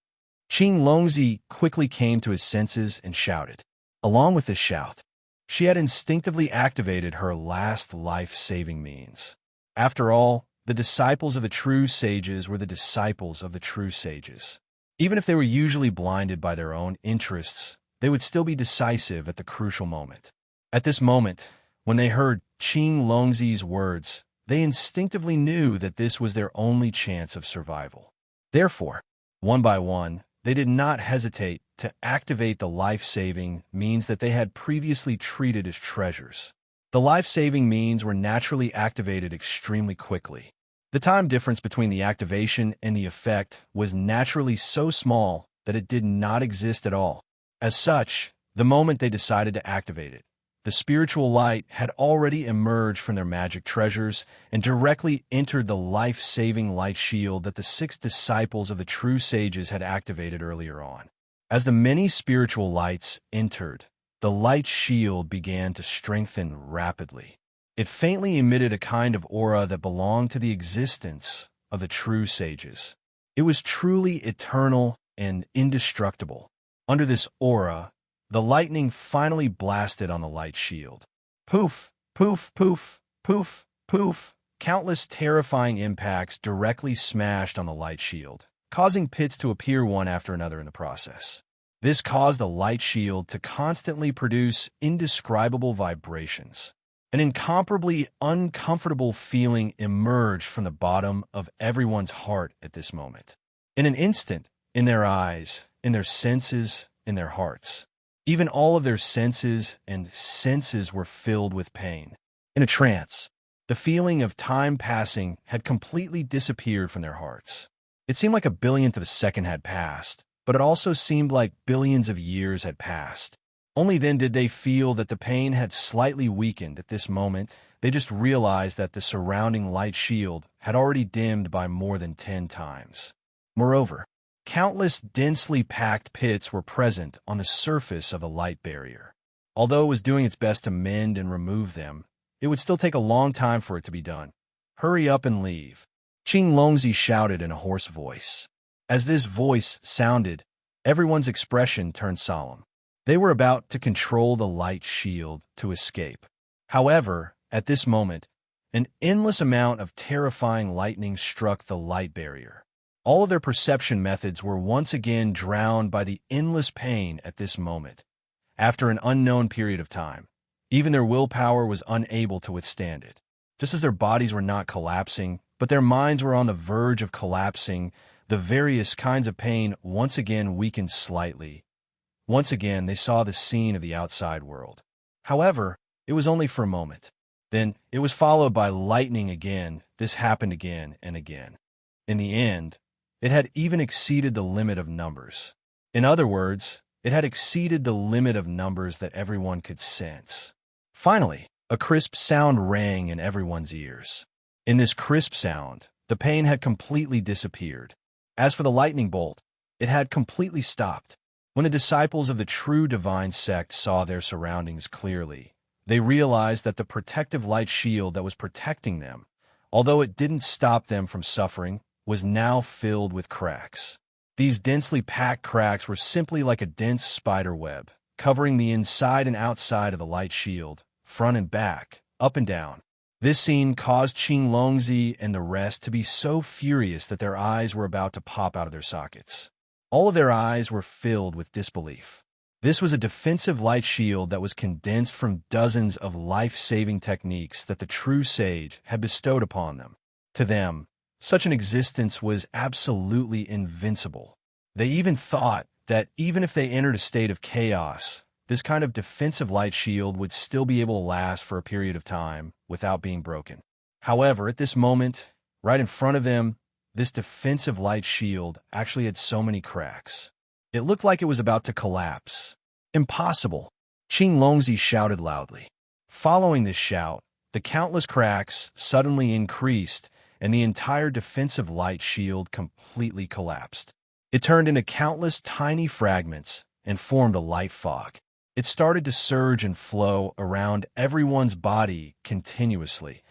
Qing Longzi quickly came to his senses and shouted. Along with this shout, she had instinctively activated her last life-saving means. After all, the disciples of the true sages were the disciples of the true sages. Even if they were usually blinded by their own interests, they would still be decisive at the crucial moment. At this moment, when they heard Qing Longzi's words, they instinctively knew that this was their only chance of survival. Therefore, one by one, they did not hesitate to activate the life-saving means that they had previously treated as treasures. The life-saving means were naturally activated extremely quickly. The time difference between the activation and the effect was naturally so small that it did not exist at all. As such, the moment they decided to activate it, the spiritual light had already emerged from their magic treasures and directly entered the life-saving light shield that the 6 disciples of the true sages had activated earlier on. As the many spiritual lights entered, the light shield began to strengthen rapidly. It faintly emitted a kind of aura that belonged to the existence of the true sages. It was truly eternal and indestructible. Under this aura, the lightning finally blasted on the light shield. Poof, poof, poof, poof, poof. Countless terrifying impacts directly smashed on the light shield, causing pits to appear one after another in the process. This caused the light shield to constantly produce indescribable vibrations. An incomparably uncomfortable feeling emerged from the bottom of everyone's heart at this moment. In an instant, in their eyes, in their senses, in their hearts. Even all of their senses and senses were filled with pain. In a trance, the feeling of time passing had completely disappeared from their hearts. It seemed like a billionth of a second had passed, but it also seemed like billions of years had passed. Only then did they feel that the pain had slightly weakened. At this moment, they just realized that the surrounding light shield had already dimmed by more than 10 times. Moreover, countless densely packed pits were present on the surface of the light barrier. Although it was doing its best to mend and remove them, it would still take a long time for it to be done. Hurry up and leave, Qing Longzi shouted in a hoarse voice. As this voice sounded, everyone's expression turned solemn. They were about to control the light shield to escape. However, at this moment, an endless amount of terrifying lightning struck the light barrier. All of their perception methods were once again drowned by the endless pain at this moment. After an unknown period of time, even their willpower was unable to withstand it. Just as their bodies were not collapsing, but their minds were on the verge of collapsing, the various kinds of pain once again weakened slightly. Once again, they saw the scene of the outside world. However, it was only for a moment. Then, it was followed by lightning again. This happened again and again. In the end, it had even exceeded the limit of numbers. In other words, it had exceeded the limit of numbers that everyone could sense. Finally, a crisp sound rang in everyone's ears. In this crisp sound, the pain had completely disappeared. As for the lightning bolt, it had completely stopped. When the disciples of the true divine sect saw their surroundings clearly, they realized that the protective light shield that was protecting them, although it didn't stop them from suffering, was now filled with cracks. These densely packed cracks were simply like a dense spider web, covering the inside and outside of the light shield, front and back, up and down. This scene caused Qing Longzi and the rest to be so furious that their eyes were about to pop out of their sockets. All of their eyes were filled with disbelief. This was a defensive light shield that was condensed from dozens of life-saving techniques that the true sage had bestowed upon them. To them, such an existence was absolutely invincible. They even thought that even if they entered a state of chaos, this kind of defensive light shield would still be able to last for a period of time without being broken. However, at this moment, right in front of them, this defensive light shield actually had so many cracks. It looked like it was about to collapse. Impossible! Qing Longzi shouted loudly. Following this shout, the countless cracks suddenly increased, and the entire defensive light shield completely collapsed. It turned into countless tiny fragments and formed a light fog. It started to surge and flow around everyone's body continuously.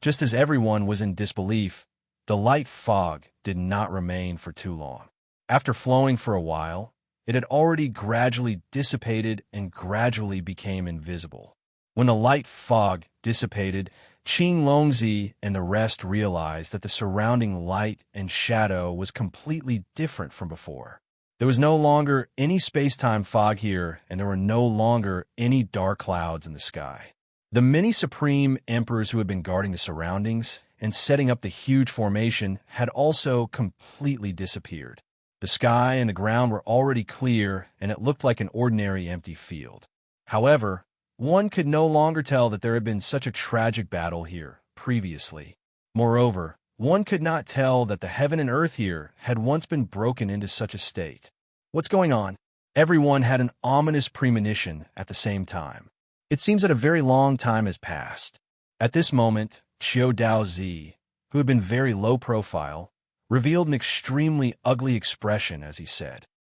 Just as everyone was in disbelief, the light fog did not remain for too long. After flowing for a while, it had already gradually dissipated and gradually became invisible. When the light fog dissipated, Qing Longzi and the rest realized that the surrounding light and shadow was completely different from before. There was no longer any space-time fog here, and there were no longer any dark clouds in the sky. The many supreme emperors who had been guarding the surroundings and setting up the huge formation had also completely disappeared. The sky and the ground were already clear, and it looked like an ordinary empty field. However, one could no longer tell that there had been such a tragic battle here previously. Moreover, one could not tell that the heaven and earth here had once been broken into such a state. What's going on? Everyone had an ominous premonition at the same time. It seems that a very long time has passed. At this moment, Qiu Daozi, who had been very low profile, revealed an extremely ugly expression as he said,